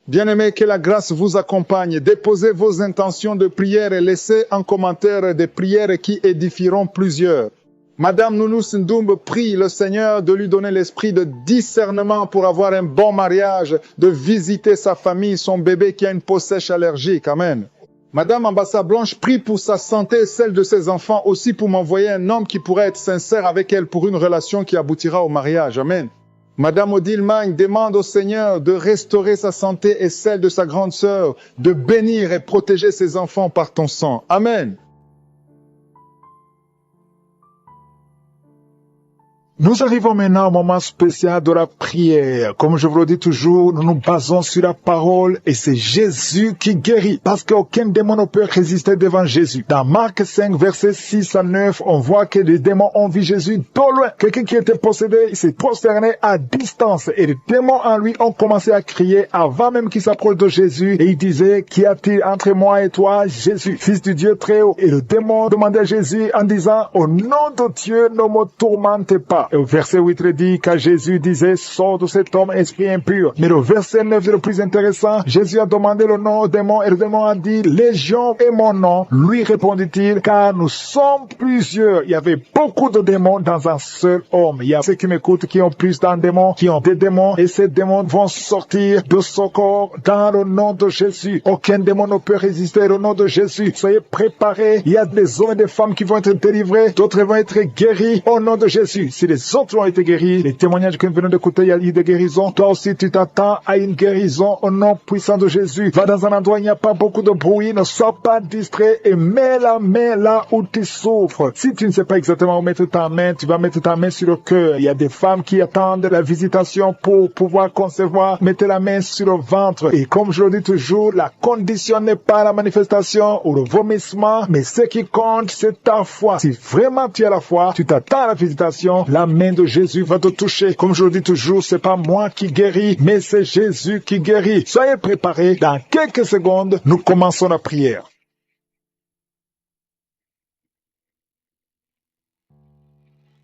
Bien-aimés, que la grâce vous accompagne. Déposez vos intentions de prière et laissez en commentaire des prières qui édifieront plusieurs. Madame Nounous Ndoumbe prie le Seigneur de lui donner l'esprit de discernement pour avoir un bon mariage, de visiter sa famille, son bébé qui a une peau sèche allergique. Amen. Madame Ambassade Blanche prie pour sa santé et celle de ses enfants, aussi pour m'envoyer un homme qui pourrait être sincère avec elle pour une relation qui aboutira au mariage. Amen. Madame Odile Magne demande au Seigneur de restaurer sa santé et celle de sa grande sœur, de bénir et protéger ses enfants par ton sang. Amen. Nous arrivons maintenant au moment spécial de la prière. Comme je vous le dis toujours, nous nous basons sur la parole et c'est Jésus qui guérit. Parce qu'aucun démon ne peut résister devant Jésus. Dans Marc 5, versets 6 à 9, on voit que les démons ont vu Jésus de loin. Quelqu'un qui était possédé s'est prosterné à distance et les démons en lui ont commencé à crier avant même qu'il s'approche de Jésus et il disait, qu'y a-t-il entre moi et toi, Jésus, fils du Dieu très haut? Et le démon demandait à Jésus en disant, au nom de Dieu, ne me tourmente pas. Et au verset 8, il dit qu'à Jésus disait, sors de cet homme, esprit impur. Mais le verset 9 est le plus intéressant. Jésus a demandé le nom au démon et le démon a dit, Légion est mon nom. Lui répondit-il, car nous sommes plusieurs. Il y avait beaucoup de démons dans un seul homme. Il y a ceux qui m'écoutent qui ont plus d'un démon, qui ont des démons et ces démons vont sortir de son corps dans le nom de Jésus. Aucun démon ne peut résister au nom de Jésus. Soyez préparés. Il y a des hommes et des femmes qui vont être délivrés. D'autres vont être guéris au nom de Jésus. Si les autres ont été guéris, les témoignages que nous venons d'écouter, il y a eu des guérisons. Toi aussi, tu t'attends à une guérison au nom puissant de Jésus. Va dans un endroit où il n'y a pas beaucoup de bruit, ne sois pas distrait et mets la main là où tu souffres. Si tu ne sais pas exactement où mettre ta main, tu vas mettre ta main sur le cœur. Il y a des femmes qui attendent la visitation pour pouvoir concevoir. Mettez la main sur le ventre. Et comme je le dis toujours, la condition n'est pas la manifestation ou le vomissement, mais ce qui compte, c'est ta foi. Si vraiment tu as la foi, tu t'attends à la visitation, la main de Jésus va te toucher. Comme je le dis toujours, c'est pas moi qui guéris, mais c'est Jésus qui guérit. Soyez préparés. Dans quelques secondes, nous commençons la prière.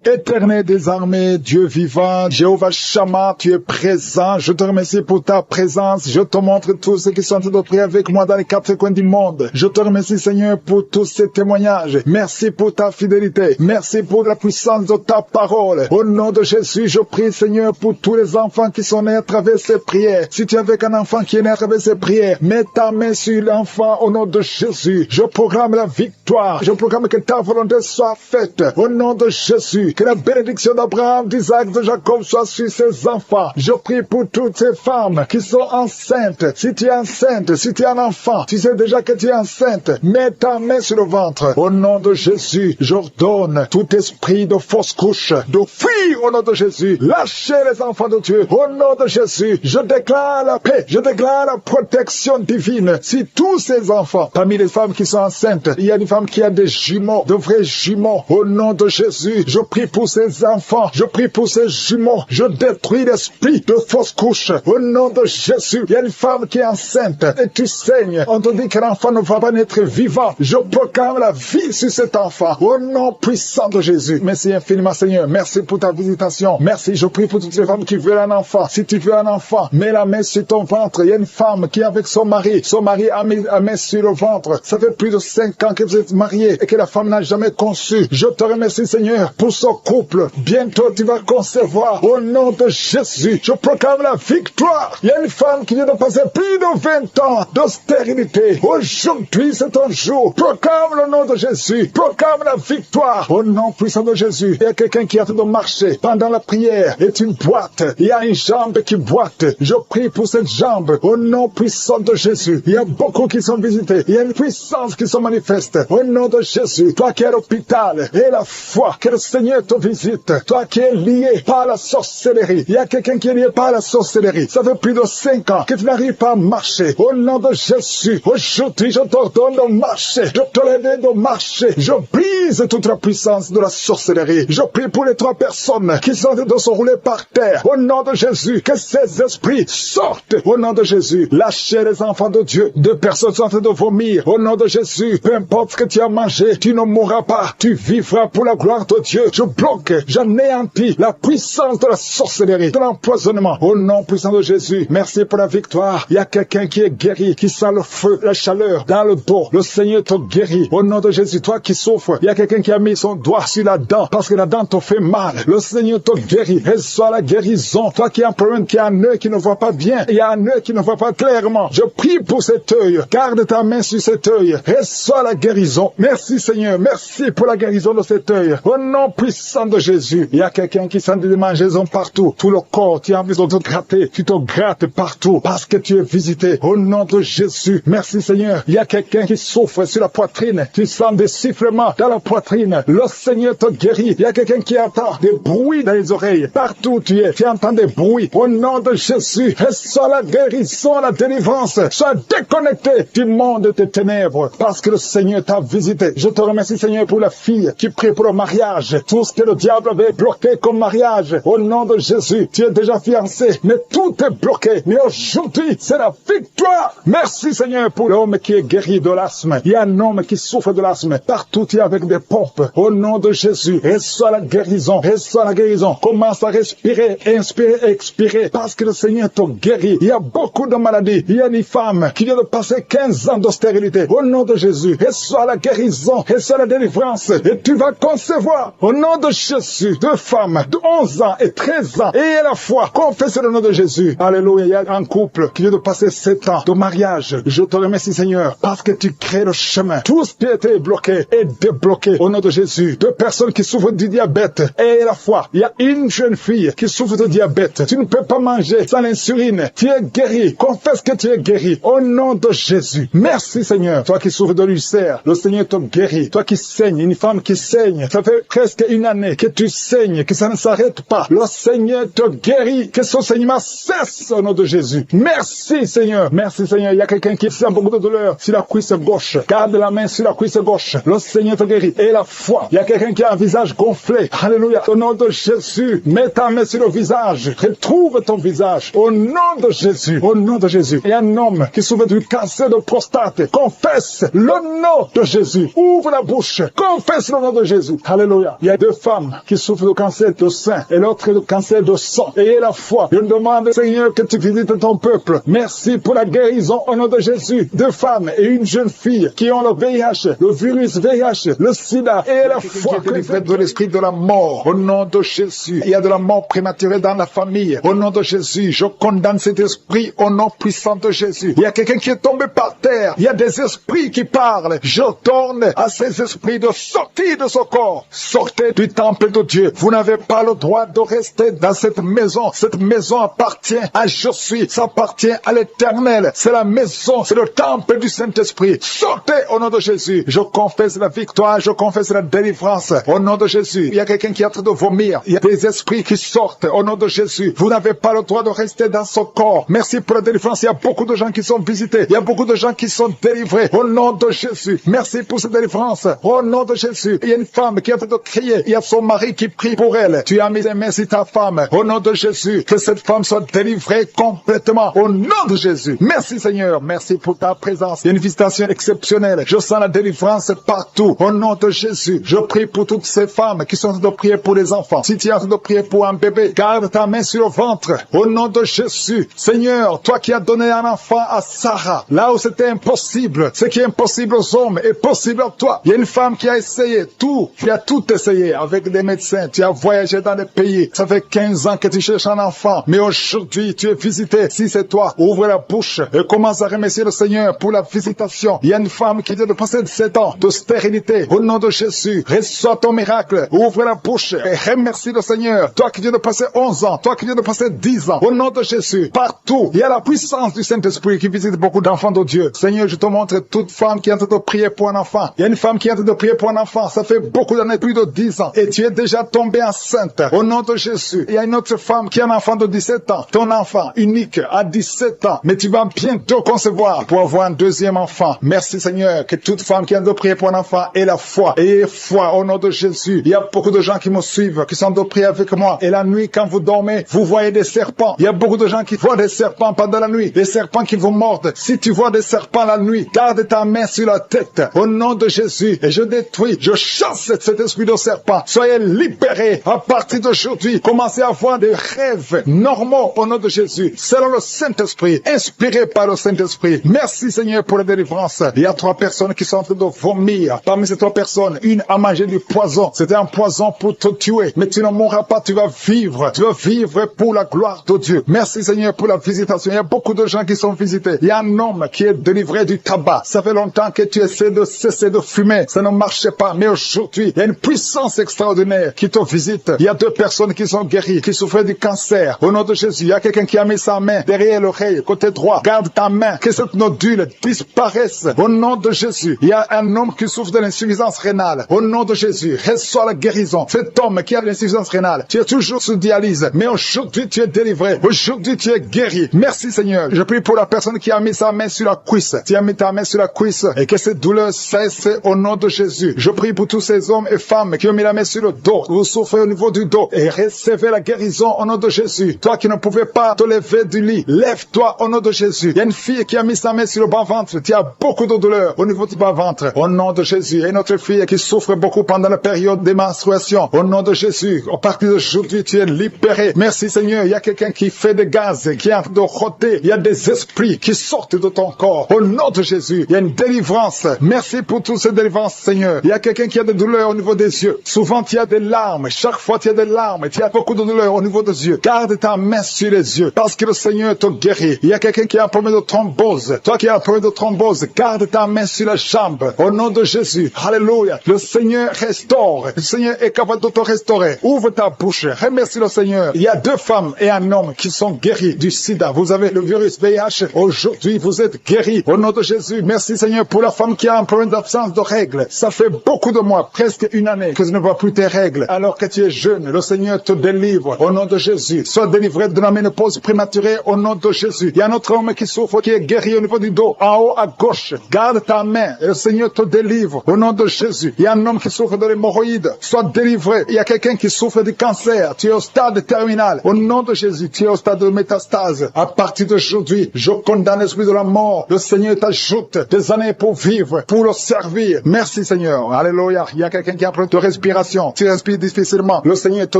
Éternel des armées, Dieu vivant, Jéhovah Shammah, tu es présent. Je te remercie pour ta présence. Je te montre tous ceux qui sont en train de prier avec moi dans les quatre coins du monde. Je te remercie, Seigneur, pour tous ces témoignages. Merci pour ta fidélité. Merci pour la puissance de ta parole. Au nom de Jésus, je prie, Seigneur, pour tous les enfants qui sont nés à travers ces prières. Si tu es avec un enfant qui est né à travers ces prières, mets ta main sur l'enfant au nom de Jésus. Je proclame la victoire. Je proclame que ta volonté soit faite. Au nom de Jésus. Que la bénédiction d'Abraham, d'Isaac, de Jacob soit sur ses enfants. Je prie pour toutes ces femmes qui sont enceintes. Si tu es enceinte, si tu es un enfant, tu sais déjà que tu es enceinte. Mets ta main sur le ventre. Au nom de Jésus, j'ordonne tout esprit de fausse couche, de fuir au nom de Jésus. Lâchez les enfants de Dieu. Au nom de Jésus, je déclare la paix. Je déclare la protection divine sur tous ces enfants. Parmi les femmes qui sont enceintes, il y a une femme qui a des jumeaux, de vrais jumeaux. Au nom de Jésus, je prie pour ces enfants, je prie pour ces jumeaux, je détruis l'esprit de fausse couche. Au nom de Jésus, il y a une femme qui est enceinte et tu saignes. On te dit que l'enfant ne va pas naître vivant. Je proclame la vie sur cet enfant. Au nom puissant de Jésus. Merci infiniment, Seigneur. Merci pour ta visitation. Merci, je prie pour toutes les femmes qui veulent un enfant. Si tu veux un enfant, mets la main sur ton ventre. Il y a une femme qui est avec son mari. Son mari a mis la main sur le ventre. Ça fait plus de 5 ans que vous êtes mariés et que la femme n'a jamais conçu. Je te remercie, Seigneur, pour son couple. Bientôt tu vas concevoir au nom de Jésus. Je proclame la victoire. Il y a une femme qui vient de passer plus de 20 ans de stérilité. Aujourd'hui c'est un jour. Proclame le nom de Jésus. Proclame la victoire au nom puissant de Jésus. Il y a quelqu'un qui est en train de marcher pendant la prière. Est une boîte. Il y a une jambe qui boite. Je prie pour cette jambe au nom puissant de Jésus. Il y a beaucoup qui sont visités. Il y a une puissance qui se manifeste au nom de Jésus. Toi qui es à l'hôpital et la foi que le Seigneur te visite, toi qui es lié par la sorcellerie. Il y a quelqu'un qui est lié par la sorcellerie. Ça fait plus de 5 ans que tu n'arrives pas à marcher. Au nom de Jésus, aujourd'hui je t'ordonne de marcher, de te lever de marcher. Je brise toute la puissance de la sorcellerie. Je prie pour les 3 personnes qui sont de se rouler par terre. Au nom de Jésus, que ces esprits sortent. Au nom de Jésus, lâchez les enfants de Dieu. 2 personnes sont en train de vomir. Au nom de Jésus, peu importe ce que tu as mangé, tu ne mourras pas. Tu vivras pour la gloire de Dieu. Je bloque, j'anéantis la puissance de la sorcellerie, de l'empoisonnement. Au nom puissant de Jésus, merci pour la victoire. Il y a quelqu'un qui est guéri, qui sent le feu, la chaleur dans le dos. Le Seigneur te guérit. Au nom de Jésus, toi qui souffres, il y a quelqu'un qui a mis son doigt sur la dent parce que la dent te fait mal. Le Seigneur te guérit. Reçois la guérison. Toi qui as un problème, qui a un œil qui ne voit pas bien, il y a un œil qui ne voit pas clairement. Je prie pour cet œil. Garde ta main sur cet œil. Reçois la guérison. Merci Seigneur. Merci pour la guérison de cet œil. Au nom puissant de Jésus, il y a quelqu'un qui sent des démangeaisons partout. Tout le corps, tu as envie de te gratter. Tu te grattes partout parce que tu es visité. Au nom de Jésus, merci Seigneur. Il y a quelqu'un qui souffre sur la poitrine. Tu sens des sifflements dans la poitrine. Le Seigneur te guérit. Il y a quelqu'un qui entend des bruits dans les oreilles. Partout où tu es, tu entends des bruits. Au nom de Jésus, reçois la guérison, la délivrance. Sois déconnecté du monde des ténèbres parce que le Seigneur t'a visité. Je te remercie Seigneur pour la fille qui prie pour le mariage. Tout ce que le diable avait bloqué comme mariage. Au nom de Jésus, tu es déjà fiancé, mais tout est bloqué. Mais aujourd'hui, c'est la victoire. Merci Seigneur pour l'homme qui est guéri de l'asthme. Il y a un homme qui souffre de l'asthme. Partout, tu es avec des pompes. Au nom de Jésus, reçois la guérison. Reçois la guérison. Commence à respirer, inspirer, expirer. Parce que le Seigneur te guérit. Il y a beaucoup de maladies. Il y a une femme qui vient de passer 15 ans d'austérité. Au nom de Jésus, reçois la guérison. Reçois la délivrance. Et tu vas concevoir. Au nom de Jésus, deux femmes de 11 ans et 13 ans. Et à la fois, confesse le nom de Jésus. Alléluia. Il y a un couple qui vient de passer 7 ans de mariage. Je te remercie Seigneur parce que tu crées le chemin. Tout ce qui était bloqué est débloqué au nom de Jésus. Deux personnes qui souffrent du diabète. Et à la fois, il y a une jeune fille qui souffre de diabète. Tu ne peux pas manger sans l'insuline. Tu es guéri. Confesse que tu es guéri au nom de Jésus. Merci Seigneur. Toi qui souffres de l'ulcère, le Seigneur te guérit. Toi qui saignes, une femme qui saigne, ça fait presque une année que tu saignes, que ça ne s'arrête pas. Le Seigneur te guérit. Que ce saignement cesse au nom de Jésus. Merci Seigneur. Merci Seigneur. Il y a quelqu'un qui sent beaucoup de douleur sur la cuisse gauche. Garde la main sur la cuisse gauche. Le Seigneur te guérit. Et la foi. Il y a quelqu'un qui a un visage gonflé. Alléluia. Au nom de Jésus, mets ta main sur le visage. Retrouve ton visage. Au nom de Jésus. Au nom de Jésus. Il y a un homme qui souffre du cancer de prostate. Confesse le nom de Jésus. Ouvre la bouche. Confesse le nom de Jésus. Alléluia. Il y a deux femmes qui souffrent de cancer de sein et l'autre de cancer de sang. Ayez la foi. Je demande, Seigneur, que tu visites ton peuple. Merci pour la guérison au nom de Jésus. Deux femmes et une jeune fille qui ont le VIH, le virus VIH, le sida. Et la foi que tu fais de l'esprit de la mort. Au nom de Jésus. Il y a de la mort prématurée dans la famille. Au nom de Jésus, je condamne cet esprit au nom puissant de Jésus. Il y a quelqu'un qui est tombé par terre. Il y a des esprits qui parlent. Je donne à ces esprits de sortir de ce corps. Sortez du temple de Dieu. Vous n'avez pas le droit de rester dans cette maison. Cette maison appartient à Je suis. Ça appartient à l'Éternel. C'est la maison, c'est le temple du Saint-Esprit. Sortez au nom de Jésus. Je confesse la victoire, je confesse la délivrance au nom de Jésus. Il y a quelqu'un qui est en train de vomir. Il y a des esprits qui sortent au nom de Jésus. Vous n'avez pas le droit de rester dans ce corps. Merci pour la délivrance. Il y a beaucoup de gens qui sont visités. Il y a beaucoup de gens qui sont délivrés au nom de Jésus. Merci pour cette délivrance au nom de Jésus. Il y a une femme qui est en train de crier. Il y a son mari qui prie pour elle. Tu as mis les mains sur ta femme au nom de Jésus. Que cette femme soit délivrée complètement au nom de Jésus. Merci Seigneur. Merci pour ta présence. Il y a une visitation exceptionnelle. Je sens la délivrance partout au nom de Jésus. Je prie pour toutes ces femmes qui sont en train de prier pour les enfants. Si tu es en train de prier pour un bébé, garde ta main sur le ventre au nom de Jésus. Seigneur, toi qui as donné un enfant à Sarah, là où c'était impossible, ce qui est impossible aux hommes est possible à toi. Il y a une femme qui a essayé tout. Tu as tout essayé avec des médecins. Tu as voyagé dans des pays. Ça fait 15 ans que tu cherches un enfant. Mais aujourd'hui, tu es visité. Si c'est toi, ouvre la bouche et commence à remercier le Seigneur pour la visitation. Il y a une femme qui vient de passer 7 ans de stérilité. Au nom de Jésus, reçois ton miracle. Ouvre la bouche et remercie le Seigneur. Toi qui viens de passer 11 ans, toi qui viens de passer 10 ans. Au nom de Jésus, partout, il y a la puissance du Saint-Esprit qui visite beaucoup d'enfants de Dieu. Seigneur, je te montre toute femme qui est en train de prier pour un enfant. Il y a une femme qui est en train de prier pour un enfant. Ça fait beaucoup d'années, plus de 10 ans. Et tu es déjà tombée enceinte. Au nom de Jésus. Il y a une autre femme qui a un enfant de 17 ans. Ton enfant unique à 17 ans. Mais tu vas bientôt concevoir pour avoir un deuxième enfant. Merci Seigneur. Que toute femme qui a de prier pour un enfant ait la foi. Ayez foi au nom de Jésus. Il y a beaucoup de gens qui me suivent, qui sont de prier avec moi. Et la nuit, quand vous dormez, vous voyez des serpents. Il y a beaucoup de gens qui voient des serpents pendant la nuit. Des serpents qui vous mordent. Si tu vois des serpents la nuit, garde ta main sur la tête. Au nom de Jésus. Et je détruis, je chasse cet esprit de serpent coma. Soyez libérés à partir d'aujourd'hui. Commencez à avoir des rêves normaux au nom de Jésus, selon le Saint-Esprit, inspiré par le Saint-Esprit. Merci Seigneur pour la délivrance. Il y a 3 personnes qui sont en train de vomir. Parmi ces 3 personnes, une a mangé du poison. C'était un poison pour te tuer. Mais tu ne mourras pas, tu vas vivre. Tu vas vivre pour la gloire de Dieu. Merci Seigneur pour la visitation. Il y a beaucoup de gens qui sont visités. Il y a un homme qui est délivré du tabac. Ça fait longtemps que tu essaies de cesser de fumer. Ça ne marchait pas. Mais aujourd'hui, il y a une puissance extraordinaire qui te visite. Il y a 2 personnes qui sont guéries, qui souffraient du cancer. Au nom de Jésus, il y a quelqu'un qui a mis sa main derrière l'oreille, côté droit. Garde ta main, que cette nodule disparaisse. Au nom de Jésus, il y a un homme qui souffre de l'insuffisance rénale. Au nom de Jésus, reçois la guérison. Cet homme qui a l'insuffisance rénale, tu es toujours sous dialyse, mais aujourd'hui tu es délivré. Aujourd'hui tu es guéri. Merci Seigneur. Je prie pour la personne qui a mis sa main sur la cuisse. Tu as mis ta main sur la cuisse et que cette douleur cesse au nom de Jésus. Je prie pour tous ces hommes et femmes qui ont mis la main sur le dos. Vous souffrez au niveau du dos et recevez la guérison au nom de Jésus. Toi qui ne pouvais pas te lever du lit, lève-toi au nom de Jésus. Il y a une fille qui a mis sa main sur le bas-ventre. Tu as beaucoup de douleur au niveau du bas-ventre. Au nom de Jésus. Il y a une autre fille qui souffre beaucoup pendant la période des menstruations. Au nom de Jésus. À partir d'aujourd'hui, tu es libéré. Merci Seigneur. Il y a quelqu'un qui fait des gaz, qui est en train de rôter. Il y a des esprits qui sortent de ton corps. Au nom de Jésus. Il y a une délivrance. Merci pour toutes ces délivrances, Seigneur. Il y a quelqu'un qui a des douleurs au niveau des yeux. Souvent, tu as des larmes. Chaque fois, tu as des larmes. Tu as beaucoup de douleurs au niveau des yeux. Garde ta main sur les yeux parce que le Seigneur te guérit. Il y a quelqu'un qui a un problème de thrombose. Toi qui as un problème de thrombose, garde ta main sur la jambe. Au nom de Jésus. Alléluia. Le Seigneur restaure. Le Seigneur est capable de te restaurer. Ouvre ta bouche. Remercie le Seigneur. Il y a 2 femmes et un homme qui sont guéris du sida. Vous avez le virus VIH. Aujourd'hui, vous êtes guéris. Au nom de Jésus. Merci Seigneur pour la femme qui a un problème d'absence de règles. Ça fait beaucoup de mois, presque une année, que tu ne vois plus tes règles. Alors que tu es jeune, le Seigneur te délivre. Au nom de Jésus. Sois délivré de la ménopause prématurée au nom de Jésus. Il y a un autre homme qui souffre, qui est guéri au niveau du dos, en haut à gauche. Garde ta main et le Seigneur te délivre au nom de Jésus. Il y a un homme qui souffre de l'hémorroïde. Sois délivré. Il y a quelqu'un qui souffre du cancer. Tu es au stade terminal. Au nom de Jésus, tu es au stade de métastase. À partir d'aujourd'hui, je condamne l'esprit de la mort. Le Seigneur t'ajoute des années pour vivre, pour le servir. Merci Seigneur. Alléluia. Il y a quelqu'un qui a un problème de respiration. Tu respires difficilement. Le Seigneur te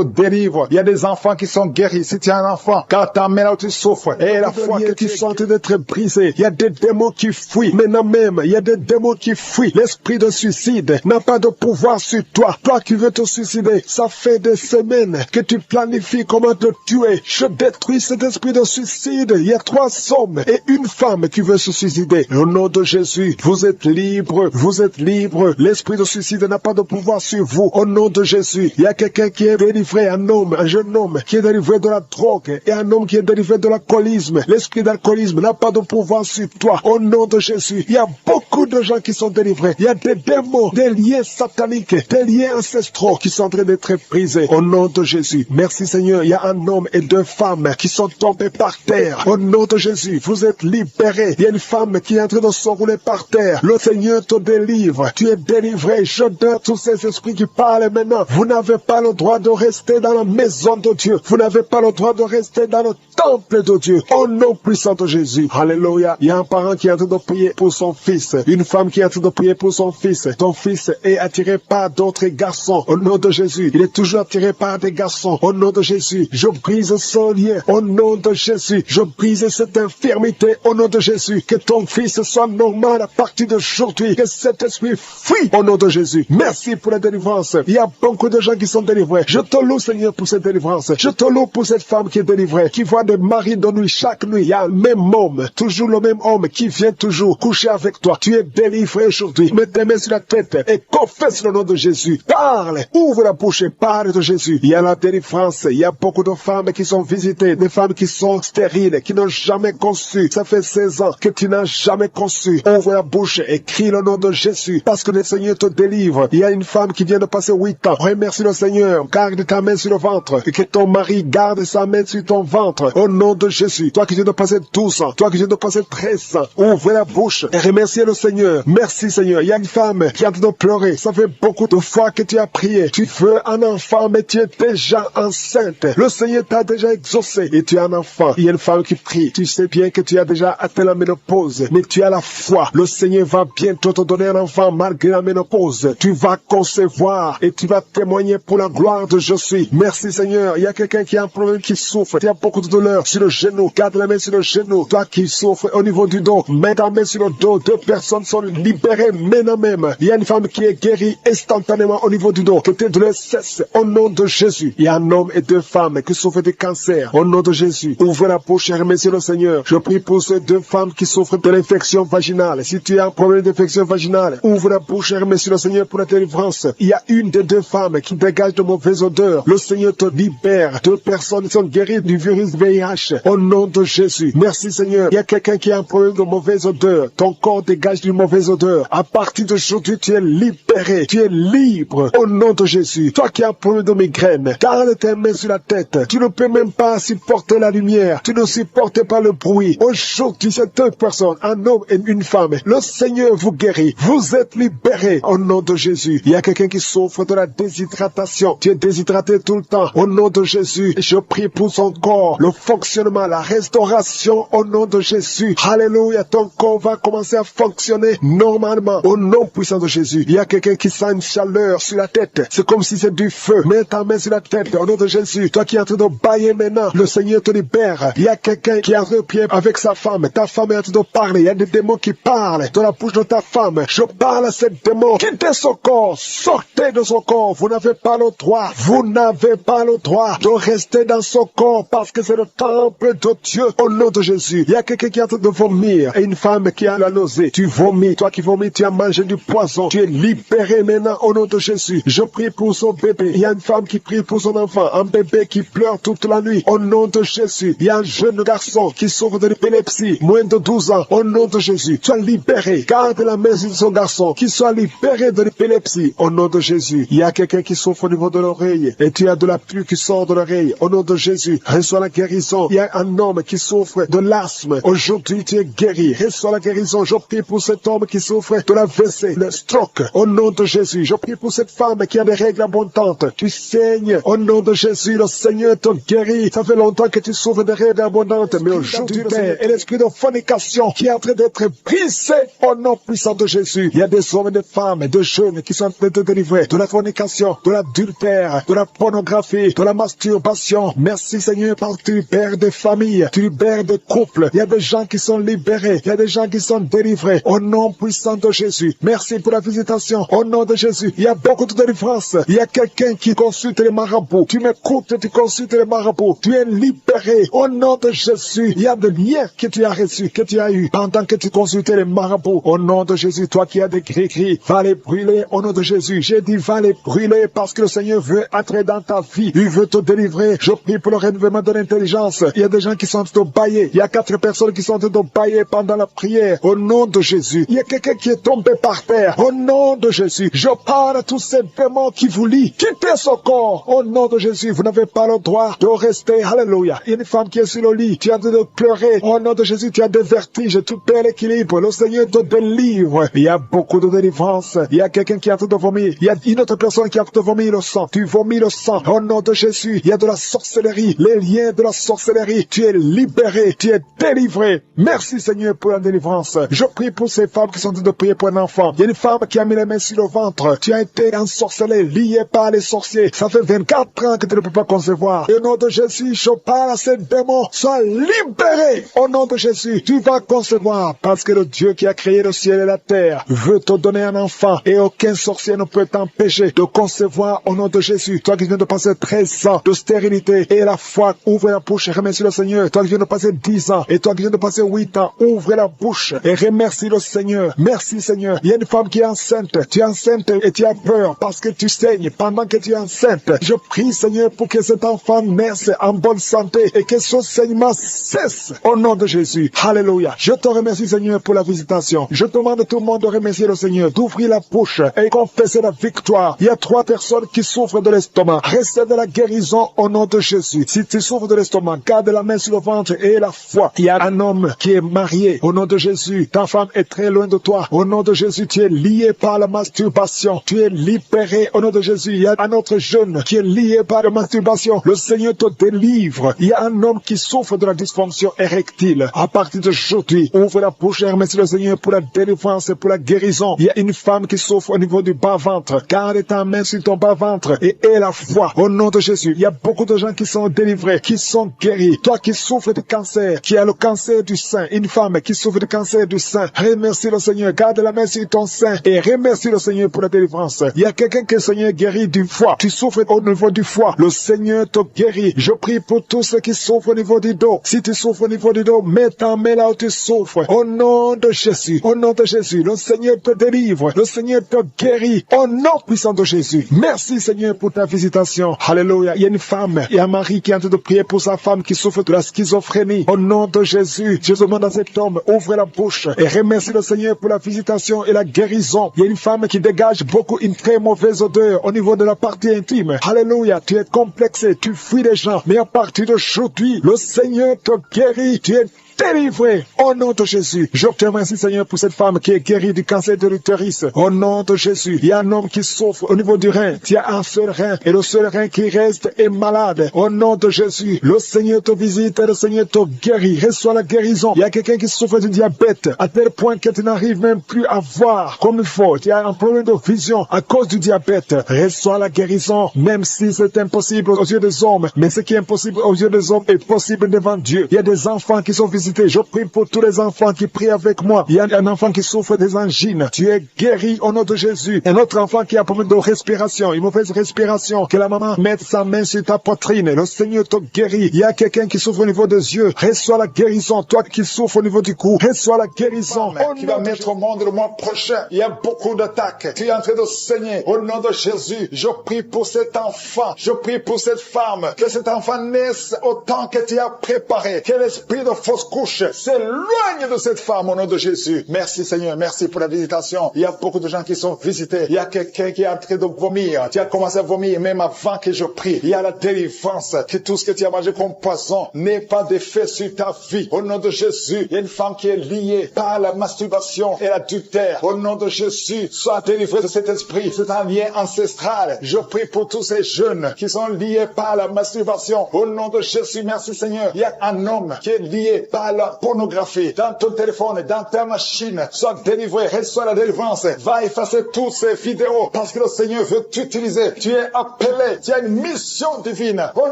délivre. Il y a des enfants qui sont guéris. Si tu as un enfant, car ta main là où tu souffres, et la foi que tu sens d'être brisé. Il y a des démons qui fuient. Maintenant même, il y a des démons qui fuient. L'esprit de suicide n'a pas de pouvoir sur toi. Toi qui veux te suicider, ça fait des semaines que tu planifies comment te tuer. Je détruis cet esprit de suicide. Il y a 3 hommes et une femme qui veut se suicider. Au nom de Jésus, vous êtes libres. Vous êtes libres. L'esprit de suicide n'a pas de pouvoir sur vous. Au nom de Jésus, il y a quelqu'un qui est délivré, un homme, un jeune homme qui est délivré de la drogue et un homme qui est délivré de l'alcoolisme. L'esprit d'alcoolisme n'a pas de pouvoir sur toi. Au nom de Jésus, il y a beaucoup de gens qui sont délivrés. Il y a des démons, des liens sataniques, des liens ancestraux qui sont en train d'être brisés. Au nom de Jésus. Merci Seigneur. Il y a un homme et 2 femmes qui sont tombés par terre. Au nom de Jésus, vous êtes libérés. Il y a une femme qui est en train de s'enrouler par terre. Le Seigneur te délivre. Tu es délivré. Je donne tous ces esprits qui parlent maintenant. Vous n'avez pas le droit de rester dans la maison de Dieu. Vous n'avez pas le droit de rester dans le temple de Dieu. Au nom puissant de Jésus. Alléluia. Il y a un parent qui est en train de prier pour son fils. Une femme qui est en train de prier pour son fils. Ton fils est attiré par d'autres garçons. Au nom de Jésus. Il est toujours attiré par des garçons. Au nom de Jésus. Je brise ce lien. Au nom de Jésus. Je brise cette infirmité. Au nom de Jésus. Que ton fils soit normal à partir d'aujourd'hui. Que cet esprit fuit. Au nom de Jésus. Merci pour la délivrance. Il y a beaucoup de gens qui sont délivrés. Je te loue Seigneur pour cette délivrance. Je te loue pour cette femme qui est délivrée. Qui voit des maris de nuit. Chaque nuit, il y a le même homme. Toujours le même homme qui vient toujours coucher avec toi. Tu es délivré aujourd'hui. Mets tes mains sur la tête et confesse le nom de Jésus. Parle. Ouvre la bouche et parle de Jésus. Il y a la délivrance. Il y a beaucoup de femmes qui sont visitées. Des femmes qui sont stériles, qui n'ont jamais conçu. Ça fait 16 ans que tu n'as jamais conçu. Ouvre la bouche et crie le nom de Jésus. Parce que le Seigneur te délivre. Il y a une femme qui vient de passer 8 ans. Remercie le Seigneur. Garde ta main sur le ventre. Et que ton mari garde sa main sur ton ventre. Au nom de Jésus. Toi qui viens de passer 12 ans. Toi qui viens de passer 13 ans. Ouvre la bouche et remercie le Seigneur. Merci Seigneur. Il y a une femme qui a de pleurer. Ça fait beaucoup de fois que tu as prié. Tu veux un enfant, mais tu es déjà enceinte. Le Seigneur t'a déjà exaucé et tu as un enfant. Il y a une femme qui prie. Tu sais bien que tu as déjà atteint la ménopause, mais tu as la foi. Le Seigneur va bientôt te donner un enfant malgré la ménopause. Tu vas concevoir et tu vas témoigner pour la gloire de je suis. Merci Seigneur. Il y a quelqu'un qui a un problème, qui souffre, qui a beaucoup de douleur sur le genou. Garde la main sur le genou. Toi qui souffres au niveau du dos, mets ta main sur le dos. 2 personnes sont libérées maintenant même. Il y a une femme qui est guérie instantanément au niveau du dos. Que tes douleurs cessent au nom de Jésus. Il y a un homme et 2 femmes qui souffrent de cancer au nom de Jésus. Ouvre la bouche et remercie le Seigneur. Je prie pour ces 2 femmes qui souffrent de l'infection vaginale. Si tu as un problème d'infection vaginale, ouvre la bouche et remercie le Seigneur pour la délivrance. Il y a une des 2 femmes qui dégage de mauvaises odeurs. Le Seigneur te libère. 2 personnes sont guéries du virus VIH au nom de Jésus. Merci Seigneur. Il y a quelqu'un qui a un problème de mauvaise odeur. Ton corps dégage d'une mauvaise odeur. À partir d'aujourd'hui, tu es libéré. Tu es libre au nom de Jésus. Toi qui as un problème de migraine, garde tes mains sur la tête. Tu ne peux même pas supporter la lumière. Tu ne supportes pas le bruit. Aujourd'hui, c'est 2 personnes, un homme et une femme. Le Seigneur vous guérit. Vous êtes libérés au nom de Jésus. Il y a quelqu'un qui souffre de la déshydratation. Tu es déshydraté tout le temps. Au nom de Jésus, je prie pour son corps, le fonctionnement, la restauration au nom de Jésus. Alléluia, ton corps va commencer à fonctionner normalement au nom puissant de Jésus. Il y a quelqu'un qui sent une chaleur sur la tête. C'est comme si c'est du feu. Mets ta main sur la tête au nom de Jésus. Toi qui es en train de bailler maintenant, le Seigneur te libère. Il y a quelqu'un qui est en train de prier avec sa femme. Ta femme est en train de parler. Il y a des démons qui parlent dans la bouche de ta femme. Je parle à ces démons. Quittez son corps. Sortez de son corps. Vous n'avez pas le droit. Vous n'avez pas le droit de rester dans son corps parce que c'est le temple de Dieu au nom de Jésus. Il y a quelqu'un qui est en train de vomir et une femme qui a la nausée. Tu vomis. Toi qui vomis, tu as mangé du poison. Tu es libéré maintenant au nom de Jésus. Je prie pour son bébé. Il y a une femme qui prie pour son enfant. Un bébé qui pleure toute la nuit au nom de Jésus. Il y a un jeune garçon qui souffre de l'épilepsie, moins de 12 ans, au nom de Jésus. Sois libéré. Garde la main sur son garçon, qui soit libéré de l'épilepsie au nom de Jésus. Il y a quelqu'un qui souffre au niveau de l'oreille et tu as de la pluie qui sort de l'oreille au nom de Jésus. Reçois la guérison. Il y a un homme qui souffre de l'asthme. Aujourd'hui, tu es guéri. Reçois la guérison. Je prie pour cet homme qui souffre de la WC, le stroke, au nom de Jésus. Je prie pour cette femme qui a des règles abondantes. Tu saignes au nom de Jésus. Le Seigneur te guérit. Ça fait longtemps que tu souffres de règles abondantes, mais aujourd'hui, Père, et l'esprit de fornication qui est en train d'être brisé au nom puissant de Jésus. Il y a des hommes et des femmes, de jeunes qui sont en train de délivrer de la fornication, de l'adultère, de la pornographie, de la masturbation. Merci Seigneur, parce que tu libères des familles, tu libères des couples. Il y a des gens qui sont libérés, il y a des gens qui sont délivrés au nom puissant de Jésus. Merci pour la visitation au nom de Jésus. Il y a beaucoup de délivrance. Il y a quelqu'un qui consulte les marabouts. Tu m'écoutes, tu consultes les marabouts. Tu es libéré au nom de Jésus. Il y a des liens que tu as reçus, que tu as eu pendant que tu consultais les marabouts. Au nom de Jésus, toi qui as des gris-gris, va les brûler au nom de Jésus. J'ai dit va les brûler parce que le Seigneur veut entrer dans ta vie. Il veut te délivrer. Je prie pour le renouvellement de l'intelligence. Il y a des gens qui sont en train de bailler. Il y a 4 personnes qui sont en train de bailler pendant la prière. Au nom de Jésus. Il y a quelqu'un qui est tombé par terre. Au nom de Jésus. Je parle à tous ces démons qui vous lient. Quittez ce corps. Au nom de Jésus. Vous n'avez pas le droit de rester. Alléluia. Il y a une femme qui est sur le lit. Tu es en train de pleurer. Au nom de Jésus, tu as des vertiges. Tu perds l'équilibre. Le Seigneur te délivre. Il y a beaucoup de délivrance. Il y a quelqu'un qui est en train de vomir. Il y a une autre personne qui est en train de vomir le sang. Tu vomis le sang. Au nom de Jésus. Il y a de la sorcellerie. Les liens de la sorcellerie. Tu es libéré. Tu es délivré. Merci Seigneur pour la délivrance. Je prie pour ces femmes qui sont en train de prier pour un enfant. Il y a une femme qui a mis les mains sur le ventre. Tu as été ensorcelé, lié par les sorciers. Ça fait 24 ans que tu ne peux pas concevoir. Et au nom de Jésus, je parle à ces démons. Sois libéré. Au nom de Jésus, tu vas concevoir. Parce que le Dieu qui a créé le ciel et la terre veut te donner un enfant. Et aucun sorcier ne peut t'empêcher de concevoir au nom de Jésus. Toi qui viens de passer 13 ans de stérilité et la foi, ouvre la bouche et remercie le Seigneur. Toi qui viens de passer 10 ans et toi qui viens de passer 8 ans, ouvre la bouche et remercie le Seigneur. Merci Seigneur. Il y a une femme qui est enceinte. Tu es enceinte et tu as peur parce que tu saignes pendant que tu es enceinte. Je prie Seigneur pour que cet enfant naisse en bonne santé et que son saignement cesse au nom de Jésus. Alléluia. Je te remercie Seigneur pour la visitation. Je demande à tout le monde de remercier le Seigneur, d'ouvrir la bouche et confesser la victoire. Il y a 3 personnes qui souffrent de l'estomac. Recevez de la guérison au nom de Jésus. Si tu souffres de l'estomac, garde la main sur le ventre et la foi. Il y a un homme qui est marié au nom de Jésus. Ta femme est très loin de toi. Au nom de Jésus, tu es lié par la masturbation. Tu es libéré au nom de Jésus. Il y a un autre jeune qui est lié par la masturbation. Le Seigneur te délivre. Il y a un homme qui souffre de la dysfonction érectile. À partir d'aujourd'hui, ouvre la bouche et remercie le Seigneur pour la délivrance et pour la guérison. Il y a une femme qui souffre au niveau du bas-ventre. Garde garde ta main sur ton bas-ventre et aie la foi. Au nom de Jésus, il y a beaucoup de gens qui sont délivrés, qui sont guéris. Toi qui souffres de cancer, qui as le cancer du sein, une femme qui souffre de cancer du sein, remercie le Seigneur, garde la main sur ton sein et remercie le Seigneur pour la délivrance. Il y a quelqu'un que le Seigneur guérit du foie. Tu souffres au niveau du foie, le Seigneur te guérit. Je prie pour tous ceux qui souffrent au niveau du dos. Si tu souffres au niveau du dos, mets ta main là où tu souffres. Au nom de Jésus, au nom de Jésus, le Seigneur te délivre, le Seigneur te guérit. Au nom puissant de Jésus. Merci Seigneur pour ta visitation. Alléluia. Il y a une femme, il y a Marie qui est en train de prier pour sa femme qui souffre de la schizophrénie. Au nom de Jésus, je demande à cet homme, ouvre la bouche et remercie le Seigneur pour la visitation et la guérison. Il y a une femme qui dégage beaucoup une très mauvaise odeur au niveau de la partie intime. Alléluia. Tu es complexé, tu fuis les gens, mais à partir d'aujourd'hui, le Seigneur te guérit. Tu es délivré au nom de Jésus. Je te remercie Seigneur pour cette femme qui est guérie du cancer de l'utérus. Au nom de Jésus, il y a un homme qui souffre au niveau du rein. Tu as un seul rein et le seul rein qui reste est malade. Au nom de Jésus, le Seigneur te visite et le Seigneur te guérit. Reçois la guérison. Il y a quelqu'un qui souffre du diabète à tel point que tu n'arrives même plus à voir comme il faut. Tu as un problème de vision à cause du diabète. Reçois la guérison, même si c'est impossible aux yeux des hommes. Mais ce qui est impossible aux yeux des hommes est possible devant Dieu. Il y a des enfants qui sont visités. Je prie pour tous les enfants qui prient avec moi. Il y a un enfant qui souffre des angines. Tu es guéri au nom de Jésus. Un autre enfant qui a un problème de respiration, une mauvaise respiration. Que la maman mette sa main sur ta poitrine. Le Seigneur te guérit. Il y a quelqu'un qui souffre au niveau des yeux. Reçois la guérison. Toi qui souffres au niveau du cou, reçois la guérison. Qui va mettre au monde le mois prochain. Il y a beaucoup d'attaques. Tu es en train de saigner. Au nom de Jésus, je prie pour cet enfant. Je prie pour cette femme. Que cet enfant naisse autant que tu as préparé. Que l'esprit de fausse couche s'éloigne de cette femme au nom de Jésus. Merci Seigneur, merci pour la visitation. Il y a beaucoup de gens qui sont visités. Il y a quelqu'un qui est en train de vomir. Tu as commencé à vomir même avant que je prie. Il y a la délivrance. Que tout ce que tu as mangé comme poison n'ait pas d'effet sur ta vie. Au nom de Jésus, il y a une femme qui est liée par la masturbation et l'adultère. Au nom de Jésus, sois délivré de cet esprit. C'est un lien ancestral. Je prie pour tous ces jeunes qui sont liés par la masturbation. Au nom de Jésus, merci Seigneur. Il y a un homme qui est lié par la pornographie dans ton téléphone, dans ta machine. Sois délivré, reçois la délivrance. Va effacer toutes ces vidéos parce que le Seigneur veut t'utiliser. Tu es appelé, tu as une mission divine. Au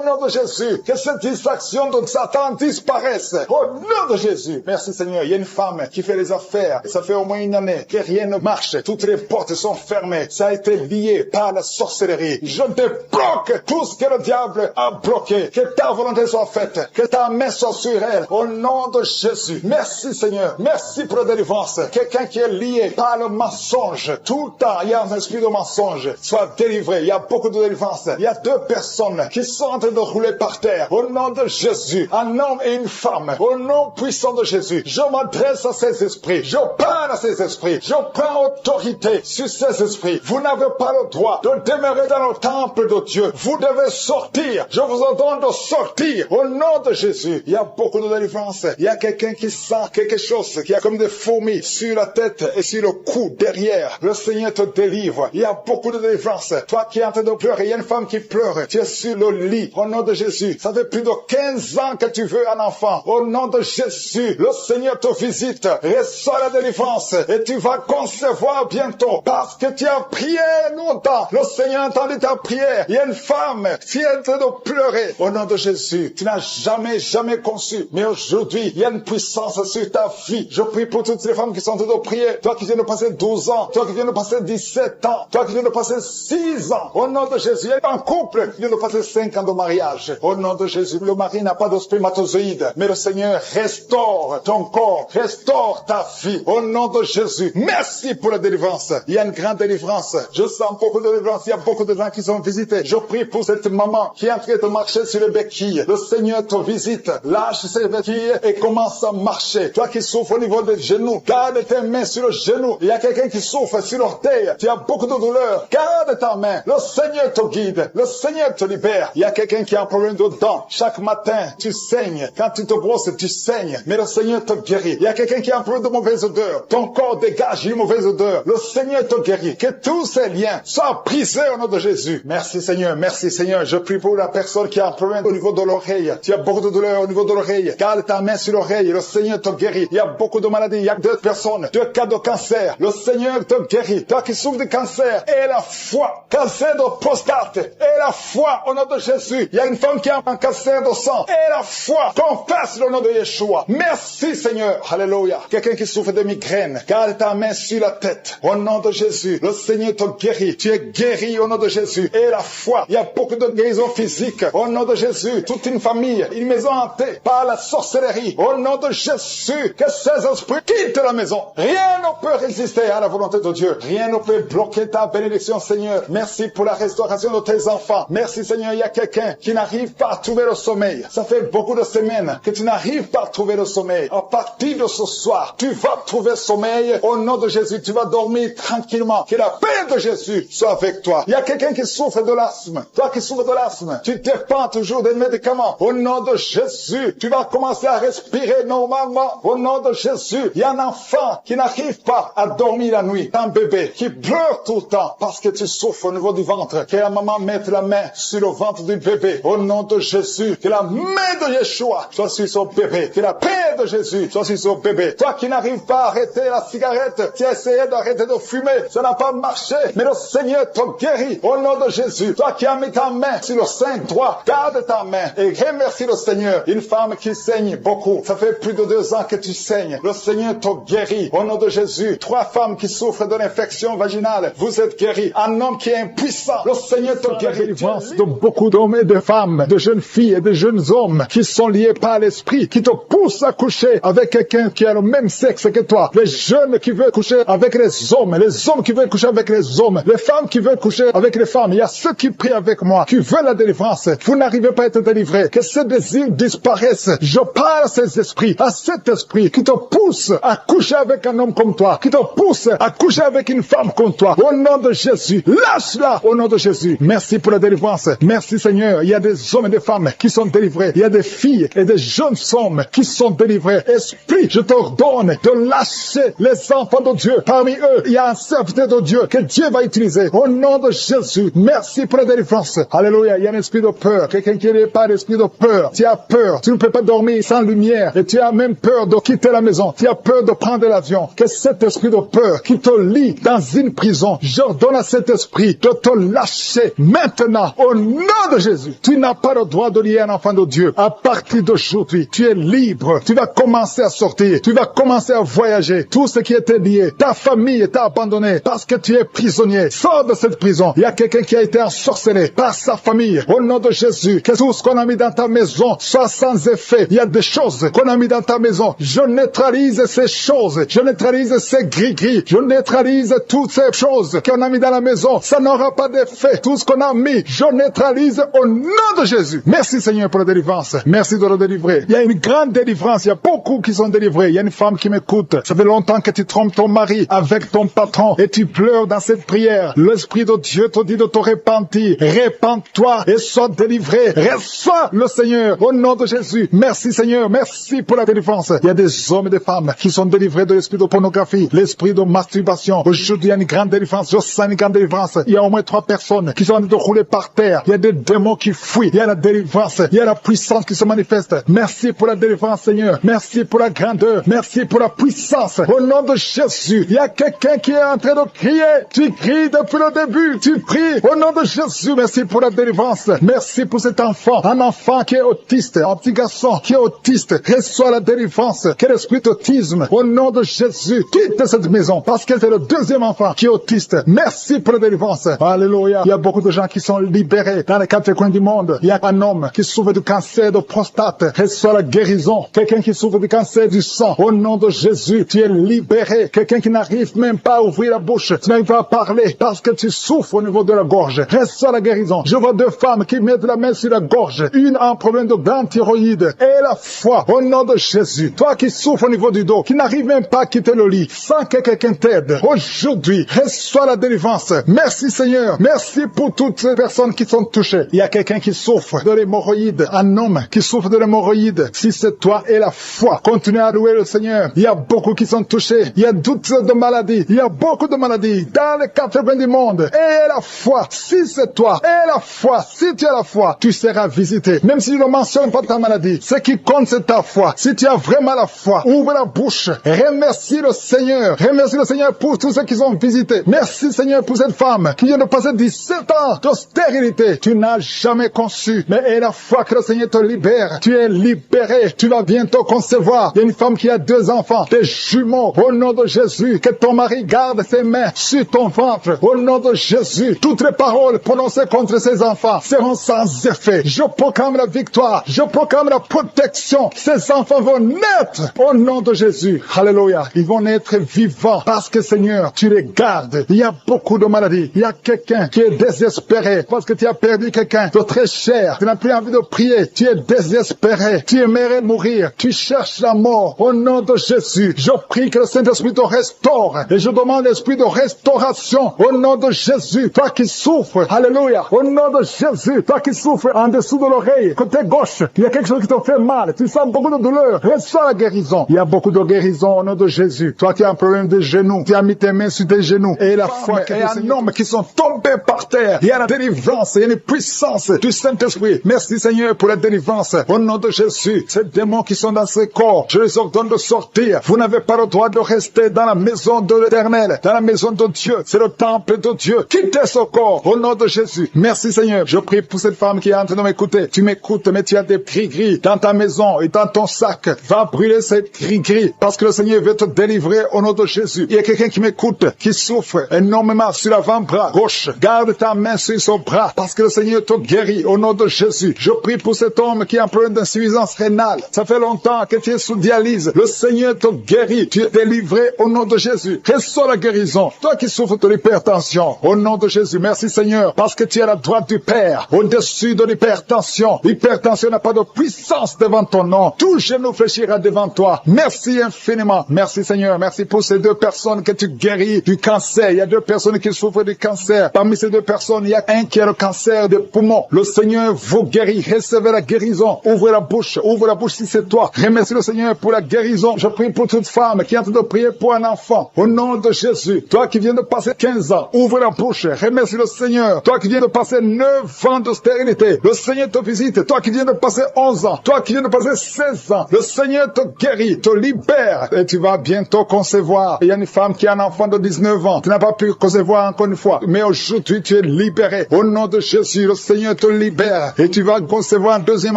nom de Jésus, que cette distraction de Satan disparaisse. Au nom de Jésus. Merci Seigneur. Il y a une femme qui fait les affaires. Ça fait au moins une année que rien ne marche. Toutes les portes sont fermées. Ça a été lié par la sorcellerie. Je débloque tout ce que le diable a bloqué. Que ta volonté soit faite. Que ta main soit sur elle. Au nom de Jésus. Merci Seigneur. Merci pour la délivrance. Quelqu'un qui est lié par le mensonge. Tout le temps, il y a un esprit de mensonge. Sois délivré. Il y a beaucoup de délivrance. Il y a deux personnes qui sont en train de rouler par terre. Au nom de Jésus. Un homme et une femme. Au nom puissant de Jésus. Je m'adresse à ces esprits. Je parle à ces esprits. Je prends autorité sur ces esprits. Vous n'avez pas le droit de demeurer dans le temple de Dieu. Vous devez sortir. Je vous ordonne de sortir. Au nom de Jésus. Il y a beaucoup de délivrance. Il y a quelqu'un qui sent quelque chose qui a comme des fourmis sur la tête et sur le cou derrière. Le Seigneur te délivre. Il y a beaucoup de délivrance. Toi qui es en train de pleurer, il y a une femme qui pleure. Tu es sur le lit. Au nom de Jésus. Ça fait plus de 15 ans que tu veux un enfant. Au nom de Jésus, le Seigneur te visite. Reçois la délivrance et tu vas concevoir bientôt parce que tu as prié longtemps. Le Seigneur a entendu ta prière. Il y a une femme qui est en train de pleurer. Au nom de Jésus, tu n'as jamais conçu. Mais aujourd'hui, il y a une puissance sur ta vie. Je prie pour toutes les femmes qui sont en train de prier. Toi qui viens de passer 12 ans. Toi qui viens de passer 17 ans. Toi qui viens de passer 6 ans. Au nom de Jésus, il y a un couple qui vient de passer 5 ans de mariage. Au nom de Jésus, le mari n'a pas de spermatozoïde. Mais le Seigneur restaure ton corps. Restaure ta vie. Au nom de Jésus. Merci pour la délivrance. Il y a une grande délivrance. Je sens beaucoup de délivrance. Il y a beaucoup de gens qui sont visités. Je prie pour cette maman qui est en train de marcher sur les béquilles. Le Seigneur te visite. Lâche ses béquilles et commence à marcher. Toi qui souffres au niveau des genoux, garde tes mains sur le genou. Il y a quelqu'un qui souffre sur l'orteil. Tu as beaucoup de douleur. Garde ta main. Le Seigneur te guide. Le Seigneur te libère. Il y a quelqu'un qui a un problème de dents. Chaque matin, tu saignes. Quand tu te brosses, tu saignes. Mais le Seigneur te guérit. Il y a quelqu'un qui a un problème de mauvaise odeur. Ton corps dégage une mauvaise odeur. Le Seigneur te guérit. Que tous ces liens soient brisés au nom de Jésus. Merci Seigneur. Merci Seigneur. Je prie pour la personne qui a un problème au niveau de l'oreille. Tu as beaucoup de douleur au niveau de l'oreille. Garde ta main main sur l'oreille, le Seigneur te guérit. Il y a beaucoup de maladies, il y a 2 personnes, 2 cas de cancer. Le Seigneur te guérit. Toi qui souffres de cancer, et la foi. Cancer de prostate, et la foi au nom de Jésus. Il y a une femme qui a un cancer de sang, et la foi. Confesse le nom de Yeshua. Merci Seigneur. Alléluia. Quelqu'un qui souffre de migraine, garde ta main sur la tête. Au nom de Jésus, le Seigneur te guérit. Tu es guéri au nom de Jésus. Et la foi. Il y a beaucoup de guérisons physiques. Au nom de Jésus, toute une famille, une maison hantée par la sorcellerie. Au nom de Jésus, que ces esprits quittent la maison. Rien ne peut résister à la volonté de Dieu. Rien ne peut bloquer ta bénédiction, Seigneur. Merci pour la restauration de tes enfants. Merci, Seigneur. Il y a quelqu'un qui n'arrive pas à trouver le sommeil. Ça fait beaucoup de semaines que tu n'arrives pas à trouver le sommeil. À partir de ce soir, tu vas trouver le sommeil. Au nom de Jésus, tu vas dormir tranquillement. Que la paix de Jésus soit avec toi. Il y a quelqu'un qui souffre de l'asthme. Toi qui souffres de l'asthme, tu dépends toujours des médicaments. Au nom de Jésus, tu vas commencer à respirer normalement. Au nom de Jésus, il y a un enfant qui n'arrive pas à dormir la nuit. Un bébé qui pleure tout le temps parce que tu souffres au niveau du ventre. Que la maman mette la main sur le ventre du bébé. Au nom de Jésus, que la main de Yeshua soit sur son bébé. Que la paix de Jésus soit sur son bébé. Toi qui n'arrives pas à arrêter la cigarette, tu as essayé d'arrêter de fumer, ça n'a pas marché. Mais le Seigneur te guérit. Au nom de Jésus, toi qui as mis ta main sur le sein droit, garde ta main et remercie le Seigneur. Une femme qui saigne beaucoup, ça fait plus de 2 ans que tu saignes. Le Seigneur te guérit. Au nom de Jésus, 3 femmes qui souffrent de l'infection vaginale, vous êtes guéris. Un homme qui est impuissant, le Seigneur te guérit. La délivrance de beaucoup d'hommes et de femmes, de jeunes filles et de jeunes hommes qui sont liés par l'esprit, qui te poussent à coucher avec quelqu'un qui a le même sexe que toi. Les jeunes qui veulent coucher avec les hommes qui veulent coucher avec les hommes, les femmes qui veulent coucher avec les femmes. Il y a ceux qui prient avec moi, qui veulent la délivrance. Vous n'arrivez pas à être délivré. Que ces désirs disparaissent. Je parle à ces esprits, à cet esprit qui te pousse à coucher avec un homme comme toi, qui te pousse à coucher avec une femme comme toi. Au nom de Jésus, lâche-la au nom de Jésus. Merci pour la délivrance. Merci Seigneur. Il y a des hommes et des femmes qui sont délivrés. Il y a des filles et des jeunes hommes qui sont délivrés. Esprit, je t'ordonne de lâcher les enfants de Dieu. Parmi eux, il y a un serviteur de Dieu que Dieu va utiliser. Au nom de Jésus, merci pour la délivrance. Alléluia. Il y a un esprit de peur. Quelqu'un qui n'est pas l'esprit de peur. Tu as peur. Tu ne peux pas dormir sans lumière. Et tu as même peur de quitter la maison. Tu as peur de prendre l'avion. Que cet esprit de peur qui te lie dans une prison, j'ordonne à cet esprit de te lâcher maintenant. Au nom de Jésus. Tu n'as pas le droit de lier un enfant de Dieu. À partir d'aujourd'hui, tu es libre. Tu vas commencer à sortir. Tu vas commencer à voyager. Tout ce qui était lié, ta famille t'a abandonné parce que tu es prisonnier. Sors de cette prison. Il y a quelqu'un qui a été ensorcelé par sa famille. Au nom de Jésus, que tout ce qu'on a mis dans ta maison soit sans effet. Il y a des choses qu'on a mis dans ta maison. Je neutralise ces choses. Je neutralise ces gris-gris. Je neutralise toutes ces choses qu'on a mis dans la maison. Ça n'aura pas d'effet. Tout ce qu'on a mis, je neutralise au nom de Jésus. Merci Seigneur pour la délivrance. Merci de le délivrer. Il y a une grande délivrance. Il y a beaucoup qui sont délivrés. Il y a une femme qui m'écoute. Ça fait longtemps que tu trompes ton mari avec ton patron et tu pleures dans cette prière. L'Esprit de Dieu te dit de te repentir. Répands-toi et sois délivré. Reçois le Seigneur au nom de Jésus. Merci Seigneur. Merci pour la délivrance. Il y a des hommes et des femmes qui sont délivrés de l'esprit de pornographie, l'esprit de masturbation. Aujourd'hui, il y a une grande délivrance. Je sens une grande délivrance. Il y a au moins 3 personnes qui sont en train de rouler par terre. Il y a des démons qui fuient. Il y a la délivrance. Il y a la puissance qui se manifeste. Merci pour la délivrance Seigneur. Merci pour la grandeur. Merci pour la puissance. Au nom de Jésus, il y a quelqu'un qui est en train de crier. Tu cries depuis le début. Tu pries au nom de Jésus. Merci pour la délivrance. Merci pour cet enfant. Un enfant qui est autiste. Un petit garçon qui est autiste. Reçois la délivrance. Quel esprit d'autisme. Au nom de Jésus, quitte cette maison parce que c'est le 2e enfant qui est autiste. Merci pour la délivrance. Alléluia. Il y a beaucoup de gens qui sont libérés dans les 4 coins du monde. Il y a un homme qui souffre du cancer de prostate. Reçois la guérison. Quelqu'un qui souffre du cancer du sang. Au nom de Jésus, tu es libéré. Quelqu'un qui n'arrive même pas à ouvrir la bouche. Tu n'arrives pas à parler parce que tu souffres au niveau de la gorge. Reçois la guérison. Je vois 2 femmes qui mettent la main sur la gorge. Une a un problème de grande thyroïde. Et la foi. Au nom de Jésus. Toi qui souffres au niveau du dos, qui n'arrive même pas à quitter le lit, sans que quelqu'un t'aide. Aujourd'hui, reçois la délivrance. Merci Seigneur. Merci pour toutes ces personnes qui sont touchées. Il y a quelqu'un qui souffre de l'hémorroïde. Un homme qui souffre de l'hémorroïde. Si c'est toi et la foi, continue à louer le Seigneur. Il y a beaucoup qui sont touchés. Il y a toutes de maladies. Il y a beaucoup de maladies dans les 4 coins du monde. Et la foi, si c'est toi, et la foi, si tu as la foi, tu seras visité. Même si je ne mentionne pas ta maladie, ce qui compte c'est c'est ta foi, si tu as vraiment la foi, ouvre la bouche, remercie le Seigneur. Remercie le Seigneur pour tous ceux qui sont visités. Merci Seigneur pour cette femme qui vient de passer 17 ans de stérilité. Tu n'as jamais conçu, mais et la foi que le Seigneur te libère, tu es libéré. Tu vas bientôt concevoir. Il y a une femme qui a 2 enfants, des jumeaux. Au nom de Jésus, que ton mari garde ses mains sur ton ventre. Au nom de Jésus, toutes les paroles prononcées contre ces enfants seront sans effet. Je proclame la victoire. Je proclame la protection. Ces enfants vont naître au nom de Jésus. Alléluia. Ils vont naître vivants parce que Seigneur, tu les gardes. Il y a beaucoup de maladies. Il y a quelqu'un qui est désespéré parce que tu as perdu quelqu'un de très cher. Tu n'as plus envie de prier. Tu es désespéré. Tu aimerais mourir. Tu cherches la mort. Au nom de Jésus, je prie que le Saint-Esprit te restaure. Et je demande l'esprit de restauration. Au nom de Jésus, toi qui souffres. Alléluia. Au nom de Jésus, toi qui souffres en dessous de l'oreille, côté gauche, il y a quelque chose qui te fait mal. Tu sens beaucoup de douleur. Reçois la guérison. Il y a beaucoup de guérison au nom de Jésus. Toi qui as un problème de genoux, tu as mis tes mains sur tes genoux. Et la foi, il y a un homme qui sont tombés par terre. Il y a la délivrance, il y a une puissance du Saint-Esprit. Merci Seigneur pour la délivrance. Au nom de Jésus, ces démons qui sont dans ce corps, je les ordonne de sortir. Vous n'avez pas le droit de rester dans la maison de l'Éternel, dans la maison de Dieu. C'est le temple de Dieu. Quittez ce corps au nom de Jésus. Merci Seigneur. Je prie pour cette femme qui est en train de m'écouter. Tu m'écoutes, mais tu as des gris-gris dans ta maison et dans ton sac. Va brûler ces gris-gris parce que le Seigneur veut te délivrer au nom de Jésus. Il y a quelqu'un qui m'écoute, qui souffre énormément sur l'avant-bras gauche. Garde ta main sur son bras parce que le Seigneur te guérit au nom de Jésus. Je prie pour cet homme qui a un problème d'insuffisance rénale. Ça fait longtemps que tu es sous dialyse. Le Seigneur te guérit. Tu es délivré au nom de Jésus. Reçois la guérison. Toi qui souffres de l'hypertension, au nom de Jésus. Merci Seigneur parce que tu es à la droite du Père, au-dessus de l'hypertension. L'hypertension n'a pas de puissance devant ton nom. Tout genou fléchira devant toi. Merci infiniment. Merci Seigneur. Merci pour ces 2 personnes que tu guéris du cancer. Il y a 2 personnes qui souffrent du cancer. Parmi ces 2 personnes, il y a un qui a le cancer des poumons. Le Seigneur vous guérit. Recevez la guérison. Ouvrez la bouche. Ouvre la bouche si c'est toi. Remercie le Seigneur pour la guérison. Je prie pour toute femme qui est en train de prier pour un enfant. Au nom de Jésus. Toi qui viens de passer 15 ans, ouvre la bouche. Remercie le Seigneur. Toi qui viens de passer 9 ans de stérilité, le Seigneur te visite. Toi qui viens de passer 11 ans, toi qui viens de passer 16 ans, le Seigneur te guérit, te libère et tu vas bientôt concevoir. Il y a une femme qui a un enfant de 19 ans. Tu n'as pas pu concevoir encore une fois, mais aujourd'hui tu es libéré. Au nom de Jésus, le Seigneur te libère et tu vas concevoir un 2e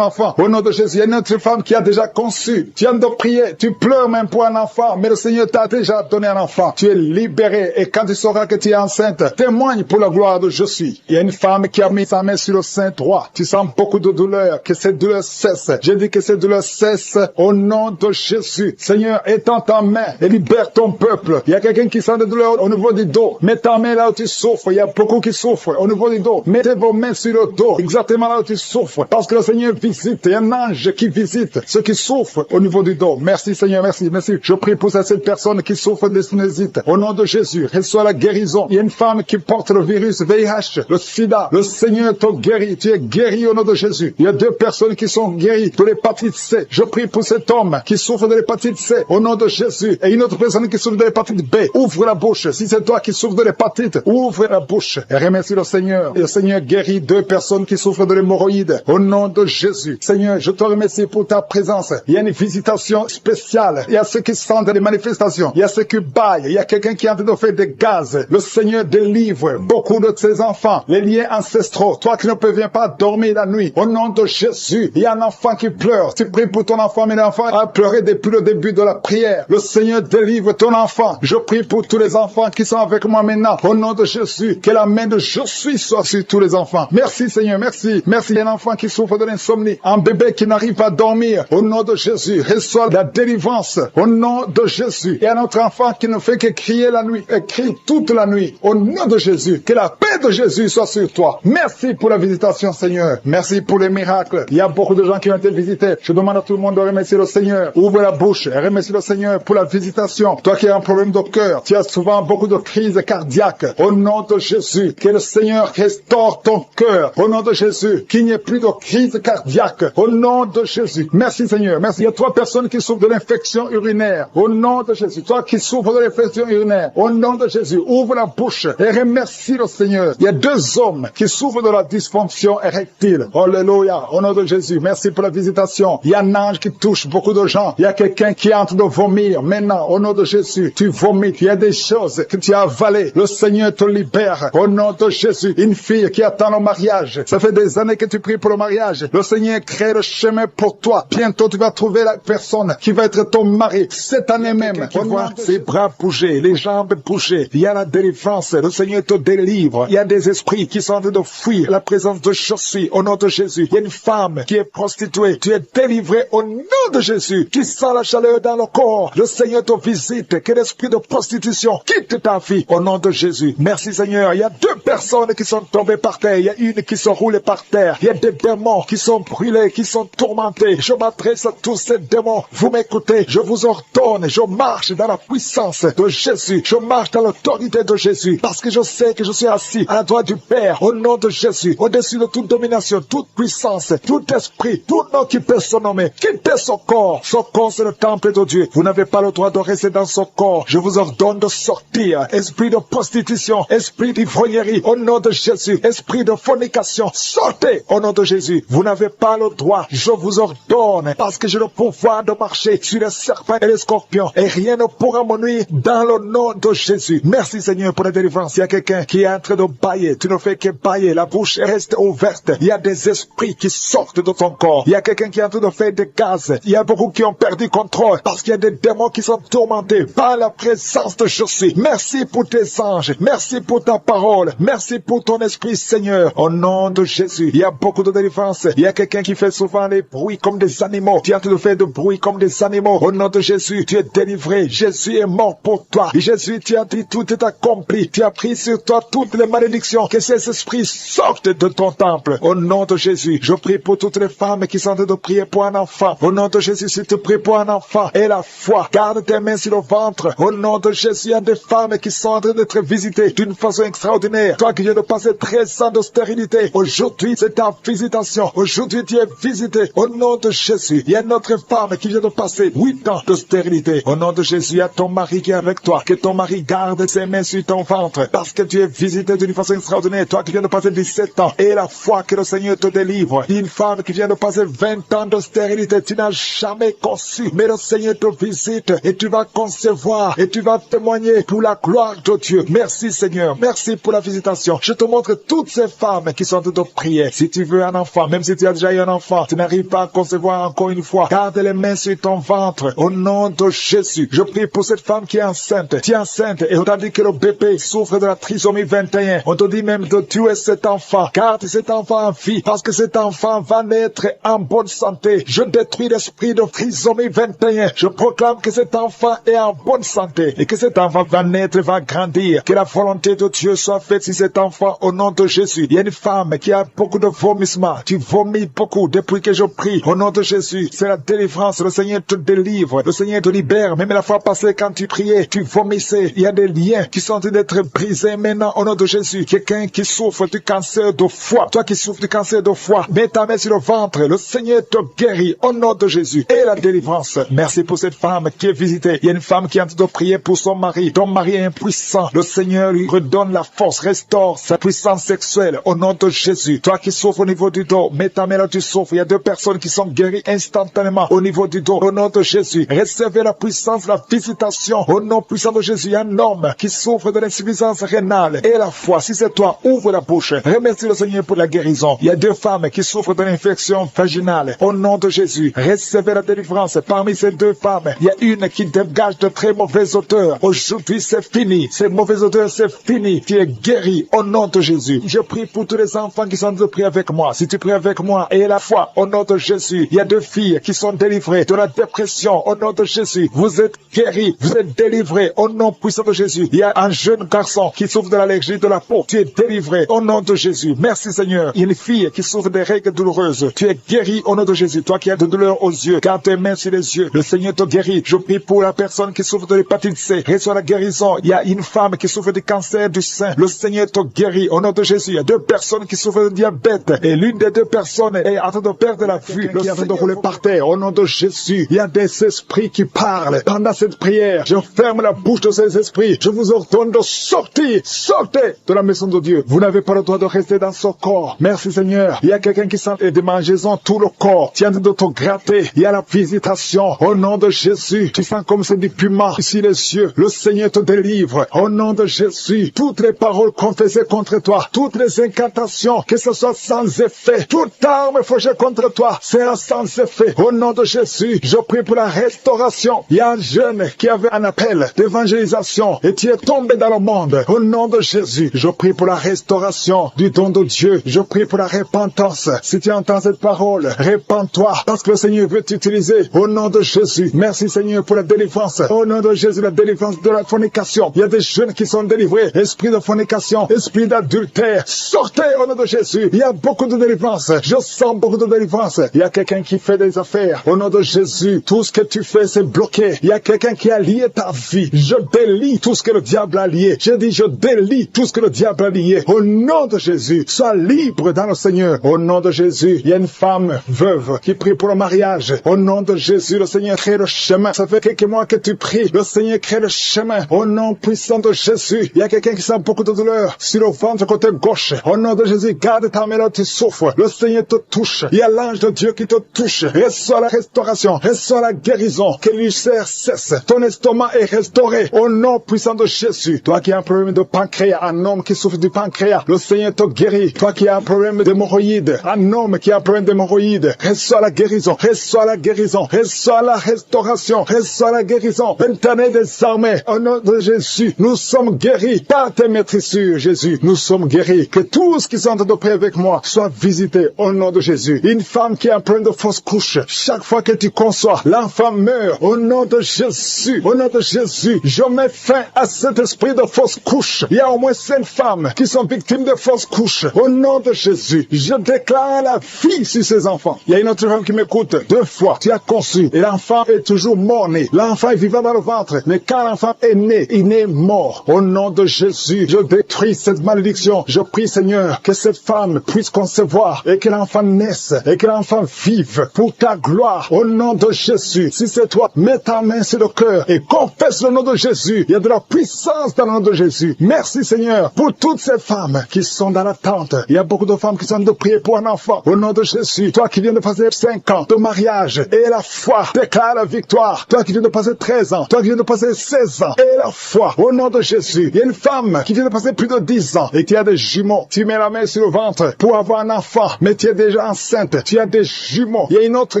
enfant. Au nom de Jésus, il y a une autre femme qui a déjà conçu. Tu viens de prier, tu pleures même pour un enfant, mais le Seigneur t'a déjà donné un enfant. Tu es libéré et quand tu sauras que tu es enceinte, témoigne pour la gloire de Jésus. Il y a une femme qui a mis sa main sur le sein droit. Tu sens beaucoup de douleur, que cette douleur cesse. J'ai dit que cette douleur cesse au nom de Jésus. Seigneur, étends ta main et libère ton peuple. Il y a quelqu'un qui sent de douleur au niveau du dos. Mets ta main là où tu souffres. Il y a beaucoup qui souffrent au niveau du dos. Mettez vos mains sur le dos, exactement là où tu souffres. Parce que le Seigneur visite. Il y a un ange qui visite ceux qui souffrent au niveau du dos. Merci Seigneur, merci, merci. Je prie pour cette personne qui souffre de sinusite. Au nom de Jésus, reçois la guérison. Il y a une femme qui porte le virus VIH, le sida. Le Seigneur te guérit. Tu es guéri au nom de Jésus. Il y a 2 personnes qui sont guéries de l'hépatite C. Je prie pour cet homme qui souffre de l'hépatite C au nom de Jésus. Et une autre personne qui souffre de l'hépatite B. Ouvre la bouche. Si c'est toi qui souffres de l'hépatite, ouvre la bouche et remercie le Seigneur. Et le Seigneur guérit 2 personnes qui souffrent de l'hémorroïde au nom de Jésus. Seigneur, je te remercie pour ta présence. Il y a une visitation spéciale. Il y a ceux qui sentent des manifestations. Il y a ceux qui baillent. Il y a quelqu'un qui est en train de faire des gaz. Le Seigneur délivre beaucoup de ses enfants. Les liens ancestraux. Toi qui ne peux pas dormir la nuit. Au nom de Jésus, il y a un enfant qui pleure. Tu pries pour ton enfant, mais l'enfant a pleuré depuis le début de la prière. Le Seigneur délivre ton enfant. Je prie pour tous les enfants qui sont avec moi maintenant. Au nom de Jésus, que la main de je suis soit sur tous les enfants. Merci Seigneur, merci. Merci. Il y a un enfant qui souffre de l'insomnie. Un bébé qui n'arrive pas à dormir. Au nom de Jésus, reçois la délivrance. Au nom de Jésus. Il y a un autre enfant qui ne fait que crier la nuit. Et crie toute la nuit. Au nom de Jésus, que la paix de Jésus soit sur toi. Merci pour la visitation Seigneur. Merci pour les miracles. Il y a beaucoup de gens qui ont été visités. Je demande à tout le monde de remercier le Seigneur. Ouvre la bouche et remercie le Seigneur pour la visitation. Toi qui as un problème de cœur, tu as souvent beaucoup de crises cardiaques. Au nom de Jésus, que le Seigneur restaure ton cœur. Au nom de Jésus, qu'il n'y ait plus de crise cardiaque. Au nom de Jésus. Merci Seigneur. Merci. Il y a 3 personnes qui souffrent de l'infection urinaire. Au nom de Jésus. Toi qui souffres de l'infection urinaire. Au nom de Jésus. Ouvre la bouche et remercie le Seigneur. Il y a 2 hommes qui souffrent de la dysfonction érectile. Alléluia. Au nom de Jésus. Merci pour la visitation. Il y Il y a un ange qui touche beaucoup de gens. Il y a quelqu'un qui est en train de vomir. Maintenant, au nom de Jésus, tu vomis. Il y a des choses que tu as avalées. Le Seigneur te libère. Au nom de Jésus, une fille qui attend le mariage. Ça fait des années que tu pries pour le mariage. Le Seigneur crée le chemin pour toi. Bientôt, tu vas trouver la personne qui va être ton mari. Cette année même. Tu vois ses bras bouger, les jambes bouger. Il y a la délivrance. Le Seigneur te délivre. Il y a des esprits qui sont en train de fuir la présence de Jésus. Au nom de Jésus. Il y a une femme qui est prostituée. Tu es délivré au nom de Jésus. Tu sens la chaleur dans le corps. Le Seigneur te visite. Que l'esprit de prostitution quitte ta vie. Au nom de Jésus. Merci Seigneur. Il y a 2 personnes qui sont tombées par terre. Il y a une qui se roule par terre. Il y a des démons qui sont brûlés, qui sont tourmentés. Je m'adresse à tous ces démons. Vous m'écoutez. Je vous ordonne. Je marche dans la puissance de Jésus. Je marche dans l'autorité de Jésus. Parce que je sais que je suis assis à la droite du Père. Au nom de Jésus. Au-dessus de toute domination, toute puissance, tout esprit, tout nom qui peut se nommer. Quittez son corps. Son corps, c'est le temple de Dieu. Vous n'avez pas le droit de rester dans son corps. Je vous ordonne de sortir. Esprit de prostitution, esprit d'ivrognerie, au nom de Jésus. Esprit de fornication, sortez au nom de Jésus. Vous n'avez pas le droit. Je vous ordonne, parce que j'ai le pouvoir de marcher sur les serpents et les scorpions. Et rien ne pourra me nuire dans le nom de Jésus. Merci Seigneur pour la délivrance. Il y a quelqu'un qui est en train de bailler. Tu ne fais que bailler. La bouche reste ouverte. Il y a des esprits qui sortent de ton corps. Il y a quelqu'un qui est en train de faire des gaz. Il y a beaucoup qui ont perdu contrôle parce qu'il y a des démons qui sont tourmentés par la présence de Jésus. Merci pour tes anges. Merci pour ta parole. Merci pour ton esprit, Seigneur. Au nom de Jésus, il y a beaucoup de délivrance. Il y a quelqu'un qui fait souvent des bruits comme des animaux. Tu es en train de faire des bruits comme des animaux. Au nom de Jésus, tu es délivré. Jésus est mort pour toi. Et Jésus, tu as dit tout est accompli. Tu as pris sur toi toutes les malédictions. Que ces esprits sortent de ton temple. Au nom de Jésus, je prie pour toutes les femmes qui sont en train de prier pour un enfant. Au nom de Jésus, si tu pries pour un enfant et la foi, garde tes mains sur le ventre. Au nom de Jésus, il y a des femmes qui sont en train d'être visitées d'une façon extraordinaire. Toi qui viens de passer 13 ans de stérilité, aujourd'hui c'est ta visitation. Aujourd'hui tu es visité. Au nom de Jésus, il y a une autre femme qui vient de passer 8 ans de stérilité. Au nom de Jésus, il y a ton mari qui est avec toi. Que ton mari garde ses mains sur ton ventre parce que tu es visité d'une façon extraordinaire. Toi qui viens de passer 17 ans et la foi que le Seigneur te délivre. Une femme qui vient de passer 20 ans de stérilité, tu n'as jamais conçu, mais le Seigneur te visite et tu vas concevoir et tu vas témoigner pour la gloire de Dieu. Merci Seigneur, merci pour la visitation. Je te montre toutes ces femmes qui sont en train de prier. Si tu veux un enfant, même si tu as déjà eu un enfant, tu n'arrives pas à concevoir encore une fois, garde les mains sur ton ventre. Au nom de Jésus, je prie pour cette femme qui est enceinte. Tu es enceinte et on t'a dit que le bébé souffre de la trisomie 21. On te dit même de tuer cet enfant. Garde cet enfant en vie parce que cet enfant va naître en bonne santé. Je détruis l'esprit de trisomie 21. Je proclame que cet enfant est en bonne santé et que cet enfant va naître, va grandir. Que la volonté de Dieu soit faite sur cet enfant au nom de Jésus. Il y a une femme qui a beaucoup de vomissements. Tu vomis beaucoup depuis que je prie. Au nom de Jésus, c'est la délivrance. Le Seigneur te délivre. Le Seigneur te libère. Même la fois passée quand tu priais, tu vomissais. Il y a des liens qui sont en train d'être brisés maintenant au nom de Jésus. Quelqu'un qui souffre du cancer de foie. Toi qui souffres du cancer de foie, mets ta main sur le ventre. Le Seigneur te guérit au nom de Jésus. Et la délivrance. Merci pour cette femme qui est visitée. Il y a une femme qui est en train de prier pour son mari. Ton mari est impuissant. Le Seigneur lui redonne la force, restaure sa puissance sexuelle au nom de Jésus. Toi qui souffres au niveau du dos, mets ta main là, tu souffres. Il y a 2 personnes qui sont guéries instantanément au niveau du dos. Au nom de Jésus, recevez la puissance, la visitation. Au nom puissant de Jésus, il y a un homme qui souffre de l'insuffisance rénale. Et la foi, si c'est toi, ouvre la bouche. Remercie le Seigneur pour la guérison. Il y a 2 femmes qui souffrent de l'infection vaginale. Au nom de Jésus, recevez la délivrance. Parmi ces 2 femmes, il y a une qui dégage de très mauvaises odeurs. Aujourd'hui, c'est fini. Ces mauvaises odeurs, c'est fini. Tu es guéri au nom de Jésus. Je prie pour tous les enfants qui sont de prier avec moi. Si tu pries avec moi et la foi, au nom de Jésus, il y a 2 filles qui sont délivrées de la dépression. Au nom de Jésus, vous êtes guéris. Vous êtes délivrés au nom puissant de Jésus. Il y a un jeune garçon qui souffre de l'allergie de la peau. Tu es délivré au nom de Jésus. Merci Seigneur. Il y a une fille qui souffre des règles douloureuses. Tu es guéri au nom de Jésus. Toi qui as de douleur aux yeux, garde tes mains sur les yeux. Le Seigneur te guérit. Je prie pour la personne qui souffre de l'hépatite C. Reçois la guérison. Il y a une femme qui souffre du cancer du sein. Le Seigneur te guérit au nom de Jésus. Il y a 2 personnes qui souffrent de diabète. Et l'une des 2 personnes est en train de perdre la vue. Le Seigneur de rouler par terre au nom de Jésus. Il y a des esprits qui parlent. Pendant cette prière, je ferme la bouche de ces esprits. Je vous ordonne de sortir. Sortez de la maison de Dieu. Vous n'avez pas le droit de rester dans ce corps. Merci Seigneur. Il y a quelqu'un qui sent des démangeaisons tout le corps. Tu es en train de te gratter. Il y a la visitation. Au nom de Jésus, tu sens comme c'est du piment ici les yeux. Le Seigneur te délivre. Au nom de Jésus, toutes les paroles confessées contre toi, toutes les incantations, que ce soit sans effet, toute arme forgée contre toi sera sans effet. Au nom de Jésus, je prie pour la restauration. Il y a un jeune qui avait un appel d'évangélisation et tu es tombé dans le monde. Au nom de Jésus, je prie pour la restauration du don de Dieu. Je prie pour la repentance. Si tu entends cette parole, répands-toi parce que le Seigneur veut t'utiliser. Au nom de Jésus, merci Seigneur pour la délivrance. Au nom de Jésus, la délivrance de la fornication. Il y a des jeunes qui sont délivrés. Esprit de fornication, esprit d'adultère, sortez au nom de Jésus. Il y a beaucoup de délivrance. Je sens beaucoup de délivrance. Il y a quelqu'un qui fait des affaires. Au nom de Jésus, tout ce que tu fais, c'est bloqué. Il y a quelqu'un qui a lié ta vie. Je délie tout ce que le diable a lié. Je dis, je délie tout ce que le diable a lié. Au nom de Jésus, sois libre dans le Seigneur. Au nom de Jésus, il y a une femme veuve qui prie pour le mariage. Au nom de Jésus, le Seigneur crée le chemin. Ça fait quelques mois que tu pries. Le Seigneur crée le chemin. Au nom puissant de Jésus, il y a quelqu'un qui sent beaucoup de douleur sur le ventre côté gauche. Au nom de Jésus, garde ta main là, tu souffres. Le Seigneur te touche. Il y a l'ange de Dieu qui te touche. Reçois la restauration. Reçois la guérison. Que l'ulcère cesse. Ton estomac est restauré. Au nom puissant de Jésus. Toi qui as un problème de pancréas, un homme qui souffre du pancréas, le Seigneur te guérit. Toi qui as un problème d'hémorroïdes, un homme qui a un problème d'hémorroïdes, reçois la guérison. Reçois la guérison. Reçois la restauration. Reçois la guérison. Éternel des armées, au nom de Jésus, nous sommes guéris par tes maîtrissures, Jésus. Nous sommes guéris. Que tous qui sont en train de prier avec moi soient visités au nom de Jésus. Une femme qui a un problème de fausse couche, chaque fois que tu conçois, l'enfant meurt. Au nom de Jésus, au nom de Jésus, je mets fin à cet esprit de fausse couche. Il y a au moins 5 femmes qui sont victimes de fausses couches. Au nom de Jésus, je déclare la vie sur ces enfants. Il y a une autre femme qui m'écoute. 2 fois, tu as conçu et l'enfant est toujours mort-né. L'enfant est vivant dans le ventre, mais quand l'enfant est né, il est mort. Au nom de Jésus, je détruis cette malédiction. Je prie, Seigneur, que cette femme puisse concevoir et que l'enfant naisse et que l'enfant vive pour ta gloire. Au nom de Jésus, si c'est toi, mets ta main sur le cœur et confesse le nom de Jésus. Il y a de la puissance dans le nom de Jésus. Merci, Seigneur, pour toutes ces femmes qui sont dans l'attente. Il y a beaucoup de femmes qui sont de prier pour un enfant. Au nom de Jésus, toi qui viens de passer 5 ans de mariage et la foi déclare la victoire. Toi qui viens de passer 13 ans, toi qui viens de passer 16 ans et la foi. Au nom de Jésus, il y a une femme qui vient de passer plus de 10 ans et qui a des jumeaux. Tu mets la main sur le ventre pour avoir un enfant, mais tu es déjà enceinte. Tu as des jumeaux. Il y a une autre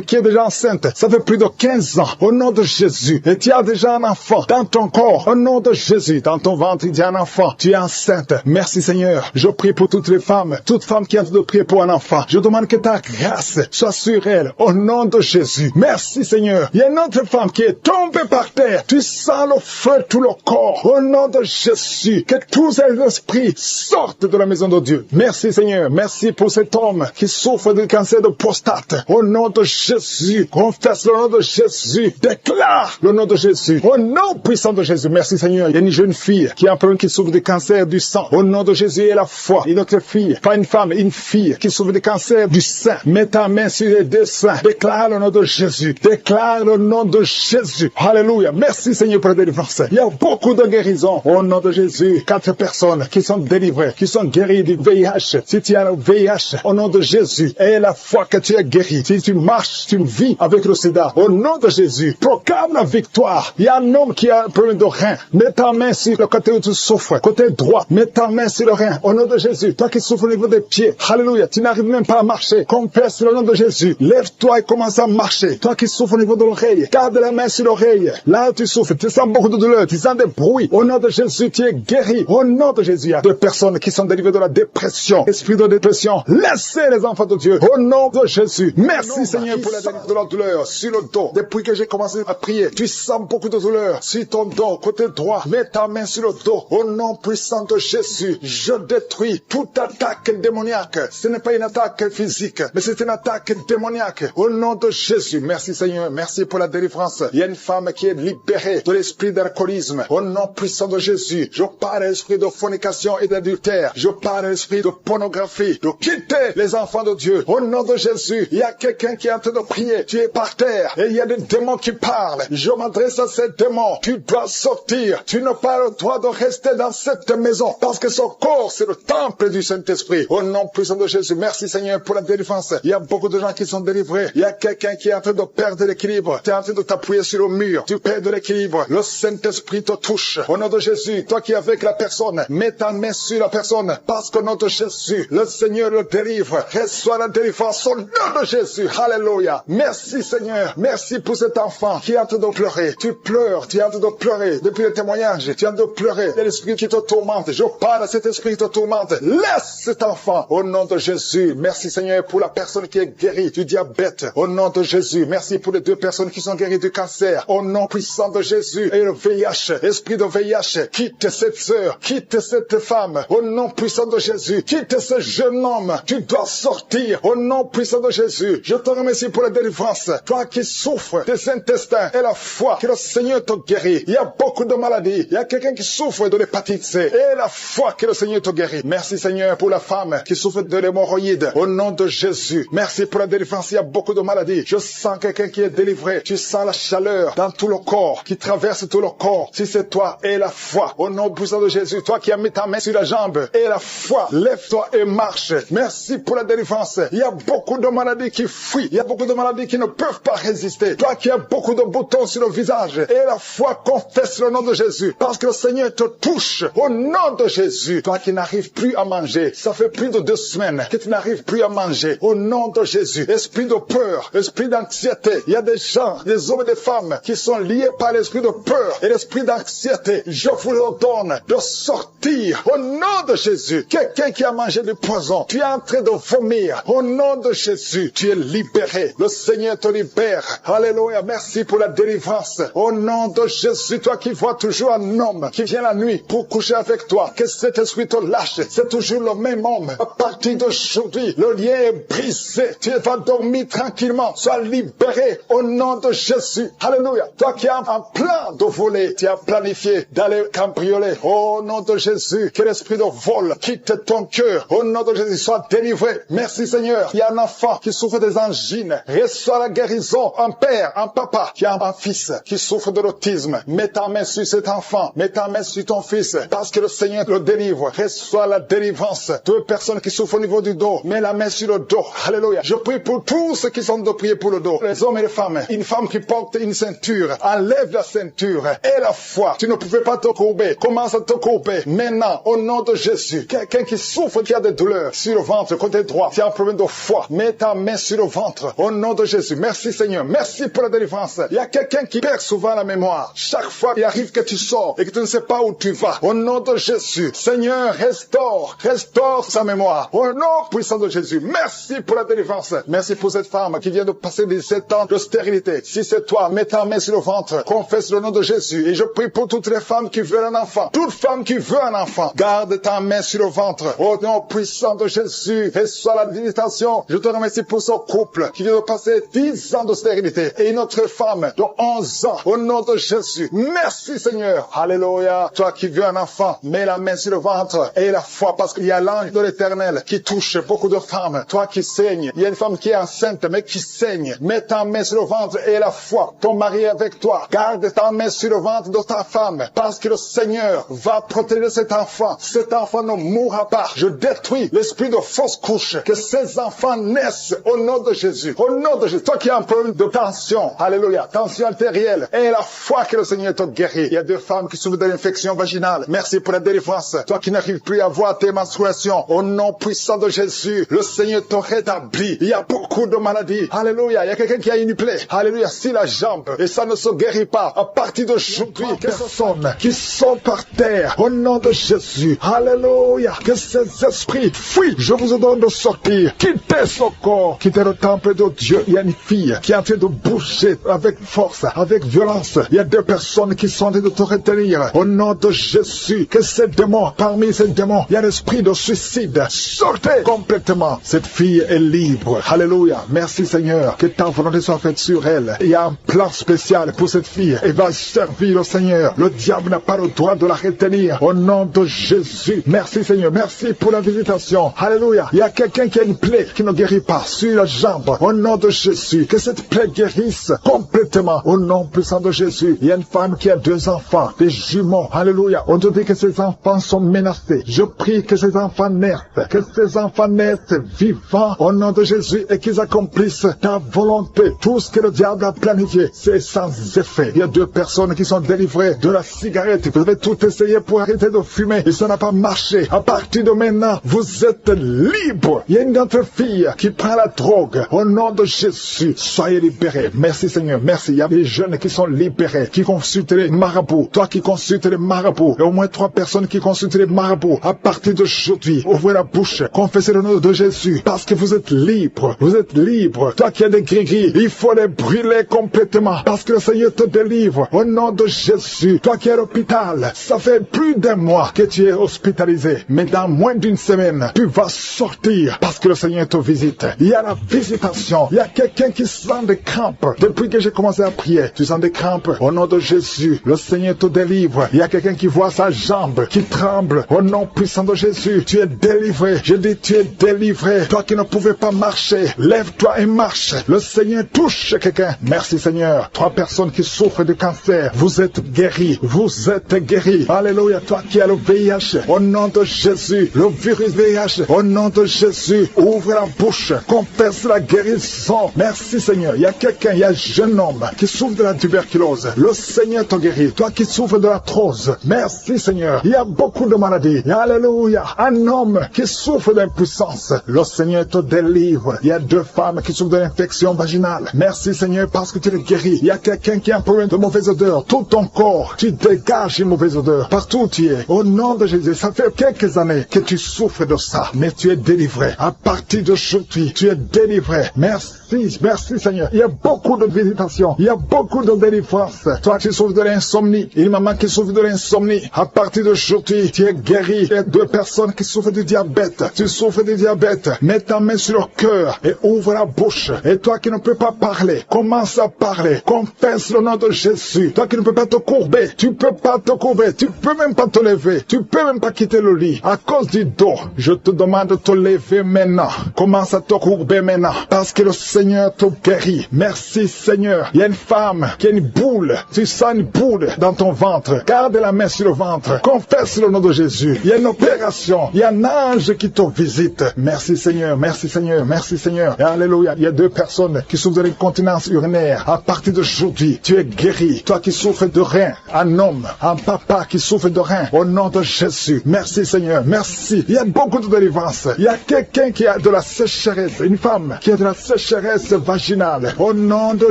qui est déjà enceinte. Ça fait plus de 15 ans. Au nom de Jésus. Et tu as déjà un enfant dans ton corps. Au nom de Jésus. Dans ton ventre, il y a un enfant. Tu es enceinte. Merci Seigneur. Je prie pour toutes les femmes. Toutes femmes qui ont de prier pour un enfant. Je demande que ta grâce soit sur elles. Au nom de Jésus. Merci Seigneur. Il y a une autre femme qui est tombée par terre. Tu sens le feu tout le corps. Au nom de Jésus. Que tous ces esprits sortent de la maison de Dieu. Merci Seigneur. Merci pour cet homme qui souffre de cancer de prostate. Au nom de Jésus. Confesse le nom de Jésus. Déclare le nom de Jésus. Au nom puissant de Jésus. Merci Seigneur. Il y a une jeune fille qui a un problème qui souffre de cancer du sang. Au nom de Jésus et la foi. Une autre fille, pas une femme, une fille qui souffre de cancer du sein. Mets ta main sur les 2 seins. Déclare le nom de Jésus. Déclare le nom de Jésus. Alléluia. Merci Seigneur pour la délivrance. Il y a beaucoup de guérisons. Au nom de Jésus. 4 personnes qui sont délivrées, qui sont guéries du VIH. Si tu as le VIH, au nom de Jésus, et la foi que tu es guéri. Si tu marches, tu vis avec le sida. Au nom de Jésus, proclame la victoire. Il y a un homme qui a un problème de rein. Mets ta main sur le côté où tu souffres. Côté droit. Mets ta main sur le rein. Au nom de Jésus. Toi qui souffres au niveau des pieds. Alléluia. Tu n'arrives même pas à marcher. Confesse le nom de Jésus. Lève-toi et commence à marcher. Toi qui souffres au niveau de l'oreille. Garde la main sur l'oreille. Là où tu souffres. Tu sens beaucoup de douleur. Tu sens des bruits. Au nom de Jésus, tu es guéri. Au nom de Jésus, il y a 2 personnes qui sont délivrées de la dépression. Esprit de dépression. Laissez les enfants de Dieu. Au nom de Jésus. Merci Seigneur pour la délivrance de la douleur sur le dos. Depuis que j'ai commencé à prier, tu sens beaucoup de douleur sur ton dos, côté droit. Mets ta main sur le dos. Au nom puissant de Jésus, je détruis toute attaque démoniaque. Ce n'est pas une attaque physique, mais c'est une attaque démoniaque. Au nom de Jésus. Merci Seigneur. Merci pour la délivrance. Il y a une femme qui est libérée de l'esprit d'alcoolisme. Au nom puissant de Jésus, je parle à l'esprit de fornication et d'adultère. Je parle à l'esprit de pornographie, de quitter les enfants de Dieu. Au nom de Jésus, il y a quelqu'un qui est en train de prier. Tu es par terre et il y a des démons qui parlent. Je m'adresse à ces démons. Tu dois sortir. Tu n'as pas le droit de rester dans cette maison parce que son corps, c'est le temple du Saint-Esprit. Au nom puissant de Jésus, merci Seigneur pour la délivrance. Il y a beaucoup de gens qui sont délivrés délivrer. Il y a quelqu'un qui est en train de perdre l'équilibre. Tu es en train de t'appuyer sur le mur. Tu perds de l'équilibre. Le Saint-Esprit te touche. Au nom de Jésus, toi qui es avec la personne, mets ta main sur la personne. Parce qu'au nom de Jésus, le Seigneur le délivre. Reçois la délivrance au nom de Jésus. Alléluia. Merci Seigneur. Merci pour cet enfant qui est en train de pleurer. Tu pleures. Tu es en train de pleurer. Depuis le témoignage, tu es en train de pleurer. Il y a l'esprit qui te tourmente. Je parle à cet esprit qui te tourmente. Laisse cet enfant. Au nom de Jésus. Merci Seigneur pour la personne qui est guérie du diabète. Au nom de Jésus. Merci pour les 2 personnes qui sont guéries du cancer. Au nom puissant de Jésus. Et le VIH. Esprit de VIH. Quitte cette sœur. Quitte cette femme. Au nom puissant de Jésus. Quitte ce jeune homme. Tu dois sortir. Au nom puissant de Jésus. Je te remercie pour la délivrance. Toi qui souffres des intestins et la foi. Que le Seigneur te guérit. Il y a beaucoup de maladies. Il y a quelqu'un qui souffre de l'hépatite C. Et la foi que le Seigneur te guérit. Merci Seigneur pour la femme qui souffre de l'hémorroïde. Au nom de Jésus. Merci pour la délivrance. Il y a beaucoup de maladies. Je sens quelqu'un qui est délivré. Tu sens la chaleur dans tout le corps, qui traverse tout le corps. Si c'est toi, et la foi. Au nom puissant de Jésus. Toi qui as mis ta main sur la jambe. Et la foi. Lève-toi et marche. Merci pour la délivrance. Il y a beaucoup de maladies qui fuient. Il y a beaucoup de maladies qui ne peuvent pas résister. Toi qui as beaucoup de boutons sur le visage. Et la foi confesse le nom de Jésus. Parce que le Seigneur te touche. Au nom de Jésus. Toi qui n'arrives plus à manger. Ça fait plus de 2 semaines que tu n'arrives plus à manger. Au nom de Jésus. Esprit de peur. Esprit d'anxiété. Il y a des gens, des hommes et des femmes qui sont liés par l'esprit de peur et l'esprit d'anxiété. Je vous ordonne de sortir. Au nom de Jésus. Quelqu'un qui a mangé du poison. Tu es en train de vomir. Au nom de Jésus. Tu es libéré. Le Seigneur te libère. Alléluia. Merci pour la délivrance. Au nom de Jésus. Toi qui vois toujours un homme qui vient la nuit pour coucher avec toi. Que cet esprit te lâche. C'est toujours le même homme. À partir d'aujourd'hui, le lien est brisé. Tu vas dormir tranquillement. Sois libéré au nom de Jésus. Alléluia. Toi qui as un plan de voler, tu as planifié d'aller cambrioler. Au nom de Jésus, que l'esprit de vol quitte ton cœur. Au nom de Jésus, sois délivré. Merci Seigneur. Il y a un enfant qui souffre des angines. Reçois la guérison. Un père, un papa qui a un fils qui souffre de l'autisme. Mets ta main sur cet enfant. Mets ta main sur ton fils. Parce que le Seigneur le délivre. Reçois la délivrance. 2 personnes qui souffrent au niveau du dos. Mets la main sur le dos. Alléluia. Je prie pour tous ceux qui sont de prier pour le dos. Les hommes et les femmes. Une femme qui porte une ceinture. Enlève la ceinture. Et la foi. Tu ne pouvais pas te courber. Commence à te courber. Maintenant, au nom de Jésus. Quelqu'un qui souffre, qui a des douleurs sur le ventre, côté droit. Tu as un problème de foi. Mets ta main sur le ventre. Au nom de Jésus. Merci Seigneur. Merci pour la délivrance. Il y a quelqu'un qui perd souvent la mémoire. Chaque fois, il arrive que tu sors et que tu ne sais pas où tu vas. Au nom de Jésus. Seigneur, restaure sa mémoire. Au nom puissant de Jésus. Merci pour la délivrance. Merci pour cette femme qui vient de passer 17 ans de stérilité. Si c'est toi, mets ta main sur le ventre. Confesse le nom de Jésus. Et je prie pour toutes les femmes qui veulent un enfant. Toute femme qui veut un enfant. Garde ta main sur le ventre. Au nom puissant de Jésus. Reçois la visitation. Je te remercie pour ce couple qui vient de passer 10 ans de stérilité. Et une autre femme de 11 ans. Au nom de Jésus. Merci Seigneur. Alléluia. Toi qui veux un enfant, mets la main sur le ventre. Et la foi, parce qu'il y a l'ange de l'Éternel qui touche beaucoup de femmes. Toi qui saignes. Il y a une femme qui est enceinte, mais qui saigne. Mets ta main sur le ventre et la foi. Ton mari est avec toi. Garde ta main sur le ventre de ta femme. Parce que le Seigneur va protéger cet enfant. Cet enfant ne mourra pas. Je détruis l'esprit de fausse couche. Que ces enfants naissent au nom de Jésus. Au nom de Jésus. Toi qui as un problème de tension. Alléluia. Tension artérielle. Et la foi que le Seigneur te guérit. Il y a 2 femmes qui souffrent de l'infection vaginale. Merci pour la délivrance. Toi qui n'arrives plus à voir tes menstruations. Au nom puissant de Jésus. Le Seigneur te rétablit. Il y a beaucoup de maladies. Alléluia. Il y a quelqu'un qui a une plaie. Alléluia. Si la jambe. Et ça ne se guérit pas. À partir d'aujourd'hui, personnes qui sont par terre. Au nom de Jésus. Alléluia. Que ces esprits fuient. Je vous ordonne de sortir. Quittez ce corps. Quittez le temple de Dieu. Il y a une fille qui est en train de bouger avec force, avec violence. Il y a 2 personnes qui sont en train de te retenir. Au nom de Jésus. Que ces démons, parmi ces démons, il y a l'esprit de suicide. Sortez complètement. Cette fille est libre. Alléluia. Merci Seigneur. Que ta volonté soit faite sur elle. Il y a un plan spécial pour cette fille. Elle va servir le Seigneur. Le diable n'a pas le droit de la retenir. Au nom de Jésus. Merci Seigneur. Merci pour la visitation. Alléluia. Il y a quelqu'un qui a une plaie qui ne guérit pas sur la jambe. Au nom de Jésus. Que cette plaie guérisse complètement. Au nom puissant de Jésus. Il y a une femme qui a 2 enfants. Des jumeaux. Alléluia. On te dit que ces enfants sont menacés. Je prie que ces enfants naissent. Que ces enfants naissent vivants. Au nom de Jésus. Et qu'ils qu'ils accomplissent ta volonté. Tout ce que le diable a planifié, c'est sans effet. Il y a 2 personnes qui sont délivrées de la cigarette. Vous avez tout essayé pour arrêter de fumer et ça n'a pas marché. À partir de maintenant, vous êtes libre. Il y a une autre fille qui prend la drogue. Au nom de Jésus, soyez libérés. Merci Seigneur, merci. Il y a des jeunes qui sont libérés, qui consultent les marabouts. Toi qui consultes les marabouts, il y a au moins 3 personnes qui consultent les marabouts. À partir d'aujourd'hui, ouvrez la bouche, confessez le nom de Jésus, parce que vous êtes libre. Vous êtes libre. Toi qui as des gris-gris, il faut les brûler complètement, parce que le Seigneur te délivre. Au nom de Jésus, toi qui es à l'hôpital, ça fait plus d'1 mois que tu es hospitalisé, mais dans moins d'1 semaine, tu vas sortir, parce que le Seigneur te visite. Il y a la visitation. Il y a quelqu'un qui sent des crampes. Depuis que j'ai commencé à prier, tu sens des crampes. Au nom de Jésus, le Seigneur te délivre. Il y a quelqu'un qui voit sa jambe qui tremble. Au nom puissant de Jésus, tu es délivré. Je dis, tu es délivré. Toi qui ne pouvais pas marcher, lève-toi et marche. Le Seigneur touche quelqu'un. Merci Seigneur. 3 personnes qui souffrent de cancer, vous êtes guéris. Vous êtes guéris. Alléluia. Toi qui as le VIH, au nom de Jésus, le virus VIH, au nom de Jésus, ouvre la bouche, confesse la guérison. Merci Seigneur. Il y a quelqu'un, il y a un jeune homme qui souffre de la tuberculose. Le Seigneur te guérit. Toi qui souffres de l'arthrose, merci Seigneur. Il y a beaucoup de maladies. Alléluia. Un homme qui souffre d'impuissance, le Seigneur te délivre. Il y a 2 femmes qui souffrent de l'infection vaginale. Merci Seigneur parce que tu les guéris. Il y a quelqu'un qui a un problème de mauvaise odeur. Tout ton corps, tu dégages une mauvaise odeur. Partout où tu es. Au nom de Jésus, ça fait quelques années que tu souffres de ça, mais tu es délivré. À partir d'aujourd'hui, tu es délivré. Merci, merci Seigneur. Il y a beaucoup de visitations. Il y a beaucoup de délivrance. Toi qui souffres de l'insomnie, une maman qui souffre de l'insomnie, à partir d'aujourd'hui, tu es guéri. Il y a 2 personnes qui souffrent du diabète. Tu souffres du diabète. Mets ta main sur le cœur et ouvre la bouche. Et toi qui ne peux pas parler, commence à parler. Confesse le nom de Jésus. Toi qui ne peux pas te courber, tu peux pas te courber. Tu peux même pas te lever. Tu peux même pas quitter le lit. À cause du dos, je te demande de te lever maintenant. Commence à te courber maintenant. Parce que le Seigneur te guérit. Merci Seigneur. Il y a une femme qui a une boule. Tu sens une boule dans ton ventre. Garde la main sur le ventre. Confesse le nom de Jésus. Il y a une opération. Il y a un ange qui te visite. Merci Seigneur. Merci Seigneur. Merci Seigneur. Et alléluia. Il y a 2 personnes qui souffrent de l'incontinence urinaire. À partir d'aujourd'hui, tu es guéri. Toi qui souffres de rein. Un homme, un papa qui souffre de rein. Au nom de Jésus. Merci Seigneur. Merci. Il y a beaucoup de délivrance. Il y a quelqu'un qui a de la sécheresse. Une femme qui a de la sécheresse vaginale. Au nom de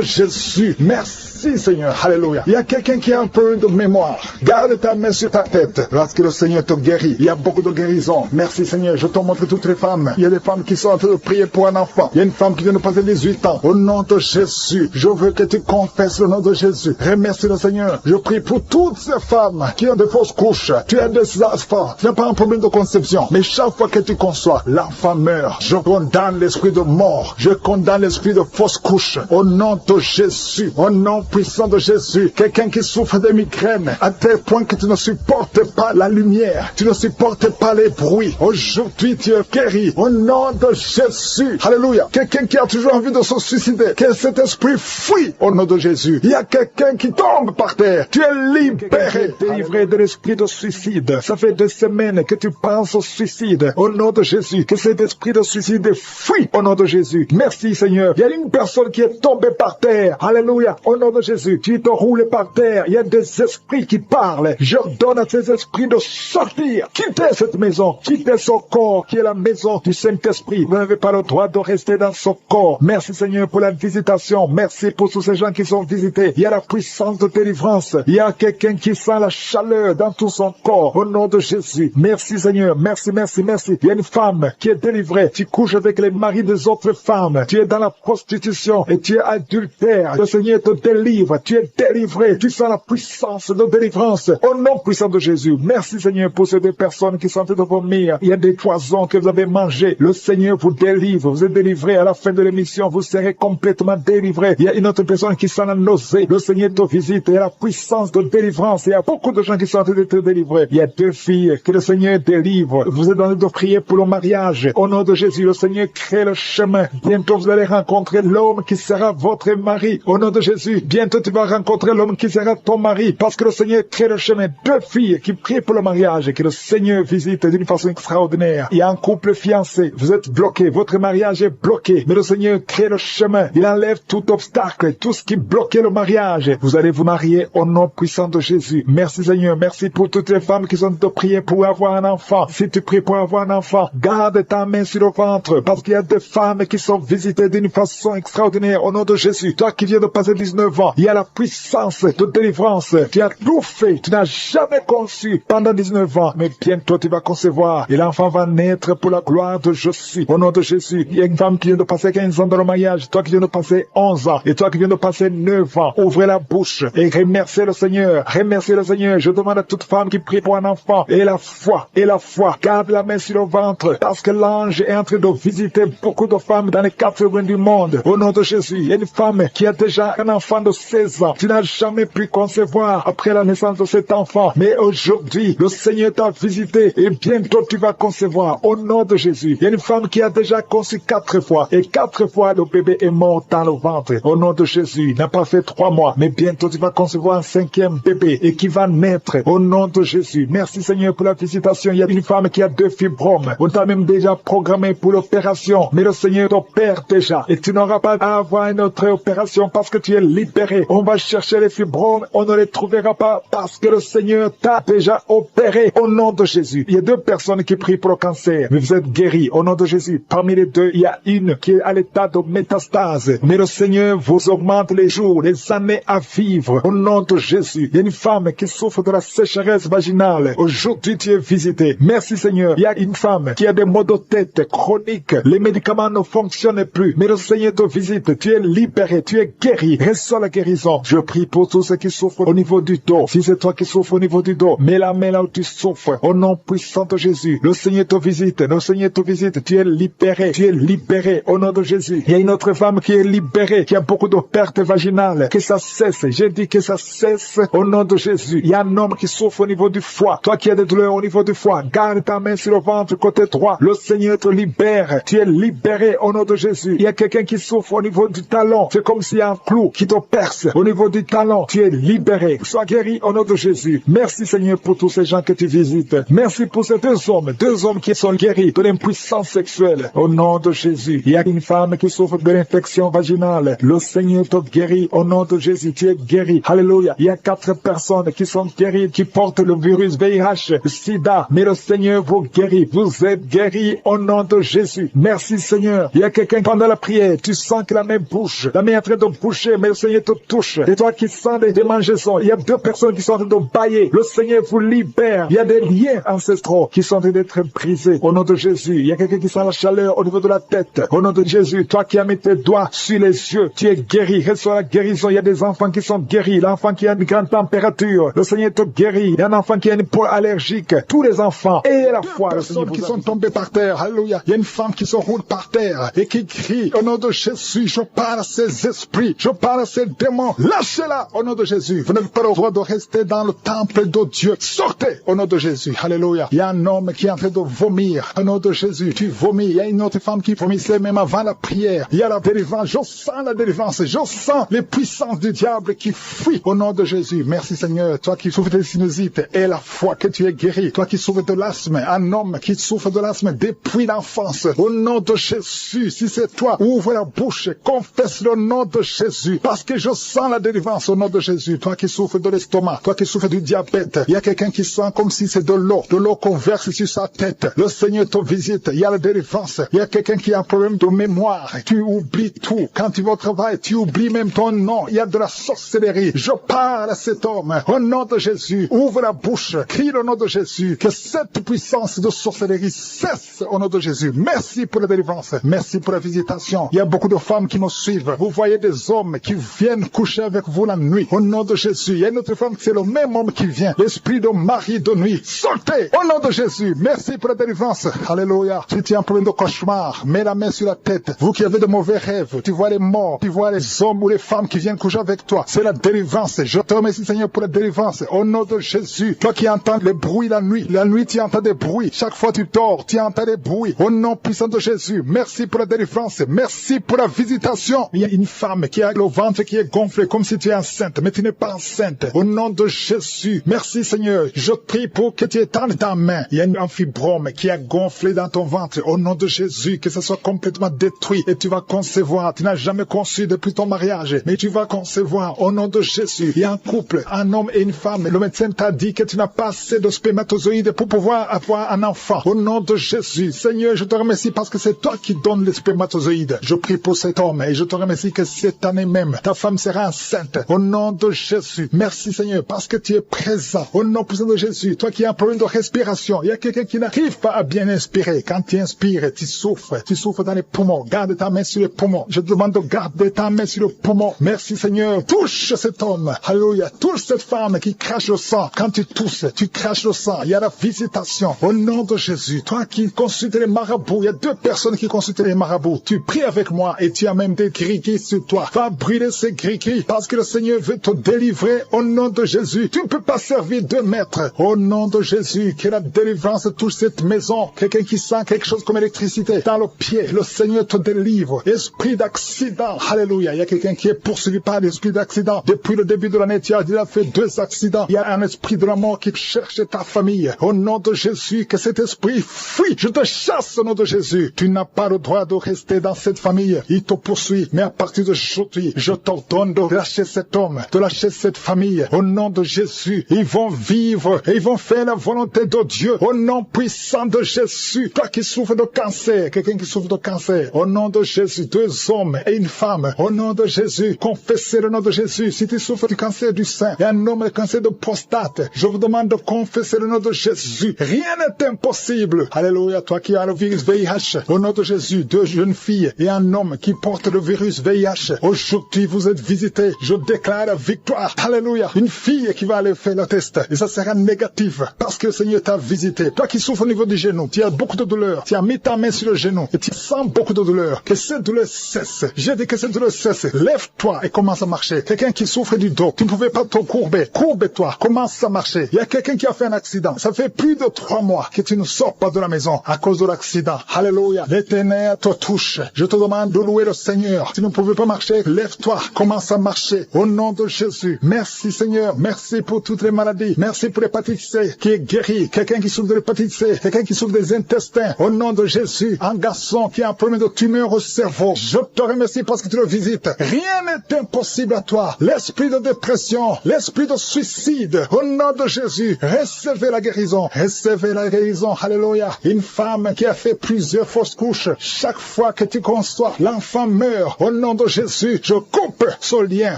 Jésus. Merci Seigneur. Alléluia. Il y a quelqu'un qui a un peu de mémoire. Garde ta main sur ta tête. Lorsque le Seigneur te guérit, il y a beaucoup de guérison. Merci Seigneur. Je te montre toutes les femmes. Il y a des femmes qui sont en train de prier pour un enfant. Il y a une femme qui vient de passer 18 ans. Au nom de Jésus, je veux que tu confesses le nom de Jésus. Remercie le Seigneur. Je prie pour toutes ces femmes qui ont de fausses couches. Tu as des enfants. Tu n'as pas un problème de conception. Mais chaque fois que tu conçois, l'enfant meurt. Je condamne l'esprit de mort. Je condamne l'esprit de fausse couche. Au nom de Jésus. Au nom puissant de Jésus. Quelqu'un qui souffre de migraine à tel point que tu ne supportes pas la lumière. Tu ne supportes pas les bruits. Aujourd'hui, tu es guéri. Au nom de Jésus. Alléluia. Quelqu'un qui a toujours envie de se suicider. Que cet esprit fuit au nom de Jésus. Il y a quelqu'un qui tombe par terre. Tu es libéré. Délivré de l'esprit de suicide. Ça fait 2 semaines que tu penses au suicide. Au nom de Jésus. Que cet esprit de suicide fuit au nom de Jésus. Merci Seigneur. Il y a une personne qui est tombée par terre. Alléluia. Au nom de Jésus. Tu te roules par terre. Il y a des esprits qui parlent. J'ordonne à ces esprits de sortir. Quittez cette maison. Quittez son corps qui est la maison du Saint-Esprit. Vous n'avez pas le droit de rester dans son corps. Merci Seigneur pour la visitation. Merci pour tous ces gens qui sont visités. Il y a la puissance de délivrance. Il y a quelqu'un qui sent la chaleur dans tout son corps. Au nom de Jésus. Merci Seigneur. Merci, merci, merci. Il y a une femme qui est délivrée. Tu couches avec les maris des autres femmes. Tu es dans la prostitution et tu es adultère. Le Seigneur te délivre. Tu es délivré. Tu sens la puissance de délivrance. Au nom puissant de Jésus. Merci Seigneur pour ces 2 personnes qui sont en train de vomir. Il y a des poisons que vous avez mangés. Le Seigneur vous délivre. Vous êtes délivré. À la fin de l'émission, vous serez complètement délivré. Il y a une autre personne qui sent la nausée. Le Seigneur te visite. Il y a la puissance de délivrance. Il y a beaucoup de gens qui sont en train d'être délivrés. Il y a 2 filles que le Seigneur délivre. Vous êtes en train de prier pour le mariage. Au nom de Jésus, le Seigneur crée le chemin. Bientôt, vous allez rencontrer l'homme qui sera votre mari. Au nom de Jésus, bientôt tu vas rencontrer l'homme qui sera ton mari, parce que le Seigneur crée le chemin. 2 filles qui prient pour le mariage, que le Seigneur visite d'une façon extraordinaire. Il y a un couple fiancé, vous êtes bloqué, votre mariage est bloqué, mais le Seigneur crée le chemin. Il enlève tout obstacle, tout ce qui bloquait le mariage. Vous allez vous marier au nom puissant de Jésus. Merci Seigneur, merci pour toutes les femmes qui sont de prier pour avoir un enfant. Si tu pries pour avoir un enfant, garde ta main sur le ventre, parce qu'il y a des femmes qui sont visitées d'une façon extraordinaire au nom de Jésus. Toi qui viens de passer 19 ans, il y a la puissance de délivrance. Tu as tout fait, tu n'as jamais conçu pendant 19 ans, mais bientôt tu vas concevoir et l'enfant va naître pour la gloire de Jésus. Au nom de Jésus, il y a une femme qui vient de passer 15 ans dans le mariage, toi qui viens de passer 11 ans et toi qui viens de passer 9 ans. Ouvrez la bouche et remerciez le Seigneur. Remerciez le Seigneur. Je demande à toute femme qui prie pour un enfant, et la foi, garde la main sur le ventre, parce que l'ange est en train de visiter beaucoup de femmes dans les 4 coins du monde. Au nom de Jésus, il y a une femme qui a déjà un enfant de 16 ans. Tu n'as jamais pu concevoir après la naissance de cet enfant, mais aujourd'hui, le Seigneur t'a visité et bientôt tu vas concevoir. Au nom de Jésus, il y a une femme qui a déjà conçu 4 fois et 4 fois le bébé est mort dans le ventre. Au nom de Jésus, il n'a pas fait 3 mois, mais bientôt tu vas concevoir un 5e bébé et qui va naître. Au nom de Jésus, merci Seigneur pour la visitation. Il y a une femme qui a 2 fibromes. On t'a même déjà programmé pour l'opération, mais le Seigneur t'opère déjà et tu n'auras pas à avoir une autre opération parce que tu es libéré. On va chercher les fibromes, on ne les trouvera pas parce que le Seigneur t'a déjà opéré. Au nom de Jésus, il y a 2 personnes qui prient pour le cancer, mais vous êtes guéris. Au nom de Jésus, parmi les 2, il y a une qui est à l'état de métastase, mais le Seigneur vous augmente les jours, les années à vivre. Au nom de Jésus, il y a une femme qui souffre de la sécheresse vaginale. Aujourd'hui, tu es visité. Merci Seigneur. Il y a une femme qui a des maux de tête chroniques. Les médicaments ne fonctionnent plus, mais le Seigneur te visite. Tu es libéré, tu es guéri. Reçois la guérison. Je prie pour tous ceux qui souffrent au niveau du dos. Si c'est toi qui souffres au niveau du dos, mets la main là où tu souffres. Au nom puissant de Jésus, le Seigneur te visite. Le Seigneur te visite. Tu es libéré. Tu es libéré au nom de Jésus. Il y a une autre femme qui est libérée, qui a beaucoup de pertes vaginales. Que ça cesse. J'ai dit que ça cesse au nom de Jésus. Il y a un homme qui souffre au niveau du foie. Toi qui as des douleurs au niveau du foie, garde ta main sur le ventre côté droit. Le Seigneur te libère. Tu es libéré au nom de Jésus. Il y a quelqu'un qui souffre au niveau du talon. C'est comme s'il y a un clou qui te perce au niveau du talon. Tu es libéré. Sois guéri au nom de Jésus. Merci Seigneur pour tous ces gens que tu visites. Merci pour ces 2 hommes qui sont guéris de l'impuissance sexuelle. Au nom de Jésus. Il y a une femme qui souffre de l'infection vaginale. Le Seigneur te guérit au nom de Jésus. Tu es guéri. Alléluia. Il y a 4 personnes qui sont guéries, qui portent le virus VIH, SIDA. Mais le Seigneur vous guérit. Vous êtes guéris au nom de Jésus. Merci Seigneur. Il y a quelqu'un pendant la prière, tu sens que la main bouge. La main est en train de bouger, mais le Seigneur te touche. Et toi qui sens des démangeaisons, il y a 2 personnes qui sont en train de bailler. Le Seigneur vous libère. Il y a des liens ancestraux qui sont en train d'être brisés au nom de Jésus. Il y a quelqu'un qui sent la chaleur au niveau de la tête. Au nom de Jésus, toi qui as mis tes doigts sur les yeux, tu es guéri. Reçois la guérison. Il y a des enfants qui sont guéris. L'enfant qui a une grande température, le Seigneur te guérit. Il y a un enfant qui a une peau allergique. Tous les enfants et la foi. Les personnes qui sont tombées par terre. Alléluia. Il y a une femme qui se roule par terre et qui crie au nom de Jésus. Je parle à ces esprits. Je parle à ces démons. Lâchez-la au nom de Jésus. Vous n'avez pas le droit de rester dans le temple de Dieu. Sortez au nom de Jésus. Alléluia. Il y a un homme qui est en train de vomir au nom de Jésus. Tu vomis. Il y a une autre femme qui vomissait même avant la prière. Il y a la délivrance. Je sens la délivrance. Je sens les puissances du diable qui fuient au nom de Jésus. Merci Seigneur. Toi qui souffres de sinusite et la foi que tu es guéri. Toi qui souffres de l'asthme. Un homme qui souffre de l'asthme depuis l'enfance. Au nom de Jésus. Si c'est toi, ouvre la bouche. Confesse le nom de Jésus. Parce que je sens la délivrance au nom de Jésus. Toi qui souffres de l'estomac. Toi qui souffres du diabète. Il y a quelqu'un qui sent comme si c'est de l'eau. De l'eau qu'on verse sur sa tête. Le Seigneur te visite. Il y a la délivrance. Il y a quelqu'un qui a un problème de mémoire. Tu oublies tout. Quand tu vas au travail, tu oublies même ton nom. Il y a de la sorcellerie. Je parle à cet homme. Au nom de Jésus. Ouvre la bouche. Crie le nom de Jésus. Que cette puissance de sorcellerie cesse au nom de Jésus. Merci pour la délivrance. Merci pour la visitation. Il y a beaucoup de femmes qui nous suivent. Vous voyez des hommes qui viennent coucher avec vous la nuit. Au nom de Jésus. Il y a une autre femme, c'est le même homme qui vient. L'esprit de mari de nuit. Sortez au nom de Jésus. Merci pour la délivrance. Alléluia. Si tu as un problème de cauchemar, mets la main sur la tête. Vous qui avez de mauvais rêves, tu vois les morts, tu vois les hommes ou les femmes qui viennent coucher avec toi. C'est la délivrance. Je te remercie Seigneur pour la délivrance. Au nom de Jésus. Toi qui entends les bruits la nuit tu entends des bruits. Chaque fois tu dors, tu entends des bruits. Au nom puissant de Jésus. Merci pour la délivrance. Merci pour la visitation. Il y a une femme qui a le ventre qui est est gonflé comme si tu es enceinte, mais tu n'es pas enceinte. Au nom de Jésus, merci Seigneur. Je prie pour que tu étendes ta main. Il y a un fibrome qui a gonflé dans ton ventre. Au nom de Jésus, que ce soit complètement détruit et tu vas concevoir. Tu n'as jamais conçu depuis ton mariage, mais tu vas concevoir. Au nom de Jésus, il y a un couple, un homme et une femme. Le médecin t'a dit que tu n'as pas assez de spermatozoïdes pour pouvoir avoir un enfant. Au nom de Jésus, Seigneur, je te remercie parce que c'est toi qui donnes les spermatozoïdes. Je prie pour cet homme et je te remercie que cette année même, ta femme sera enceinte. Au nom de Jésus, merci Seigneur parce que tu es présent. Au nom puissant de Jésus, toi qui as un problème de respiration, il y a quelqu'un qui n'arrive pas à bien inspirer. Quand tu inspires, tu souffres dans les poumons. Garde ta main sur les poumons. Je te demande de garder ta main sur le poumon. Merci Seigneur. Touche cet homme. Alléluia. Touche cette femme qui crache le sang. Quand tu tousses, tu craches le sang. Il y a la visitation. Au nom de Jésus, toi qui consultes les marabouts, il y a 2 personnes qui consultent les marabouts. Tu pries avec moi et tu as même des gris-gris sur toi. Va brûler ces gris-gris parce que le Seigneur veut te délivrer au nom de Jésus. Tu ne peux pas servir 2 maîtres. Au nom de Jésus, que la délivrance touche cette maison. Quelqu'un qui sent quelque chose comme électricité dans le pied, le Seigneur te délivre. Esprit d'accident, alléluia. Il y a quelqu'un qui est poursuivi par l'esprit d'accident. Depuis le début de l'année, tu as déjà fait 2 accidents. Il y a un esprit de la mort qui cherche ta famille. Au nom de Jésus, que cet esprit fuit. Je te chasse au nom de Jésus. Tu n'as pas le droit de rester dans cette famille. Il te poursuit. Mais à partir d'aujourd'hui, je t'ordonne de lâcher cet homme, de lâcher cette famille. Au nom de Jésus, ils vont vivre et ils vont faire la volonté de Dieu. Au nom puissant de Jésus, toi qui souffres de cancer, quelqu'un qui souffre de cancer, au nom de Jésus, 2 hommes et une femme, au nom de Jésus, confessez le nom de Jésus. Si tu souffres du cancer du sein et un homme de cancer de prostate, je vous demande de confesser le nom de Jésus. Rien n'est impossible. Alléluia, toi qui as le virus VIH, au nom de Jésus, 2 jeunes filles et un homme qui porte le virus VIH, aujourd'hui vous êtes visités. Je déclare la victoire. Alléluia, une fille qui va aller faire le test et ça sera négatif parce que le Seigneur t'a visité. Toi qui souffres au niveau du genou, tu as beaucoup de douleur, tu as mis ta main sur le genou et tu sens beaucoup de douleur. Que cette douleur cesse. J'ai dit que cette douleur cesse. Lève-toi et commence à marcher. Quelqu'un qui souffre du dos, tu ne pouvais pas te courber. Courbe-toi, commence à marcher. Il y a quelqu'un qui a fait un accident. Ça fait plus de 3 mois que tu ne sors pas de la maison à cause de l'accident. Alléluia. L'Éternel te touche. Je te demande de louer le Seigneur. Tu ne pouvais pas marcher, lève-toi, commence à marcher. Au nom de Jésus. Merci Seigneur. Merci pour toutes les maladies. Merci pour l'hépatite C qui est guérie. Quelqu'un qui souffre de l'hépatite C. Quelqu'un qui souffre des intestins. Au nom de Jésus. Un garçon qui a un problème de tumeur au cerveau. Je te remercie parce que tu le visites. Rien n'est impossible à toi. L'esprit de dépression, l'esprit de suicide. Au nom de Jésus. Recevez la guérison. Recevez la guérison. Alléluia. Une femme qui a fait plusieurs fausses couches. Chaque fois que tu conçois, l'enfant meurt. Au nom de Jésus, je coupe ce lien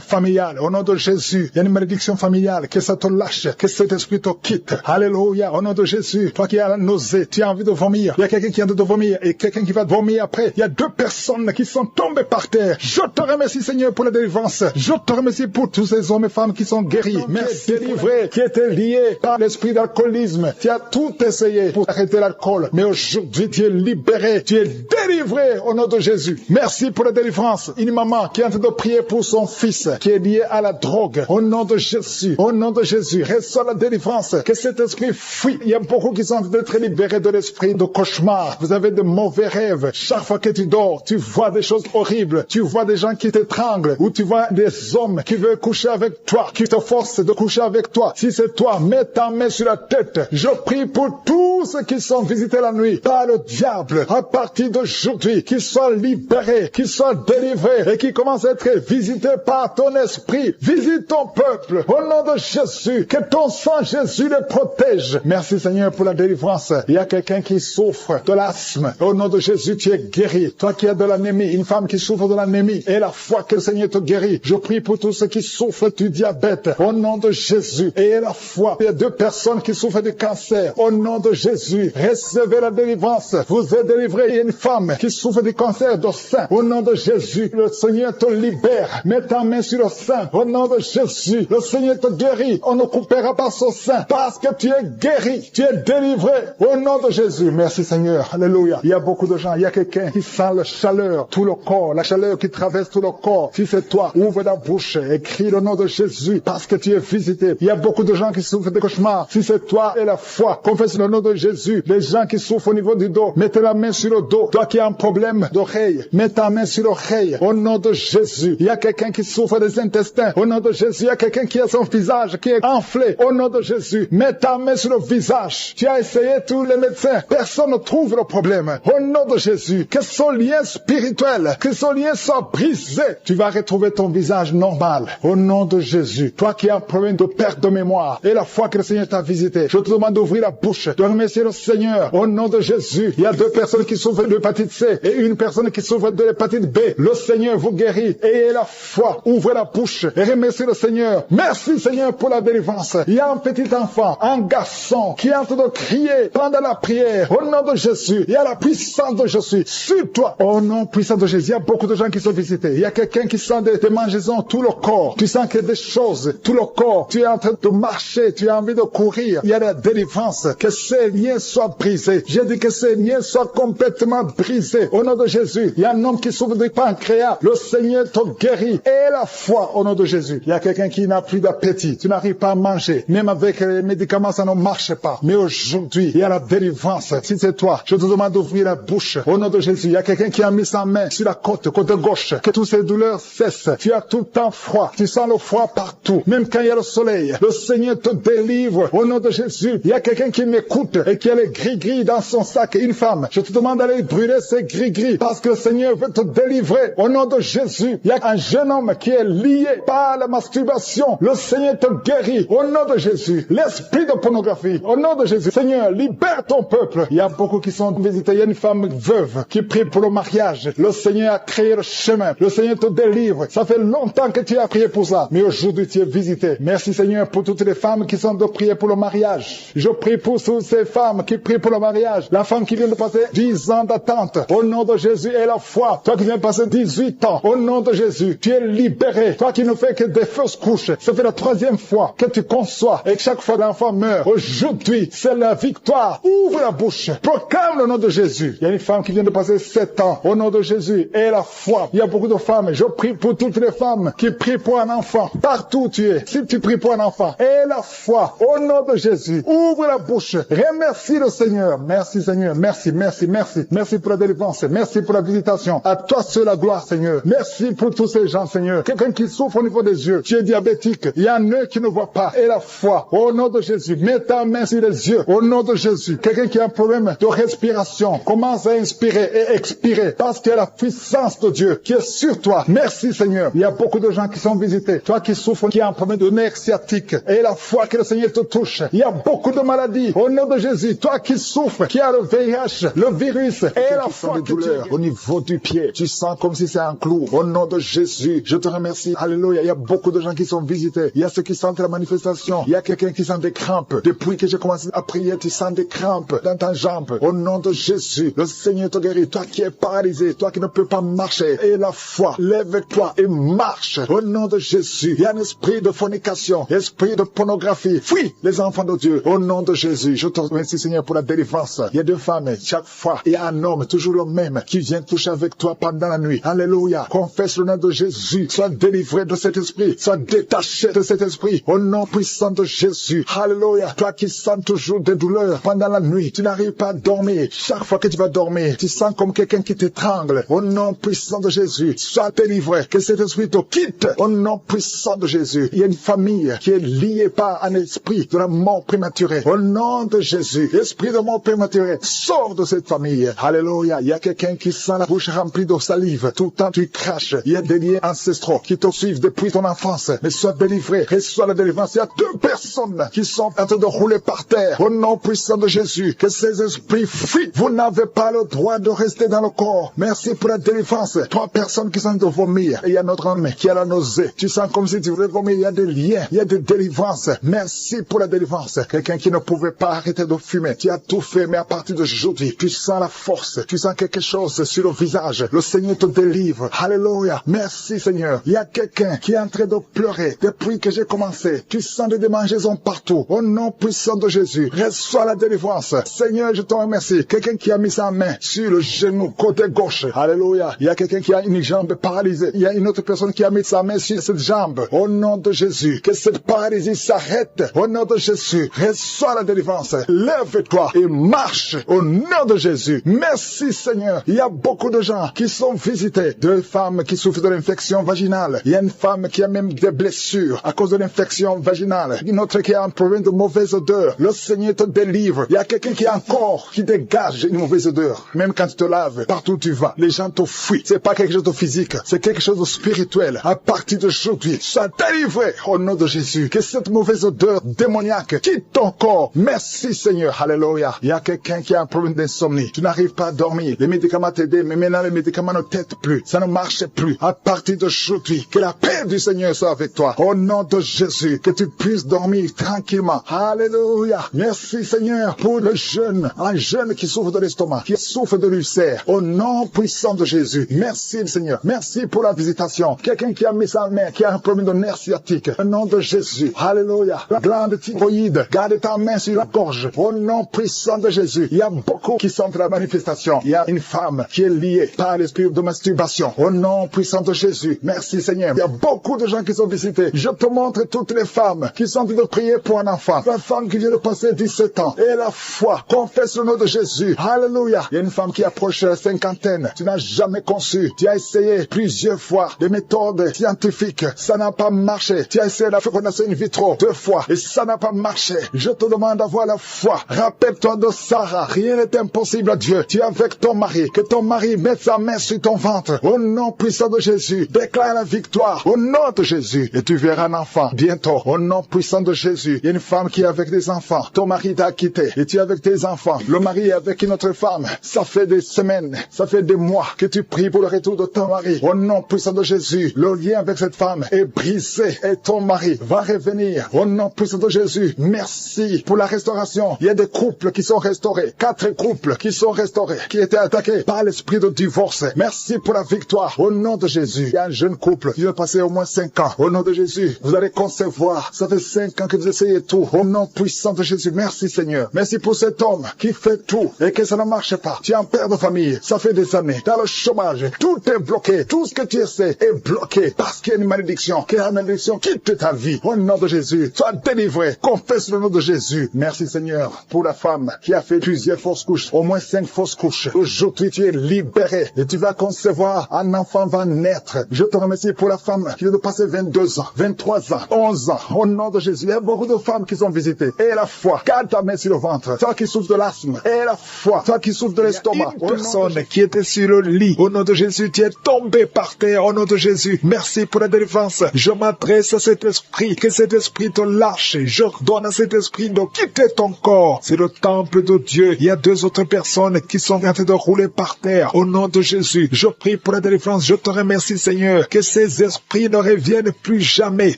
familial. Au nom de Jésus, il y a une malédiction familiale. Que ça te lâche. Que cet esprit te quitte. Alléluia. Au nom de Jésus, toi qui as la nausée, tu as envie de vomir. Il y a quelqu'un qui a envie de vomir et quelqu'un qui va vomir après. Il y a 2 personnes qui sont tombées par terre. Je te remercie Seigneur pour la délivrance. Je te remercie pour tous ces hommes et femmes qui sont guéris. Merci délivrés, qui étaient liés par l'esprit d'alcoolisme. Tu as tout essayé pour arrêter l'alcool. Mais aujourd'hui, tu es libéré. Tu es délivré au nom de Jésus. Merci pour la délivrance. Une maman qui est en train de prier pour son fils qui est lié à la drogue. Au nom de Jésus. Au nom de Jésus. Reçois la délivrance. Que cet esprit fuit. Il y a beaucoup qui sont en train d'être libérés de l'esprit de cauchemar. Vous avez de mauvais rêves. Chaque fois que tu dors, tu vois des choses horribles. Tu vois des gens qui t'étranglent. Ou tu vois des hommes qui veulent coucher avec toi, qui te forcent de coucher avec toi. Si c'est toi, mets ta main sur la tête. Je prie pour tous ceux qui sont visités la nuit par le diable. À partir d'aujourd'hui, qu'ils soient libérés, qu'ils soient délivrés et qu'ils commencent à être visités par ton esprit. Visite ton peuple. Au nom de Jésus, que ton sang Jésus les protège. Merci Seigneur pour la délivrance. Il y a quelqu'un qui souffre de l'asthme. Au nom de Jésus, tu es guéri. Toi qui as de l'anémie, une femme qui souffre de l'anémie, et la foi que le Seigneur te guérit. Je prie pour tous ceux qui souffrent du diabète. Au nom de Jésus. Et la foi. Il y a 2 personnes qui souffrent du cancer. Au nom de Jésus. Recevez la délivrance. Vous êtes délivrés. Il y a une femme qui souffre du cancer du sein. Au nom de Jésus. Le Seigneur te libère. Mets ta main sur le sein. Au nom de Jésus. Le Seigneur te guérit. On ne coupera pas son sein. Parce que tu es guéri. Tu es délivré. Au nom de Jésus. Merci Seigneur. Alléluia. Il y a beaucoup de gens. Il y a quelqu'un qui sent la chaleur, tout le corps. La chaleur qui traverse tout le corps. Si c'est toi, ouvre la bouche et crie le nom de Jésus. Parce que tu es visité. Il y a beaucoup de gens qui souffrent de cauchemars. Si c'est toi et la foi, confesse le nom de Jésus. Les gens qui souffrent au niveau du dos, mettez la main sur le dos. Toi qui as un problème d'oreille, mets ta main sur l'oreille. Au nom de Jésus. Il y a quelqu'un quelqu'un qui souffre des intestins. Au nom de Jésus, il y a quelqu'un qui a son visage qui est enflé. Au nom de Jésus, mets ta main sur le visage. Tu as essayé tous les médecins. Personne ne trouve le problème. Au nom de Jésus, que son lien spirituel, que son lien soit brisé. Tu vas retrouver ton visage normal. Au nom de Jésus, toi qui as un problème de perte de mémoire et la foi que le Seigneur t'a visité, je te demande d'ouvrir la bouche, de remercier le Seigneur. Au nom de Jésus, il y a 2 personnes qui souffrent de l'hépatite C et une personne qui souffre de l'hépatite B. Le Seigneur vous guérit. Ayez la foi. Ouvrez la bouche et remerciez le Seigneur. Merci Seigneur pour la délivrance. Il y a un petit enfant, un garçon qui est en train de crier pendant la prière. Au nom de Jésus, il y a la puissance de Jésus sur toi. Au nom puissant de Jésus, il y a beaucoup de gens qui sont visités. Il y a quelqu'un qui sent des démangeaisons tout le corps. Tu sens qu'il y a des choses, tout le corps. Tu es en train de marcher, tu as envie de courir. Il y a la délivrance. Que ces liens soient brisés. J'ai dit que ces liens soient complètement brisés. Au nom de Jésus, il y a un homme qui souffre de pancréas. Le Seigneur te guérit. Et la foi au nom de Jésus. Il y a quelqu'un qui n'a plus d'appétit. Tu n'arrives pas à manger. Même avec les médicaments, ça ne marche pas. Mais aujourd'hui, il y a la délivrance. Si c'est toi, je te demande d'ouvrir la bouche. Au nom de Jésus, il y a quelqu'un qui a mis sa main sur la côte gauche. Que toutes ces douleurs cessent. Tu as tout le temps froid. Tu sens le froid partout. Même quand il y a le soleil. Le Seigneur te délivre. Au nom de Jésus, il y a quelqu'un qui m'écoute et qui a les gris-gris dans son sac. Une femme, je te demande d'aller brûler ces gris-gris parce que le Seigneur veut te délivrer. Au nom de Jésus, il y a un jeune homme qui est lié par la masturbation. Le Seigneur te guérit. Au nom de Jésus, l'esprit de pornographie. Au nom de Jésus, Seigneur, libère ton peuple. Il y a beaucoup qui sont visités. Il y a une femme veuve qui prie pour le mariage. Le Seigneur a créé le chemin. Le Seigneur te délivre. Ça fait longtemps que tu as prié pour ça. Mais aujourd'hui, tu es visité. Merci Seigneur pour toutes les femmes qui sont de prier pour le mariage. Je prie pour toutes ces femmes qui prient pour le mariage. La femme qui vient de passer 10 ans d'attente. Au nom de Jésus et la foi. Toi qui viens de passer 18 ans. Au nom de Jésus, tu es libéré. Toi qui ne fais que des fausses couches. Ça fait la 3e fois que tu conçois. Et chaque fois l'enfant meurt. Aujourd'hui, c'est la victoire. Ouvre la bouche. Proclame le nom de Jésus. Il y a une femme qui vient de passer 7 ans. Au nom de Jésus et la foi. Il y a beaucoup de femmes. Je prie pour toutes les femmes qui prient pour un enfant. Partout où tu es. Si tu pries pour un enfant. Et la foi. Au nom de Jésus. Ouvre la bouche. Remercie le Seigneur. Merci Seigneur. Merci, merci, merci. Merci pour la délivrance. Merci pour la visitation. À toi seul la gloire Seigneur. Merci pour tous ces gens Seigneur. Quelqu'un qui souffre au niveau des yeux. Tu es diabétique. Il y a un œil qui ne voit pas. Et la foi. Au nom de Jésus. Mets ta main sur les yeux. Au nom de Jésus. Quelqu'un qui a un problème de respiration. Commence à inspirer et expirer. Parce qu'il y a la puissance de Dieu qui est sur toi. Merci Seigneur. Il y a beaucoup de gens qui sont visités. Toi qui souffres, qui a un problème de nerf sciatique. Et la foi que le Seigneur te touche. Il y a beaucoup de maladies. Au nom de Jésus. Toi qui souffres, qui a le VIH, le virus. Et la foi que douleur au niveau du pied. Tu sens comme si c'est un clou. Au nom de Jésus. Je te remercie. Alléluia. Il y a beaucoup de gens qui sont visités. Il y a ceux qui sentent la manifestation. Il y a quelqu'un qui sent des crampes. Depuis que j'ai commencé à prier, tu sens des crampes dans ta jambe. Au nom de Jésus. Le Seigneur te guérit. Toi qui es paralysé. Toi qui ne peux pas marcher. Et la foi. Lève-toi et marche. Au nom de Jésus. Il y a un esprit de fornication. Esprit de pornographie. Fuis les enfants de Dieu. Au nom de Jésus. Je te remercie Seigneur pour la délivrance. Il y a 2 femmes. Chaque fois, il y a un homme, toujours le même, qui vient toucher avec toi pendant la nuit. Alléluia. Confesse le nom de Jésus. Sois délivré de cet esprit. Sois détaché de cet esprit. Au nom puissant de Jésus. Alléluia. Toi qui sens toujours des douleurs pendant la nuit. Tu n'arrives pas à dormir. Chaque fois que tu vas dormir, tu sens comme quelqu'un qui t'étrangle. Au nom puissant de Jésus. Sois délivré. Que cet esprit te quitte. Au nom puissant de Jésus. Il y a une famille qui est liée par un esprit de la mort prématurée. Au nom de Jésus. Esprit de mort prématurée. Sors de cette famille. Alléluia. Il y a quelqu'un qui sent la bouche remplie de salive. Tout le temps tu craches. Il y a des liens ancestraux qui te suivent depuis ton enfance. Mais sois délivré. Reçois la délivrance. Il y a 2 personnes qui sont en train de rouler par terre. Au nom puissant de Jésus. Que ces esprits fuient. Vous n'avez pas le droit de rester dans le corps. Merci pour la délivrance. 3 personnes qui sont de vomir. Et il y a notre homme qui a la nausée. Tu sens comme si tu voulais vomir. Il y a des liens. Il y a des délivrances. Merci pour la délivrance. Quelqu'un qui ne pouvait pas arrêter de fumer. Tu as tout fait. Mais à partir d'aujourd'hui, tu sens la force. Tu sens quelque chose sur le visage. Le Seigneur te délivre. Alléluia. Merci Seigneur. Il y a quelqu'un qui est en train de pleurer. Depuis que j'ai commencé, tu sens des démangeaisons partout. Au nom puissant de Jésus, reçois la délivrance. Seigneur, je te remercie. Quelqu'un qui a mis sa main sur le genou côté gauche. Alléluia. Il y a quelqu'un qui a une jambe paralysée. Il y a une autre personne qui a mis sa main sur cette jambe. Au nom de Jésus, que cette paralysie s'arrête. Au nom de Jésus, reçois la délivrance. Lève-toi et marche au nom de Jésus. Merci Seigneur. Il y a beaucoup de gens qui sont visités. 2 femmes qui souffrent de l'infection infection vaginale. Il y a une femme qui a même des blessures à cause de l'infection vaginale. Une autre qui a un problème de mauvaise odeur. Le Seigneur te délivre. Il y a quelqu'un qui a un corps qui dégage une mauvaise odeur. Même quand tu te laves, partout où tu vas, les gens te fuient. C'est pas quelque chose de physique, c'est quelque chose de spirituel. À partir d'aujourd'hui, sois délivré au nom de Jésus. Que cette mauvaise odeur démoniaque quitte ton corps. Merci Seigneur. Alléluia. Il y a quelqu'un qui a un problème d'insomnie. Tu n'arrives pas à dormir. Les médicaments t'aident, mais maintenant les médicaments ne t'aident plus. Ça ne marche plus. À partir d'aujourd'hui, que la paix du Seigneur soit avec toi. Au nom de Jésus, que tu puisses dormir tranquillement. Alléluia. Merci Seigneur pour le jeune, un jeune qui souffre de l'estomac, qui souffre de l'ulcère. Au nom puissant de Jésus. Merci Seigneur. Merci pour la visitation. Quelqu'un qui a mis sa main, qui a un problème de nerf sciatique. Au nom de Jésus. Alléluia. La glande thyroïde, garde ta main sur la gorge. Au nom puissant de Jésus. Il y a beaucoup qui sentent la manifestation. Il y a une femme qui est liée par l'esprit de masturbation. Au nom puissant de Jésus. Merci Seigneur. Il y a beaucoup de gens qui sont visités. Je te montre toutes les femmes qui sont en train de prier pour un enfant. La femme qui vient de passer 17 ans. Et la foi. Confesse le nom de Jésus. Alléluia. Il y a une femme qui approche la cinquantaine. Tu n'as jamais conçu. Tu as essayé plusieurs fois des méthodes scientifiques. Ça n'a pas marché. Tu as essayé la fécondation in vitro 2 fois. Et ça n'a pas marché. Je te demande d'avoir la foi. Rappelle-toi de Sarah. Rien n'est impossible à Dieu. Tu es avec ton mari. Que ton mari mette sa main sur ton ventre. Au nom puissant de Jésus. Déclare la victoire. Au nom de Jésus. Et tu verras un enfant bientôt. Au nom puissant de Jésus. Il y a une femme qui est avec des enfants. Ton mari t'a quitté. Et tu es avec tes enfants. Le mari est avec une autre femme. Ça fait des semaines. Ça fait des mois que tu pries pour le retour de ton mari. Au nom puissant de Jésus. Le lien avec cette femme est brisé. Et ton mari va revenir. Au nom puissant de Jésus. Merci pour la restauration. Il y a des couples qui sont restaurés. 4 couples qui sont restaurés. Qui étaient attaqués par l'esprit de divorce. Merci pour la victoire. Au nom de Jésus. Il y a un jeune couple qui va passer au moins 5 ans. Au nom de Jésus. Vous allez concevoir. Ça fait 5 ans que vous essayez tout. Au nom puissant de Jésus. Merci Seigneur. Merci pour cet homme qui fait tout et que ça ne marche pas. Tu es un père de famille. Ça fait des années. Dans le chômage. Tout est bloqué. Tout ce que tu essaies est bloqué. Parce qu'il y a une malédiction. Que la malédiction quitte ta vie. Au nom de Jésus. Sois délivré. Confesse le nom de Jésus. Merci Seigneur pour la femme qui a fait plusieurs fausses couches. Au moins 5 fausses couches. Aujourd'hui tu es libéré. Et tu vas concevoir. Un enfant va naître. Je te remercie pour la femme qui vient de passer 22 ans, 23 ans, 11 ans. Au nom de Jésus. Il y a beaucoup de femmes qui sont visitées. Et la foi. Garde ta main sur le ventre. Toi qui souffres de l'asthme. Et la foi. Toi qui souffres de l'estomac. Une personne qui était sur le lit. Au nom de Jésus, tu es tombé par terre. Au nom de Jésus. Merci pour la délivrance. Je m'adresse à cet esprit. Que cet esprit te lâche. Je donne à cet esprit de quitter ton corps. C'est le temple de Dieu. Il y a 2 autres personnes qui sont en train de rouler par terre. Au nom de Jésus. Je prie pour la délivrance. Je te remercie, Seigneur. Que ces esprits ne reviennent plus jamais.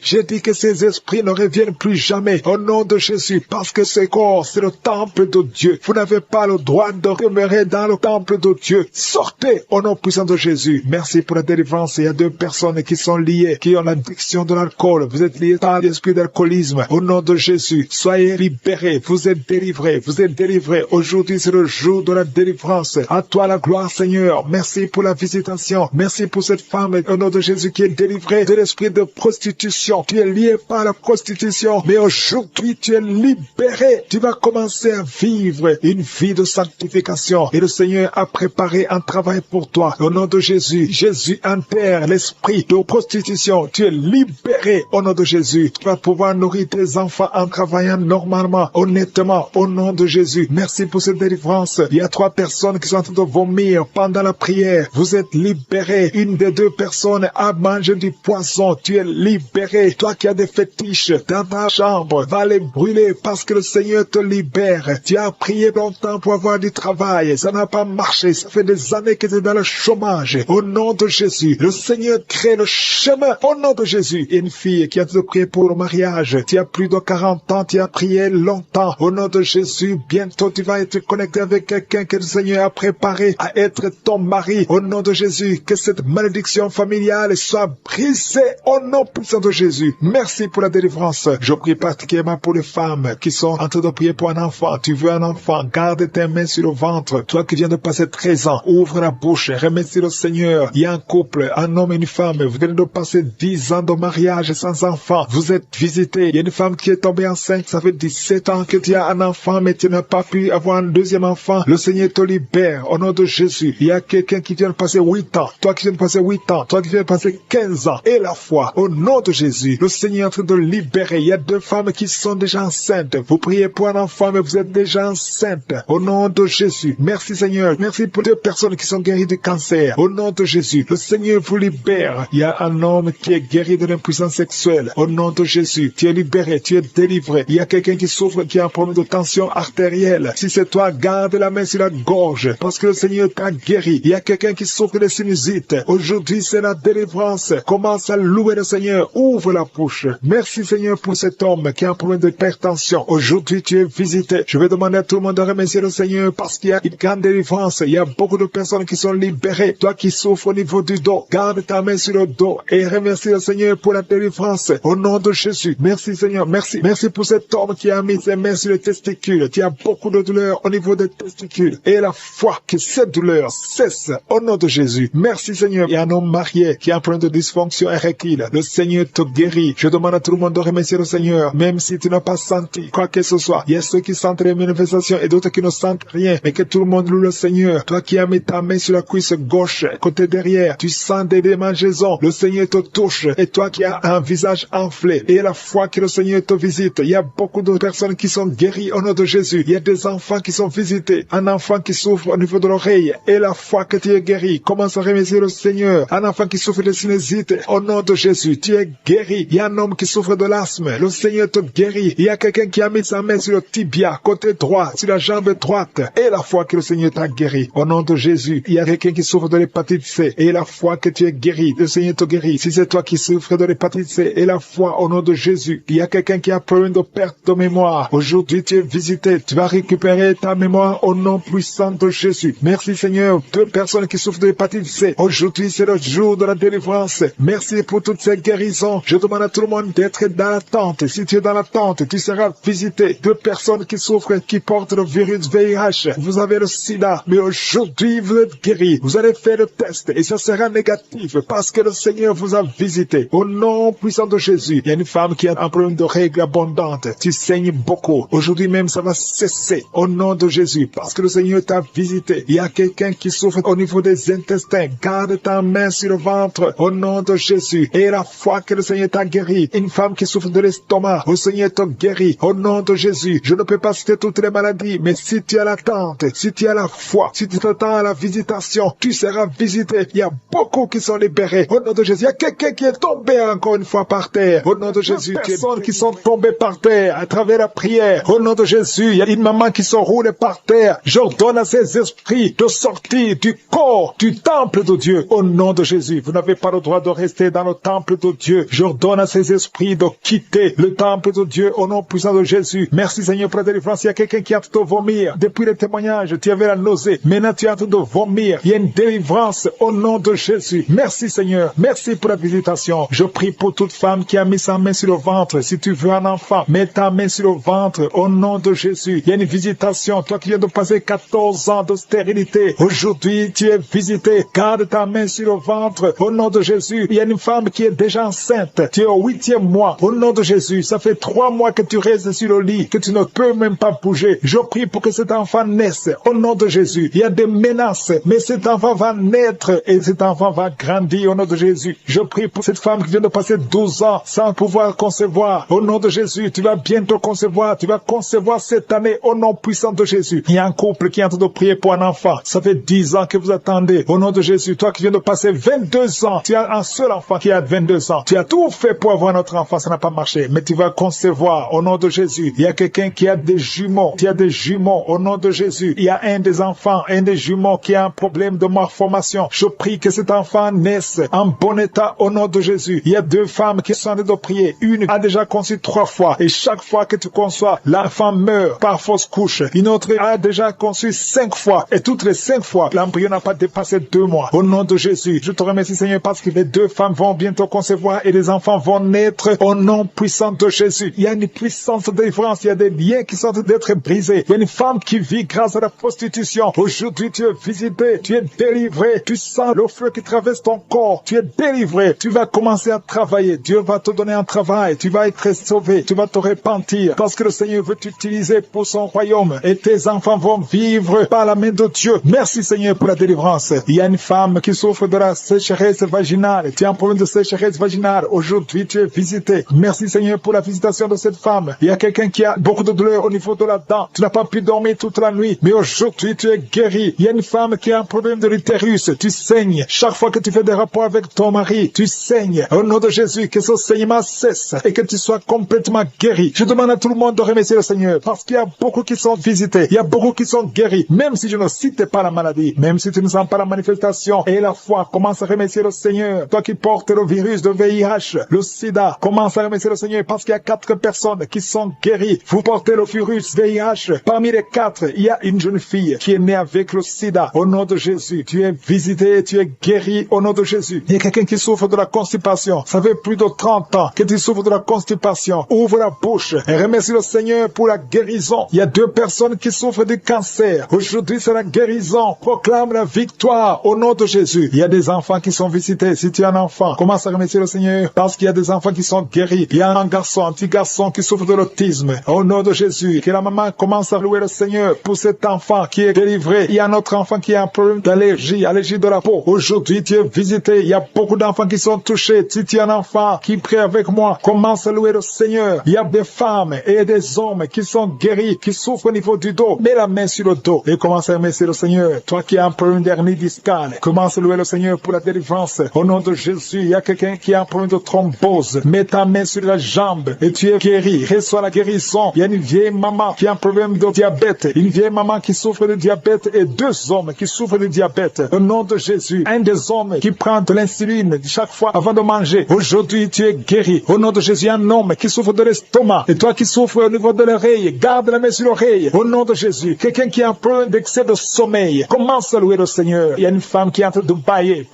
J'ai dit que ces esprits ne reviennent plus jamais. Au nom de Jésus. Parce que ce corps, c'est le temple de Dieu. Vous n'avez pas le droit de demeurer dans le temple de Dieu. Sortez au nom puissant de Jésus. Merci pour la délivrance. Il y a 2 personnes qui sont liées, qui ont l'addiction de l'alcool. Vous êtes liés par l'esprit d'alcoolisme. Au nom de Jésus, soyez libérés. Vous êtes délivrés. Vous êtes délivrés. Aujourd'hui, c'est le jour de la délivrance. À toi la gloire, Seigneur. Merci pour la visitation. Merci pour cette femme, au nom de Jésus, qui est délivrée de l'esprit de prostitution. Tu es lié par la prostitution. Mais aujourd'hui, tu es libéré. Tu vas commencer à vivre une vie de sanctification. Et le Seigneur a préparé un travail pour toi. Au nom de Jésus, Jésus enterre l'esprit de prostitution. Tu es libéré au nom de Jésus. Tu vas pouvoir nourrir tes enfants en travaillant normalement, honnêtement, au nom de Jésus. Merci pour cette délivrance. Il y a 3 personnes qui sont en train de vomir pendant la prière. Vous êtes libérés. Une des 2 personnes a mangé du poisson. Tu es libéré. Toi qui as des fétiches dans ta chambre, va les brûler parce que le Seigneur te libère. Tu as prié longtemps pour avoir du travail. Ça n'a pas marché. Ça fait des années que tu es dans le chômage. Au nom de Jésus, le Seigneur crée le chemin. Au nom de Jésus. Et une fille qui a te prié pour le mariage. Tu as plus de 40 ans. Tu as prié longtemps. Au nom de Jésus, bientôt tu vas être connecté avec quelqu'un que le Seigneur a préparé à être ton mari. Au nom de Jésus, que cette malédiction familiale soit brisée. Au nom puissant de Jésus. Merci pour la délivrance. Je prie particulièrement pour les femmes qui sont en train de prier pour un enfant. Tu veux un enfant, garde tes mains sur le ventre. Toi qui viens de passer 13 ans, ouvre la bouche, remercie le Seigneur. Il y a un couple, un homme et une femme. Vous venez de passer 10 ans de mariage sans enfant. Vous êtes visités. Il y a une femme qui est tombée enceinte. Ça fait 17 ans que tu as un enfant, mais tu n'as pas pu avoir un deuxième enfant. Le Seigneur te libère au nom de Jésus. Il y a quelqu'un qui vient de passer 8 ans. Toi qui viens de passer 8 ans, toi qui viens de passer 15 ans, et la foi, au nom de Jésus, le Seigneur est en train de libérer. Il y a 2 femmes qui sont déjà enceintes. Vous priez pour un enfant, mais vous êtes déjà enceinte. Au nom de Jésus, merci Seigneur. Merci pour 2 personnes qui sont guéries du cancer. Au nom de Jésus, le Seigneur vous libère. Il y a un homme qui est guéri de l'impuissance sexuelle. Au nom de Jésus, tu es libéré, tu es délivré. Il y a quelqu'un qui souffre, qui a un problème de tension artérielle. Si c'est toi, garde la main sur la gorge, parce que le Seigneur t'a guéri. Il y a quelqu'un qui souffre de sinusite. Aujourd'hui, c'est la délivrance. Commence à louer le Seigneur. Ouvre la bouche. Merci Seigneur pour cet homme qui a un problème d'hypertension. Aujourd'hui, tu es visité. Je vais demander à tout le monde de remercier le Seigneur parce qu'il y a une grande délivrance. Il y a beaucoup de personnes qui sont libérées. Toi qui souffres au niveau du dos, garde ta main sur le dos et remercie le Seigneur pour la délivrance. Au nom de Jésus. Merci Seigneur. Merci. Merci pour cet homme qui a mis ses mains sur les testicules. Tu as beaucoup de douleur au niveau des testicules. Et la foi que cette douleur cesse au nom de Jésus. Merci Seigneur. Il y a un homme marié qui a un problème de dysfonction érectile. Le Seigneur te guérit. Je demande à tout le monde de remercier le Seigneur, même si tu n'as pas senti quoi que ce soit. Il y a ceux qui sentent les manifestations et d'autres qui ne sentent rien, mais que tout le monde loue le Seigneur. Toi qui as mis ta main sur la cuisse gauche, côté derrière, tu sens des démangeaisons. Le Seigneur te touche. Et toi qui as un visage enflé, et la foi que le Seigneur te visite. Il y a beaucoup de personnes qui sont guéries au nom de Jésus. Il y a des enfants qui sont visités. Un enfant qui souffre au niveau de l'oreille, et la foi que tu es guéri. Commence à remercier le Seigneur. Un enfant qui souffre de sinusite, au nom de Jésus, tu es guéri. Il y a un homme qui souffre de l'asthme. Le Seigneur te guérit. Il y a quelqu'un qui a mis sa main sur le tibia, côté droit, sur la jambe droite, et la foi que le Seigneur t'a guéri. Au nom de Jésus, il y a quelqu'un qui souffre de l'hépatite C, et la foi que tu es guéri. Le Seigneur te guérit. Si c'est toi qui souffres de l'hépatite C, et la foi au nom de Jésus. Il y a quelqu'un qui a peur de perte de mémoire. Aujourd'hui, tu es visité. Tu vas récupérer ta mémoire au nom puissant de Jésus. Merci Seigneur. 2 personnes qui souffrent de l'hépatite C. Aujourd'hui, c'est le jour de la délivrance. Merci pour toutes ces guérisons. Je demande à tout le monde d'être dans l'attente. Si tu es dans l'attente, tu seras visité. 2 personnes qui souffrent, qui portent le virus VIH. Vous avez le sida, mais aujourd'hui, vous êtes guéris. Vous allez faire le test et ça sera négatif parce que le Seigneur vous a visité. Au nom puissant de Jésus, il y a une femme qui a un problème de règles abondantes. Tu saignes beaucoup. Aujourd'hui même, ça va cesser. Au nom de Jésus, parce que le Seigneur t'a visité. Il y a quelqu'un qui souffre au niveau des intestins. Garde ta main sur le ventre. Au nom de Jésus. Et la foi que le Seigneur t'a guéri. Une femme qui souffre de l'estomac. Le Seigneur t'a guéri. Au nom de Jésus. Je ne peux pas citer toutes les maladies, mais si tu as l'attente, si tu as la foi, si tu t'attends à la visitation, tu seras visité. Il y a beaucoup qui sont libérés. Au nom de Jésus. Il y a quelqu'un qui est tombé encore une fois par terre. Au nom de Jésus. Il y a des personnes qui sont tombées par terre à travers la prière. Au nom de Jésus. Il y a une maman qui sont roulée par terre. J'ordonne à ces esprits de sortir du corps, du temple de Dieu. Au nom de Jésus. Vous n'avez pas le droit de rester dans le temple de Dieu. J'ordonne à ces esprits de quitter le temple de Dieu au nom puissant de Jésus. Merci Seigneur pour la délivrance. Il y a quelqu'un qui a tout vomir. Depuis le témoignage, tu avais la nausée. Maintenant tu es en train de vomir. Il y a une délivrance au nom de Jésus. Merci Seigneur. Merci pour la visitation. Je prie pour toute femme qui a mis sa main sur le ventre. Si tu veux un enfant, mets ta main sur le ventre au nom de Jésus. Il y a une visitation. Toi qui viens de passer 14 ans de stérilité, aujourd'hui tu es visité. Garde ta main sur le ventre au nom de Jésus. Il y a une femme qui est déjà enceinte. Tu es au 8e mois. Au nom de Jésus. Ça fait 3 mois que tu restes sur le lit, que tu ne peux même pas bouger. Je prie pour que cet enfant naisse au nom de Jésus. Il y a des menaces, mais cet enfant va naître et cet enfant va grandir au nom de Jésus. Je prie pour cette femme qui vient de passer 12 ans sans pouvoir concevoir. Au nom de Jésus, tu vas bientôt concevoir. Tu vas concevoir cette année au nom puissant de Jésus. Il y a un couple qui est en train de prier pour un enfant. Ça fait 10 ans que vous attendez. Au nom de Jésus, toi qui viens de passer 22 ans, tu as un seul enfant qui a 22 ans. Tu as tout fait pour avoir notre enfant, ça n'a pas marché. Mais tu vas concevoir au nom de Jésus. Il y a quelqu'un qui a des jumeaux. Tu as des jumeaux au nom de Jésus. Il y a un des enfants, un des jumeaux qui a un problème de malformation. Je prie que cet enfant naisse en bon état au nom de Jésus. Il y a 2 femmes qui sont en train de prier. Une a déjà conçu 3 fois. Et chaque fois que tu conçois, l'enfant meurt par fausse couche. Une autre a déjà conçu 5 fois. Et toutes les 5 fois, l'embryon n'a pas dépassé 2 mois. Au nom de Jésus, je te remercie Seigneur parce que les 2 femmes vont bientôt concevoir et les enfants vont naître au nom puissant de Jésus. Il y a une puissance de délivrance. Il y a des liens qui sont en train d'être brisés. Il y a une femme qui vit grâce à la prostitution. Aujourd'hui, tu es visité. Tu es délivré. Tu sens le feu qui traverse ton corps. Tu es délivré. Tu vas commencer à travailler. Dieu va te donner un travail. Tu vas être sauvé. Tu vas te repentir parce que le Seigneur veut t'utiliser pour son royaume et tes enfants vont vivre par la main de Dieu. Merci Seigneur pour la délivrance. Il y a une femme qui souffre de la sécheresse sécheresse vaginale, tu as un problème de sécheresse vaginale, aujourd'hui tu es visité. Merci Seigneur pour la visitation de cette femme. Il y a quelqu'un qui a beaucoup de douleur au niveau de la dent, tu n'as pas pu dormir toute la nuit, mais aujourd'hui tu es guéri. Il y a une femme qui a un problème de l'utérus, tu saignes. Chaque fois que tu fais des rapports avec ton mari, tu saignes. Au nom de Jésus, que ce saignement cesse et que tu sois complètement guéri. Je demande à tout le monde de remercier le Seigneur parce qu'il y a beaucoup qui sont visités, il y a beaucoup qui sont guéris, même si je ne cite pas la maladie, même si tu ne sens pas la manifestation et la foi, commence à remercier le Seigneur. Toi qui portes le virus de VIH, le sida, commence à remercier le Seigneur parce qu'il y a 4 personnes qui sont guéries. Vous portez le virus VIH. Parmi les 4, il y a une jeune fille qui est née avec le sida. Au nom de Jésus, tu es visité, tu es guéri au nom de Jésus. Il y a quelqu'un qui souffre de la constipation. Ça fait plus de 30 ans que tu souffres de la constipation. Ouvre la bouche et remercie le Seigneur pour la guérison. Il y a 2 personnes qui souffrent du cancer. Aujourd'hui, c'est la guérison. Proclame la victoire au nom de Jésus. Il y a des enfants qui sont visités. Si tu es un enfant, commence à remercier le Seigneur parce qu'il y a des enfants qui sont guéris. Il y a un petit garçon qui souffre de l'autisme. Au nom de Jésus, que la maman commence à louer le Seigneur pour cet enfant qui est délivré. Il y a un autre enfant qui a un problème d'allergie, allergie de la peau. Aujourd'hui, tu es visité. Il y a beaucoup d'enfants qui sont touchés. Si tu es un enfant qui prie avec moi, commence à louer le Seigneur. Il y a des femmes et des hommes qui sont guéris, qui souffrent au niveau du dos. Mets la main sur le dos et commence à remercier le Seigneur. Toi qui as un problème d'hernie discale, commence à louer le Seigneur pour la délivrance. Au nom de Jésus, il y a quelqu'un qui a un problème de thrombose. Mets ta main sur la jambe et tu es guéri. Reçois la guérison. Il y a une vieille maman qui a un problème de diabète. Une vieille maman qui souffre de diabète et 2 hommes qui souffrent de diabète. Au nom de Jésus, un des hommes qui prend de l'insuline chaque fois avant de manger. Aujourd'hui, tu es guéri. Au nom de Jésus, un homme qui souffre de l'estomac. Et toi qui souffres au niveau de l'oreille, garde la main sur l'oreille. Au nom de Jésus, quelqu'un qui a un problème d'excès de sommeil, commence à louer le Seigneur. Il y a une femme qui est en train de bailler.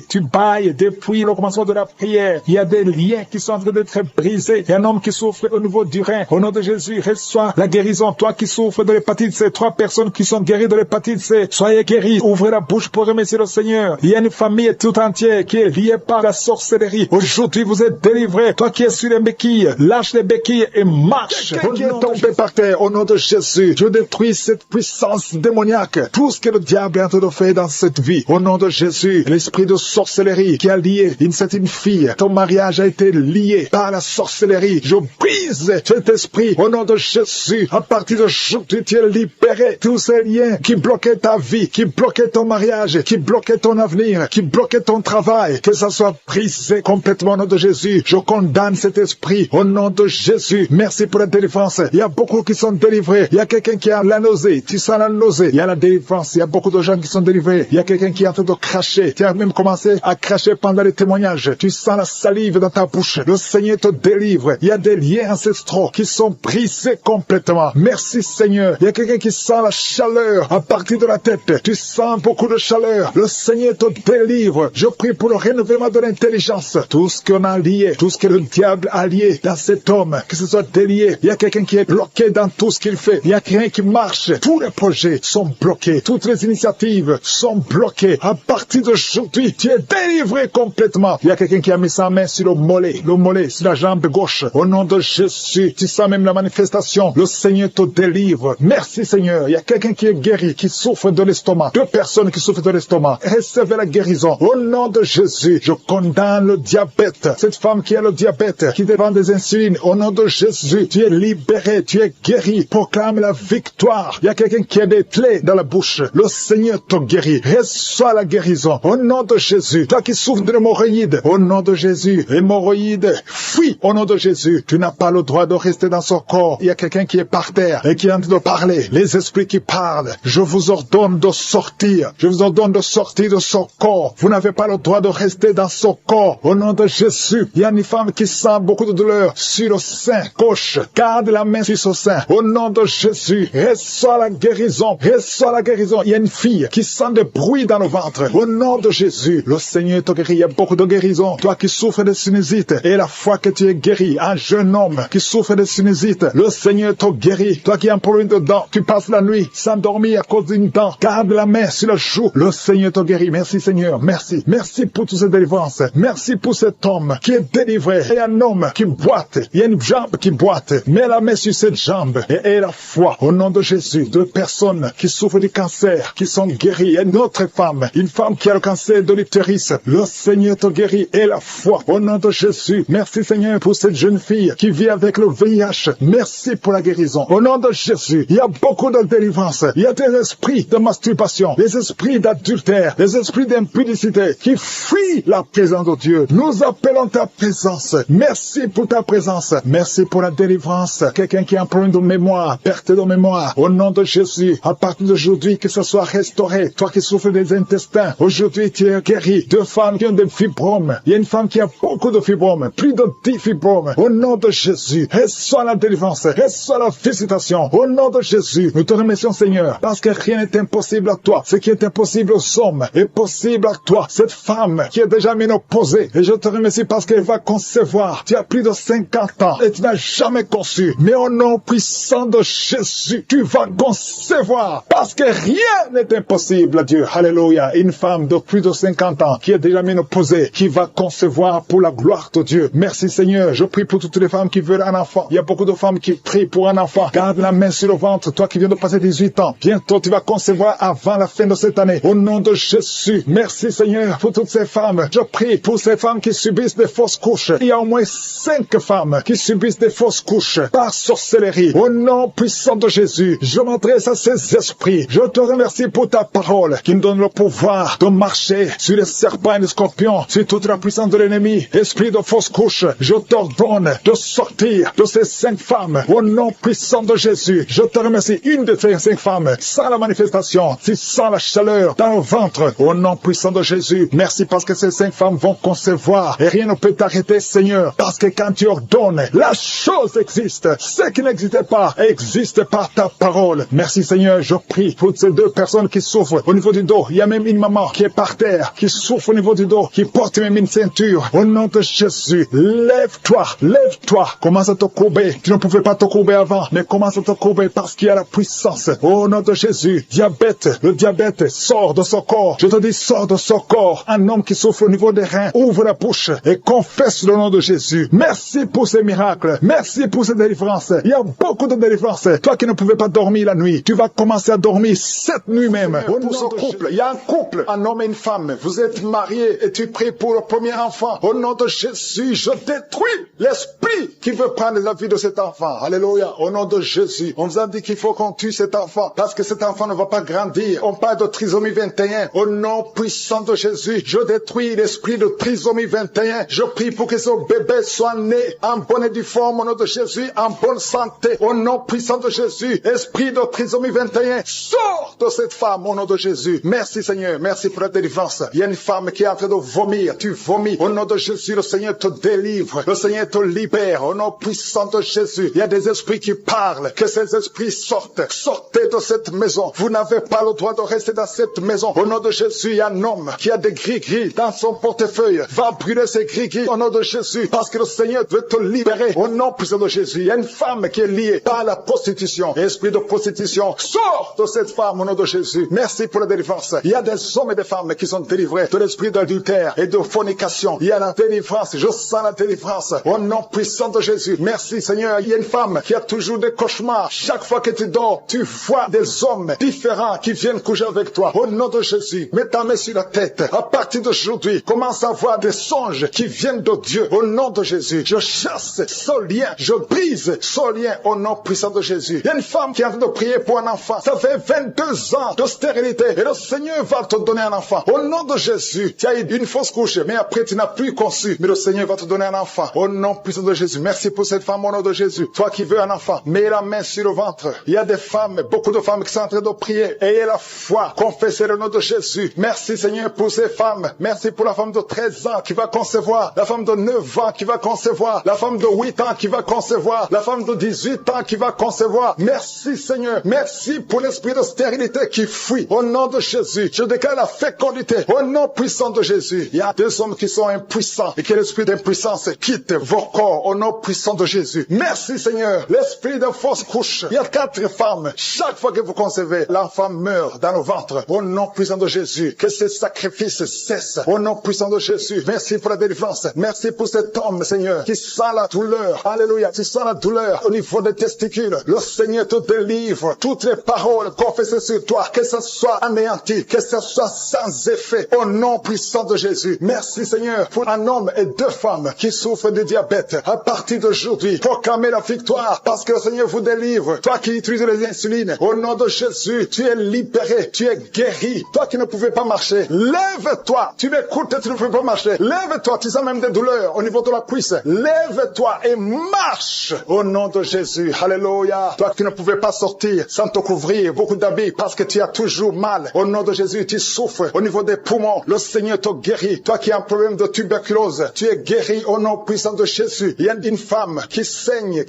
Tu bailles depuis le commencement de la prière. Il y a des liens qui sont en train d'être brisés. Il y a un homme qui souffre au niveau du rein. Au nom de Jésus, reçois la guérison. Toi qui souffres de l'hépatite C, 3 personnes qui sont guéries de l'hépatite C, soyez guéris. Ouvrez la bouche pour remercier le Seigneur. Il y a une famille tout entière qui est liée par la sorcellerie. Aujourd'hui, vous êtes délivrés. Toi qui es sur les béquilles, lâche les béquilles et marche. Quelqu'un qui est tombé par terre, au nom de Jésus, je détruis cette puissance démoniaque. Tout ce que le diable est en train de faire dans cette vie. Au nom de Jésus, l'esprit de sorcellerie qui a lié une fille. Ton mariage a été lié par la sorcellerie. Je brise cet esprit au nom de Jésus. À partir d'aujourd'hui, tu es libéré. Tous ces liens qui bloquaient ta vie, qui bloquaient ton mariage, qui bloquaient ton avenir, qui bloquaient ton travail, que ça soit brisé complètement au nom de Jésus. Je condamne cet esprit au nom de Jésus. Merci pour la délivrance. Il y a beaucoup qui sont délivrés. Il y a quelqu'un qui a la nausée. Tu sens la nausée. Il y a la délivrance. Il y a beaucoup de gens qui sont délivrés. Il y a quelqu'un qui est en train de cracher. Tu as même commencé à cracher pendant les témoignages. Tu sens la salive dans ta bouche. Le Seigneur te délivre. Il y a des liens ancestraux qui sont brisés complètement. Merci Seigneur. Il y a quelqu'un qui sent la chaleur à partir de la tête. Tu sens beaucoup de chaleur. Le Seigneur te délivre. Je prie pour le renouvellement de l'intelligence. Tout ce qu'on a lié, tout ce que le diable a lié dans cet homme, que ce soit délié. Il y a quelqu'un qui est bloqué dans tout ce qu'il fait. Il y a quelqu'un qui marche. Tous les projets sont bloqués. Toutes les initiatives sont bloquées. À partir d'aujourd'hui, tu es délivré complètement. Il y a quelqu'un qui a mis sa main sur le mollet sur la jambe gauche. Au nom de Jésus, tu sens même la manifestation. Le Seigneur te délivre. Merci Seigneur. Il y a quelqu'un qui est guéri, qui souffre de l'estomac. 2 personnes qui souffrent de l'estomac. Recevez la guérison. Au nom de Jésus, je condamne le diabète. Cette femme qui a le diabète, qui dépend des insulines. Au nom de Jésus, tu es libéré, tu es guéri. Proclame la victoire. Il y a quelqu'un qui a des plaies dans la bouche. Le Seigneur te guérit. Reçois la guérison. Au nom de Jésus. Toi qui souffres de l'hémorroïde. Au nom de Jésus. Hémorroïde, fuis. Au nom de Jésus. Tu n'as pas le droit de rester dans son corps. Il y a quelqu'un qui est par terre et qui est en train de parler. Les esprits qui parlent. Je vous ordonne de sortir. Je vous ordonne de sortir de son corps. Vous n'avez pas le droit de rester dans son corps. Au nom de Jésus. Il y a une femme qui sent beaucoup de douleur sur le sein gauche. Garde la main sur son sein. Au nom de Jésus. Reçois la guérison. Reçois la guérison. Il y a une fille qui sent des bruits dans le ventre. Au nom de Jésus. Le Seigneur te guérit. Il y a beaucoup de guérison. Toi qui souffres de sinusite et la foi que tu es guéri. Un jeune homme qui souffre de sinusite. Le Seigneur te guérit. Toi qui as un problème de dents. Tu passes la nuit sans dormir à cause d'une dent. Garde la main sur le joue. Le Seigneur te guérit. Merci Seigneur. Merci. Merci pour toutes ces délivrances. Merci pour cet homme qui est délivré. Il y a un homme qui boite. Il y a une jambe qui boite. Mets la main sur cette jambe et aie la foi. Au nom de Jésus. 2 personnes qui souffrent du cancer, qui sont guéries. Il y a une autre femme. Une femme qui a le cancer cancer de l'utérus. Le Seigneur te guérit et la foi. Au nom de Jésus. Merci Seigneur pour cette jeune fille qui vit avec le VIH. Merci pour la guérison. Au nom de Jésus. Il y a beaucoup de délivrance. Il y a des esprits de masturbation, des esprits d'adultère, des esprits d'impudicité qui fuient la présence de Dieu. Nous appelons ta présence. Merci pour ta présence. Merci pour la délivrance. Quelqu'un qui a un problème de mémoire, perte de mémoire. Au nom de Jésus, à partir d'aujourd'hui, que ce soit restauré. Toi qui souffres des intestins, aujourd'hui tu es guéri. 2 femmes qui ont des fibromes. Il y a une femme qui a beaucoup de fibromes, plus de 10 fibromes. Au nom de Jésus, reçois la délivrance, reçois la visitation. Au nom de Jésus, nous te remercions Seigneur, parce que rien n'est impossible à toi. Ce qui est impossible aux hommes est possible à toi. Cette femme qui est déjà ménopausée, et je te remercie parce qu'elle va concevoir. Tu as plus de 50 ans et tu n'as jamais conçu. Mais au nom puissant de Jésus, tu vas concevoir, parce que rien n'est impossible à Dieu. Alléluia. Une femme de plus de 50 ans qui est déjà ménopausée, qui va concevoir pour la gloire de Dieu. Merci Seigneur. Je prie pour toutes les femmes qui veulent un enfant. Il y a beaucoup de femmes qui prient pour un enfant. Garde la main sur le ventre. Toi qui viens de passer 18 ans, bientôt tu vas concevoir avant la fin de cette année. Au nom de Jésus. Merci Seigneur pour toutes ces femmes. Je prie pour ces femmes qui subissent des fausses couches. Il y a au moins 5 femmes qui subissent des fausses couches par sorcellerie. Au nom puissant de Jésus, je m'adresse à ces esprits. Je te remercie pour ta parole qui nous donne le pouvoir de marcher sur les serpents et les scorpions, sur toute la puissance de l'ennemi. Esprit de fausse couche, je t'ordonne de sortir de ces 5 femmes. Au nom puissant de Jésus, je te remercie. Une de ces 5 femmes, sans la manifestation, si sans la chaleur dans le ventre. Au nom puissant de Jésus, merci parce que ces 5 femmes vont concevoir et rien ne peut t'arrêter Seigneur, parce que quand tu ordonnes, la chose existe. Ce qui n'existait pas existe par ta parole. Merci Seigneur, je prie pour ces 2 personnes qui souffrent au niveau du dos. Il y a même une maman qui est par terre, qui souffre au niveau du dos, qui porte même une ceinture. Au nom de Jésus, lève-toi, lève-toi. Commence à te courber. Tu ne pouvais pas te courber avant, mais commence à te courber parce qu'il y a la puissance. Au nom de Jésus, diabète, le diabète sort de son corps. Je te dis, sort de son corps. Un homme qui souffre au niveau des reins, ouvre la bouche et confesse le nom de Jésus. Merci pour ces miracles. Merci pour ces délivrances. Il y a beaucoup de délivrances. Toi qui ne pouvais pas dormir la nuit, tu vas commencer à dormir cette nuit même. Pour ce couple, il y a un couple, un homme et une femme. Vous êtes mariés et tu pries pour le premier enfant. Au nom de Jésus, je détruis l'esprit qui veut prendre la vie de cet enfant. Alléluia. Au nom de Jésus, on vous a dit qu'il faut qu'on tue cet enfant parce que cet enfant ne va pas grandir. On parle de trisomie 21. Au nom puissant de Jésus, je détruis l'esprit de trisomie 21. Je prie pour que ce bébé soit né en bonne et due forme au nom de Jésus, en bonne santé. Au nom puissant de Jésus, esprit de trisomie 21, sors de cette femme au nom de Jésus. Merci Seigneur, merci pour la délivrance. Il y a une femme qui est en train de vomir. Tu vomis. Au nom de Jésus, le Seigneur te délivre. Le Seigneur te libère. Au nom puissant de Jésus, il y a des esprits qui parlent. Que ces esprits sortent. Sortez de cette maison. Vous n'avez pas le droit de rester dans cette maison. Au nom de Jésus, il y a un homme qui a des gris-gris dans son portefeuille. Va brûler ces gris-gris au nom de Jésus parce que le Seigneur veut te libérer. Au nom puissant de Jésus, il y a une femme qui est liée par la prostitution. Esprit de prostitution, sors de cette femme au nom de Jésus. Merci pour la délivrance. Il y a des hommes et des femmes qui sont délivrés de l'esprit d'adultère et de fornication. Il y a la délivrance. Je sens la délivrance. Au nom puissant de Jésus. Merci Seigneur. Il y a une femme qui a toujours des cauchemars. Chaque fois que tu dors, tu vois des hommes différents qui viennent coucher avec toi. Au nom de Jésus, mets ta main sur la tête. À partir d'aujourd'hui, commence à voir des songes qui viennent de Dieu. Au nom de Jésus, je chasse ce lien. Je brise ce lien au nom puissant de Jésus. Il y a une femme qui est en train de prier pour un enfant. Ça fait 22 ans de stérilité. Et le Seigneur va te donner un enfant. Au nom de Jésus, tu as eu une fausse couche, mais après tu n'as plus conçu. Mais le Seigneur va te donner un enfant. Au nom puissant de Jésus. Merci pour cette femme au nom de Jésus. Toi qui veux un enfant, mets la main sur le ventre. Il y a des femmes, beaucoup de femmes qui sont en train de prier. Ayez la foi. Confessez le nom de Jésus. Merci Seigneur pour ces femmes. Merci pour la femme de 13 ans qui va concevoir. La femme de 9 ans qui va concevoir. La femme de 8 ans qui va concevoir. La femme de 18 ans qui va concevoir. Merci Seigneur. Merci pour l'esprit de stérilité qui fuit. Au nom de Jésus, je déclare la fécondité. Au nom puissant de Jésus. Il y a des hommes qui sont impuissants et que l'esprit d'impuissance quitte vos corps. Au nom puissant de Jésus. Merci Seigneur. L'esprit de fausse couche. Il y a 4 femmes. Chaque fois que vous concevez, l'enfant meurt dans le ventre. Au nom puissant de Jésus. Que ces sacrifices cessent. Au nom puissant de Jésus. Merci pour la délivrance. Merci pour cet homme, Seigneur, qui sent la douleur. Alléluia. Tu sens la douleur au niveau des testicules. Le Seigneur te délivre. Toutes les paroles confessées sur toi, que ce soit anéanti, que ce soit sans effets au nom puissant de Jésus. Merci Seigneur pour un homme et 2 femmes qui souffrent de diabète. À partir d'aujourd'hui, proclamez la victoire parce que le Seigneur vous délivre. Toi qui utilises les insulines, au nom de Jésus, tu es libéré, tu es guéri. Toi qui ne pouvais pas marcher, lève-toi. Tu m'écoutes et tu ne peux pas marcher. Lève-toi, tu sens même des douleurs au niveau de la cuisse. Lève-toi et marche au nom de Jésus. Alléluia. Toi qui ne pouvais pas sortir sans te couvrir beaucoup d'habits parce que tu as toujours mal. Au nom de Jésus, tu souffres au niveau des poumons. Le Seigneur te guérit. Toi qui as un problème de tuberculose, tu es guéri au nom puissant de Jésus. Il y a une femme qui saigne.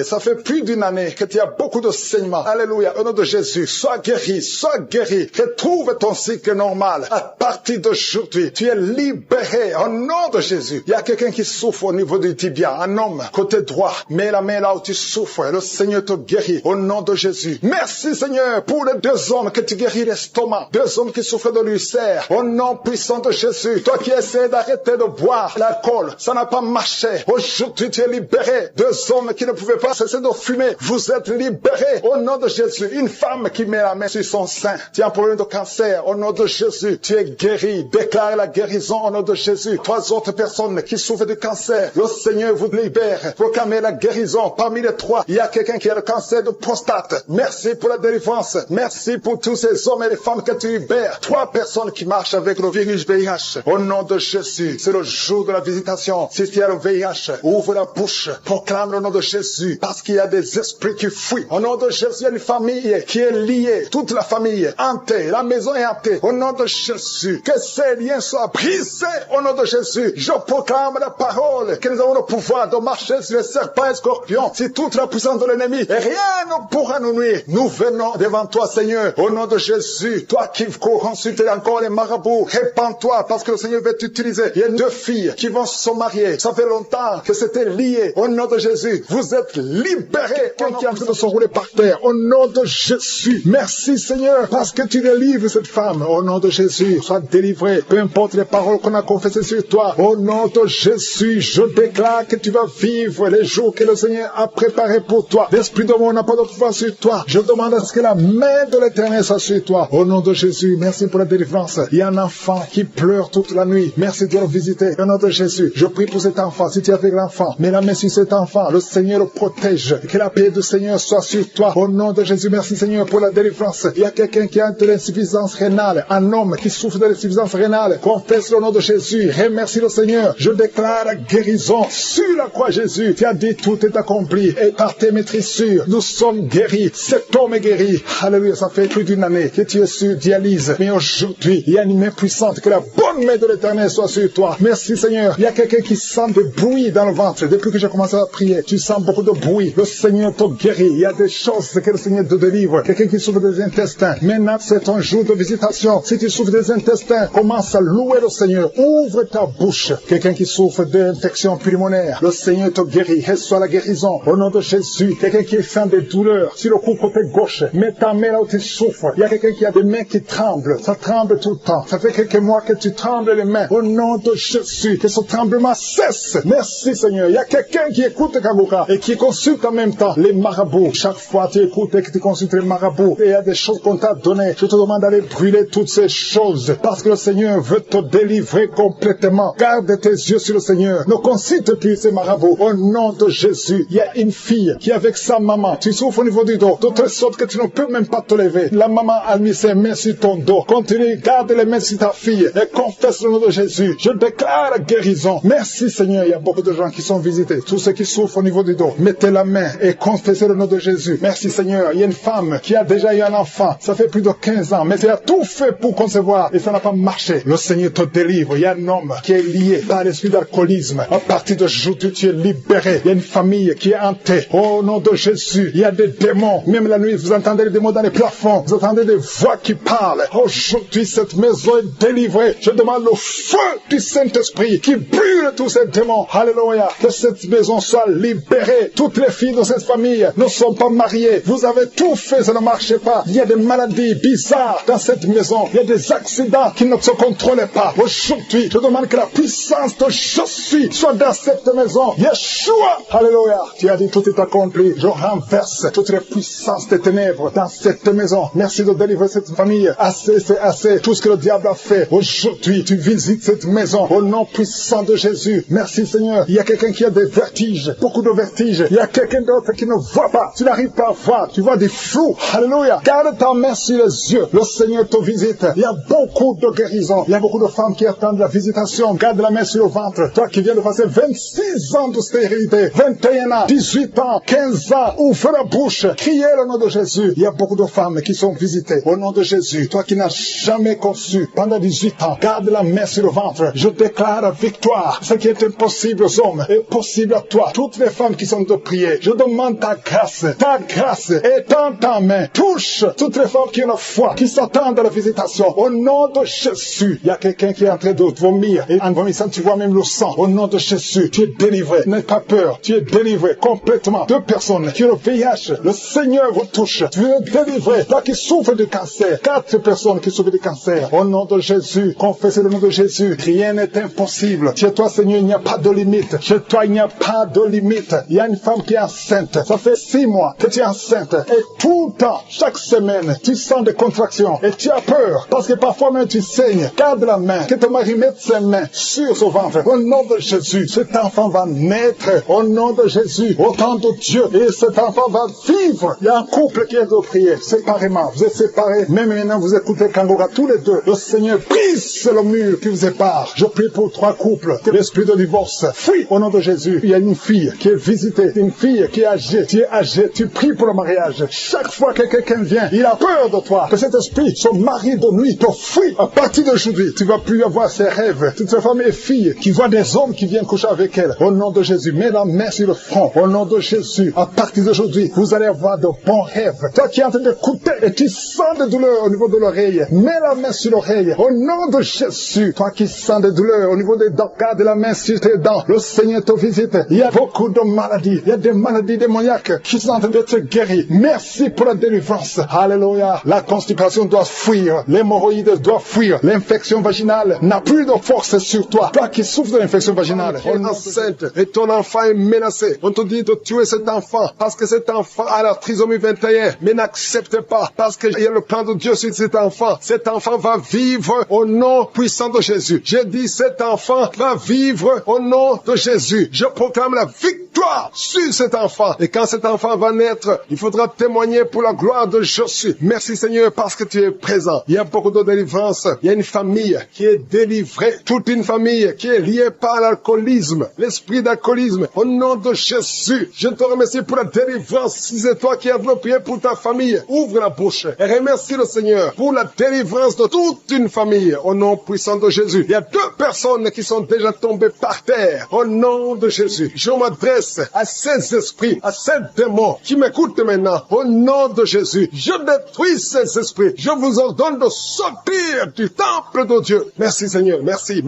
Ça fait plus d'une année que tu as beaucoup de saignements. Alléluia. Au nom de Jésus, sois guéri. Retrouve ton cycle normal. À partir d'aujourd'hui, tu es libéré au nom de Jésus. Il y a quelqu'un qui souffre au niveau du tibia. Un homme, côté droit. Mets la main là où tu souffres. Le Seigneur te guérit au nom de Jésus. Merci Seigneur pour les 2 hommes que tu guéris l'estomac. 2 hommes qui souffrent de l'ulcère. Au nom puissant de Jésus. Toi qui essaies d'arrêter de boire l'alcool, ça n'a pas marché. Aujourd'hui, tu es libéré. 2 hommes qui ne pouvaient pas cesser de fumer. Vous êtes libérés au nom de Jésus. Une femme qui met la main sur son sein. Tu as un problème de cancer. Au nom de Jésus, tu es guéri. Déclare la guérison au nom de Jésus. 3 autres personnes qui souffrent de cancer. Le Seigneur vous libère. Proclamez la guérison. Parmi les 3, il y a quelqu'un qui a le cancer de prostate. Merci pour la délivrance. Merci pour tous ces hommes et les femmes que tu libères. 3 personnes qui marchent avec le virus VIH. Au nom de Jésus, c'est le jour de la visitation. Si tu as le VIH, ouvre la bouche. Proclame le nom de Jésus. Parce qu'il y a des esprits qui fuient. Au nom de Jésus, il y a une famille qui est liée. Toute la famille hantée. La maison est hantée. Au nom de Jésus, que ces liens soient brisés. Au nom de Jésus, je proclame la parole. Que nous avons le pouvoir de marcher sur les serpents et scorpions. Si toute la puissance de l'ennemi, et rien ne pourra nous nuire. Nous venons devant toi, Seigneur. Au nom de Jésus, toi qui consultes encore les marabouts, répands-toi parce que le Seigneur veut t'utiliser. Il y a 2 filles qui vont se marier. Ça fait longtemps que c'était lié. Au nom de Jésus, vous êtes libérés. Quelqu'un qui est en train de se rouler par terre. Au nom de Jésus. Merci Seigneur parce que tu délivres cette femme. Au nom de Jésus, sois délivré. Peu importe les paroles qu'on a confessées sur toi. Au nom de Jésus, je déclare que tu vas vivre les jours que le Seigneur a préparés pour toi. L'esprit de mort n'a pas de pouvoir sur toi. Je demande à ce que la main de l'Éternel soit sur toi. Au nom de Jésus, merci pour la délivrance. Il y a un enfant qui pleure toute la nuit. Merci de le visiter. Au nom de Jésus, je prie pour cet enfant. Si tu es avec l'enfant, mets la main sur cet enfant. Le Seigneur le protège. Que la paix du Seigneur soit sur toi. Au nom de Jésus, merci Seigneur pour la délivrance. Il y a quelqu'un qui a de l'insuffisance rénale. Un homme qui souffre de l'insuffisance rénale. Confesse le nom de Jésus. Remercie le Seigneur. Je déclare la guérison sur la croix Jésus. Tu as dit tout est accompli. Et par tes maîtrissures, nous sommes guéris. Cet homme est guéri. Alléluia. Ça fait plus d'une année que tu es sur dialyse. Mais aujourd'hui, il y a une main puissante. Que la bonne main de l'Éternel soit sur toi. Merci Seigneur. Il y a quelqu'un qui sent des bruits dans le ventre. Depuis que j'ai commencé à prier, tu sens beaucoup de bruit. Le Seigneur te guérit. Il y a des choses que le Seigneur te délivre. Quelqu'un qui souffre des intestins. Maintenant, c'est ton jour de visitation. Si tu souffres des intestins, commence à louer le Seigneur. Ouvre ta bouche. Quelqu'un qui souffre d'infection pulmonaire, le Seigneur te guérit. Reçois la guérison. Au nom de Jésus. Quelqu'un qui sent des douleurs sur le cou côté gauche. Mets ta main là où tu souffres. Il y a quelqu'un qui a des mains qui tremblent. Ça tremble tout le temps. Ça fait quelques mois que tu trembles les mains. Au nom de Jésus. Que ce tremblement cesse. Merci Seigneur. Il y a quelqu'un qui écoute Kabuka et qui consulte en même temps les marabouts. Chaque fois tu écoutes et que tu consultes les marabouts. Et il y a des choses qu'on t'a données. Je te demande d'aller brûler toutes ces choses. Parce que le Seigneur veut te délivrer complètement. Garde tes yeux sur le Seigneur. Ne consulte plus ces marabouts. Au nom de Jésus. Il y a une fille qui est avec sa maman. Tu souffres au niveau du dos. De telle sorte que tu ne peux même pas te lever. La maman a mis ses mains sur ton dos. Continue, garde les mains sur ta fille. Et confesse le nom de Jésus. Je déclare la guérison. Merci Seigneur. Il y a beaucoup de gens qui sont visités. Tous ceux qui souffrent au niveau du dos. Mettez la main et confessez le nom de Jésus. Merci Seigneur. Il y a une femme qui a déjà eu un enfant. Ça fait plus de 15 ans. Mais elle a tout fait pour concevoir. Et ça n'a pas marché. Le Seigneur te délivre. Il y a un homme qui est lié par l'esprit d'alcoolisme. À partir d'aujourd'hui, tu es libéré. Il y a une famille qui est hantée. Au nom de Jésus, il y a des démons. Même la nuit, vous entendez les démons dans les plafonds. Vous entendez des voix qui parlent. Aujourd'hui, cette maison est délivrée. Je demande le feu du Saint-Esprit qui brûle tous ces démons. Alléluia. Que cette maison soit libérée. Toutes les filles de cette famille ne sont pas mariées. Vous avez tout fait, ça ne marchait pas. Il y a des maladies bizarres dans cette maison. Il y a des accidents qui ne se contrôlent pas. Aujourd'hui, je demande que la puissance de je suis soit dans cette maison. Yeshua. Alléluia. Tu as dit tout est accompli. Je renverse toutes les puissances des ténèbres dans cette maison. Merci de délivrer cette famille. Assez, c'est assez. tout ce que le diable a fait. Aujourd'hui, tu visites cette maison au nom puissant de Jésus. Merci Seigneur. Il y a quelqu'un qui a des vertiges, beaucoup de vertiges. Il y a quelqu'un d'autre qui ne voit pas. Tu n'arrives pas à voir. Tu vois des flous. Alléluia. Garde ta main sur les yeux. Le Seigneur te visite. Il y a beaucoup de guérisons. Il y a beaucoup de femmes qui attendent la visitation. Garde la main sur le ventre. Toi qui viens de passer 26 ans de stérilité, 21 ans, 18 ans, 15 ans, ouvre la bouche. Criez le nom de Jésus. Il y a beaucoup de femmes qui sont visitées au nom de Jésus. Toi qui n'as jamais conçu pendant 18 ans, garde la main sur le ventre. Je déclare la victoire. Ce qui est impossible aux hommes est possible à toi. Toutes les femmes qui sont de prier, je demande ta grâce est dans ta main. Touche toutes les femmes qui ont la foi, qui s'attendent à la visitation. Au nom de Jésus, il y a quelqu'un qui est en train de vomir. Et en vomissant, tu vois même le sang. Au nom de Jésus, tu es délivré. N'aie pas peur. Tu es délivré complètement. 2 personnes qui ont le VIH, le Seigneur vous touche. Tu es délivré. Toi qui souffres de cancer. 4 personnes qui souffrent de cancer. Au nom de Jésus, confessez le nom de Jésus. Rien n'est impossible. Chez toi, Seigneur, il n'y a pas de limite. Chez toi, il n'y a pas de limite. Il y a une femme qui est enceinte. Ça fait 6 mois que tu es enceinte. Et tout le temps, chaque semaine, tu sens des contractions. Et tu as peur. Parce que parfois même tu saignes. Garde la main. Que ton mari mette ses mains sur son ventre. Au nom de Jésus, cet enfant va naître. Au nom de Jésus, au temps de Dieu. Et cet enfant va vivre. Il y a un couple qui est de prier séparément. Vous êtes séparés. Même maintenant, vous écoutez Kangora tous les deux. Le Seigneur brise le mur qui vous sépare. Je prie pour 3 couples. Que l'esprit de divorce fuit au nom de Jésus. Il y a une fille qui est visitée. Une fille qui est âgée. Tu es âgé. Tu pries pour le mariage. Chaque fois que quelqu'un vient, il a peur de toi. Que cet esprit, son mari de nuit, te fuit. À partir d'aujourd'hui, tu vas plus avoir ces rêves. Toutes ces femmes et filles qui voient des hommes qui viennent coucher avec elles. Au nom de Jésus, mets la main sur le front. Au nom de Jésus, à partir d'aujourd'hui, vous allez avoir de bons rêves. Toi qui es en train d'écouter et tu sens des douleurs au niveau de l'oreille, mets la main sur l'oreille. Au nom de Jésus, toi qui sens des douleurs au niveau des dents, garde la main sur tes dents. Le Seigneur te visite. Il y a beaucoup de maladies. Il y a des maladies démoniaques qui sont en train d'être guéries. Merci pour la délivrance. Alléluia. La constipation doit fuir. L'hémorroïde doit fuir. L'infection vaginale n'a plus de force sur toi. Toi qui souffres de l'infection vaginale. On est enceinte et ton enfant est menacé. On te dit de tuer cet enfant parce que cet enfant a la trisomie 21. Mais n'accepte pas parce qu'il y a le plan de Dieu sur cet enfant. Cet enfant va vivre au nom puissant de Jésus. J'ai dit cet enfant va vivre au nom de Jésus. Je proclame la victoire sur cet enfant. Et quand cet enfant va naître, il faudra témoigner pour la gloire de Jésus. Merci Seigneur parce que tu es présent. Il y a beaucoup de délivrance. Il y a une famille qui est délivrée. Toute une famille qui est liée par l'alcoolisme. L'esprit d'alcoolisme. Au nom de Jésus, je te remercie pour la délivrance. Si c'est toi qui as prié pour ta famille, ouvre la bouche et remercie le Seigneur pour la délivrance de toute une famille. Au nom puissant de Jésus. Il y a 2 personnes qui sont déjà tombées par terre. Au nom de Jésus, je m'adresse à ces esprits, à ces démons qui m'écoutent maintenant. Au nom de Jésus, je détruis ces esprits. Je vous ordonne de sortir du temple de Dieu. Merci Seigneur, merci.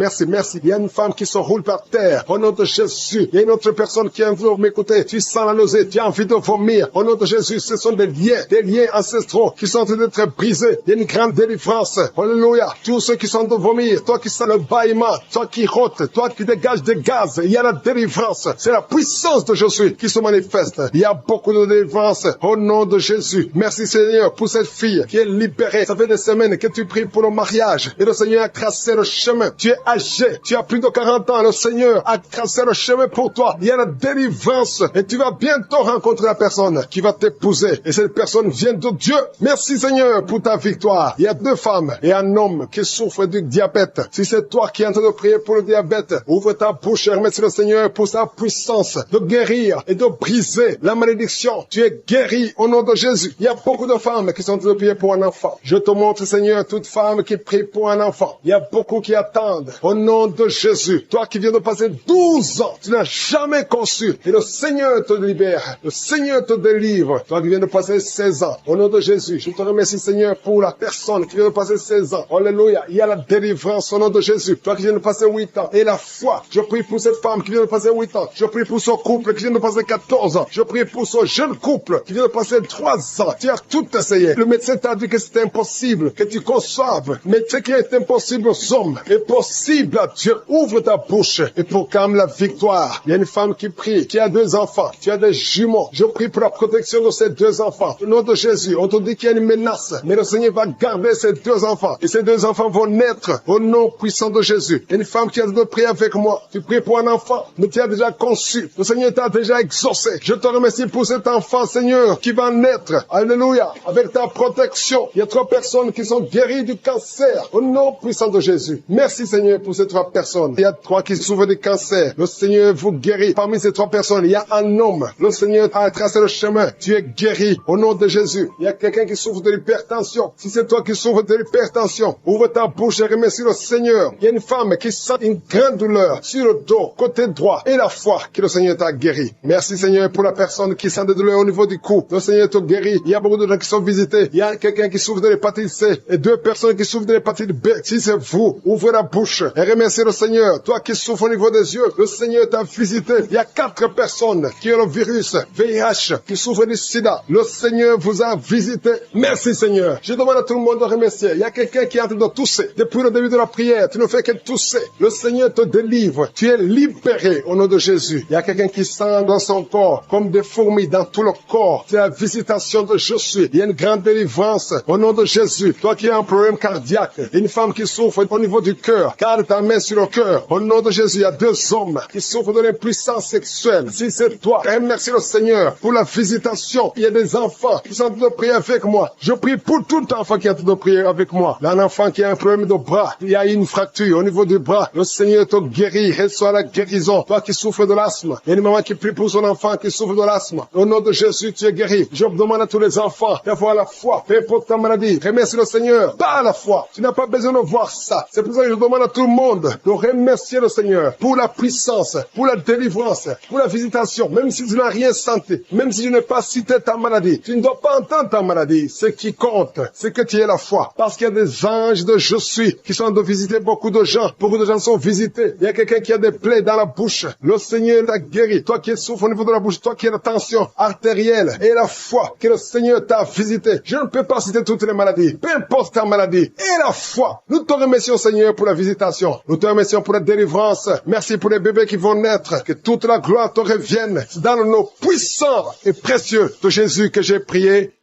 Il y a une femme qui se roule par terre. Au nom de Jésus, il y a une autre personne qui a envie de m'écouter. Tu sens la nausée, tu as envie de vomir. Au nom de Jésus, ce sont des liens ancestraux qui sont en train d'être brisés. Il y a une grande délivrance. Alléluia. Tous ceux qui sont de vomir, toi qui sens le bâillement, toi qui rôtes, toi qui dégages des gaz, il y a la délivrance. C'est la puissance de Jésus qui se manifeste. Il y a beaucoup de délivrance. Au nom de Jésus. Merci Seigneur pour cette fille qui est libérée. Ça fait des semaines que tu pries pour le mariage. Et le Seigneur a tracé le chemin. Tu es âgé. Tu as plus de 40 ans. Le Seigneur a tracé le chemin pour toi. Il y a la délivrance. Et tu vas bientôt rencontrer la personne qui va t'épouser. Et cette personne vient de Dieu. Merci Seigneur pour ta victoire. Il y a 2 femmes et un homme qui souffre du diabète. Si c'est toi qui es en train de prier pour le diabète, ouvre ta bouche et remercie le Seigneur pour sa puissance de guérir et de briser la malédiction. Tu es guéri au nom de Jésus. Il y a beaucoup de femmes qui sont en train de prier pour un enfant. Je te montre Seigneur toute femme qui prie pour un enfant. Il y a beaucoup qui attendent au nom de Jésus. Toi qui viens de passer 12 ans, tu n'as jamais conçu et le Seigneur te libère. Le Seigneur te délivre. Toi qui viens de passer 16 ans, au nom de Jésus, je te remercie Seigneur pour la personne qui vient de passer 16 ans. Alléluia. Il y a la délivrance au nom de Jésus. Toi qui viens de passer 8 ans et la foi. Je prie pour cette femme qui vient de passer 8 ans. Je prie pour ce couple qui vient de passer 14 ans. Je prie pour ce jeune couple qui vient de passer 3 ans. Tu as tout essayé. Le médecin t'a dit que c'était impossible, que tu conçoives. Mais ce qui est impossible aux hommes est possible à Dieu. Ouvre ta bouche et proclame la victoire. Il y a une femme qui prie, qui a 2 enfants. Tu as des jumeaux. Je prie pour la protection de ces 2 enfants. Au nom de Jésus, on te dit qu'il y a une menace. Mais le Seigneur va garder ces 2 deux enfants. Et ces deux enfants vont naître au nom puissant de Jésus. Et une femme qui a de prier avec moi. Tu pries pour un enfant, mais tu as déjà conçu. Le Seigneur t'a déjà exaucé. Je te remercie pour cet enfant, Seigneur, qui va naître. Alléluia. Avec ta protection. Il y a 3 personnes qui sont guéries du cancer. Au nom puissant de Jésus. Merci, Seigneur, pour ces 3 personnes. Il y a 3 qui souffrent de cancer. Le Seigneur vous guérit. Parmi ces 3 personnes, il y a un homme. Le Seigneur a tracé le chemin. Tu es guéri. Au nom de Jésus. Il y a quelqu'un qui souffre de l'hypertension. Si c'est toi qui souffres de l'hypertension, ouvre ta bouche et remercie le Seigneur. Il y a une femme qui sent une grande douleur sur le dos, côté droit, et la foi que le Seigneur t'a guéri. Merci, Seigneur, pour la personne qui sent des douleurs au niveau du cou. Le Seigneur t'a guéri. Il y a beaucoup de gens qui sont visités. Il y a quelqu'un qui souffre de l'hépatite C et 2 personnes qui souffrent de l'hépatite B. Si c'est vous, ouvrez la bouche et remerciez le Seigneur. Toi qui souffres au niveau des yeux, le Seigneur t'a visité. Il y a 4 personnes qui ont le virus VIH, qui souffrent du sida. Le Seigneur vous a visité. Merci, Seigneur. Je demande à tout le monde de remercier. Il y a quelqu'un qui est en train de tousser. Depuis le début de la prière, tu ne fais que tousser. Le Seigneur te délivre. Tu es libéré au nom de Jésus. Il y a quelqu'un qui sent dans son corps comme des fourmis dans tout le corps. C'est la visitation de Jésus. Il y a une grande délivrance au nom de Jésus. Toi qui as un problème cardiaque, une femme qui souffre au niveau du cœur, garde ta main sur le cœur. Au nom de Jésus, il y a 2 hommes qui souffrent de l'impuissance sexuelle. Si c'est toi, remercie le Seigneur pour la visitation. Il y a des enfants qui sont en train de prier avec moi. Je prie pour tout enfant qui est en train de prier avec moi. Un enfant qui a un problème de bras, il y a une fracture au niveau du bras. Le Seigneur te guérit, reçois la guérison. Toi qui souffres de l'asthme, il y a une maman qui prie pour son enfant qui souffre de l'asthme. Au nom de Jésus, tu es guéri. Je demande à tous les enfants d'avoir la foi. Peu importe ta maladie, remercie le Seigneur par la foi. Tu n'as pas besoin de voir ça. C'est pour ça que je demande à tout le monde de remercier le Seigneur pour la puissance, pour la délivrance, pour la visitation. Même si tu n'as rien senti, même si je n'ai pas cité ta maladie, tu ne dois pas entendre ta maladie. Ce qui compte, c'est que tu aies la foi. Parce qu'il y a des anges de je suis qui sont de visiter beaucoup de gens. Beaucoup de gens sont visités. Il y a quelqu'un qui a des plaies dans la bouche. Le Seigneur t'a guéri. Toi qui souffres au niveau de la bouche, toi qui as la tension artérielle et la foi que le Seigneur t'a visité. Je ne peux pas citer toutes les maladies. Peu importe ta maladie. Et la foi. Nous te remercions, Seigneur, pour la visitation. Nous te remercions pour la délivrance. Merci pour les bébés qui vont naître. Que toute la gloire te revienne. C'est dans le nom puissant et précieux de Jésus que j'ai prié.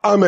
Amen.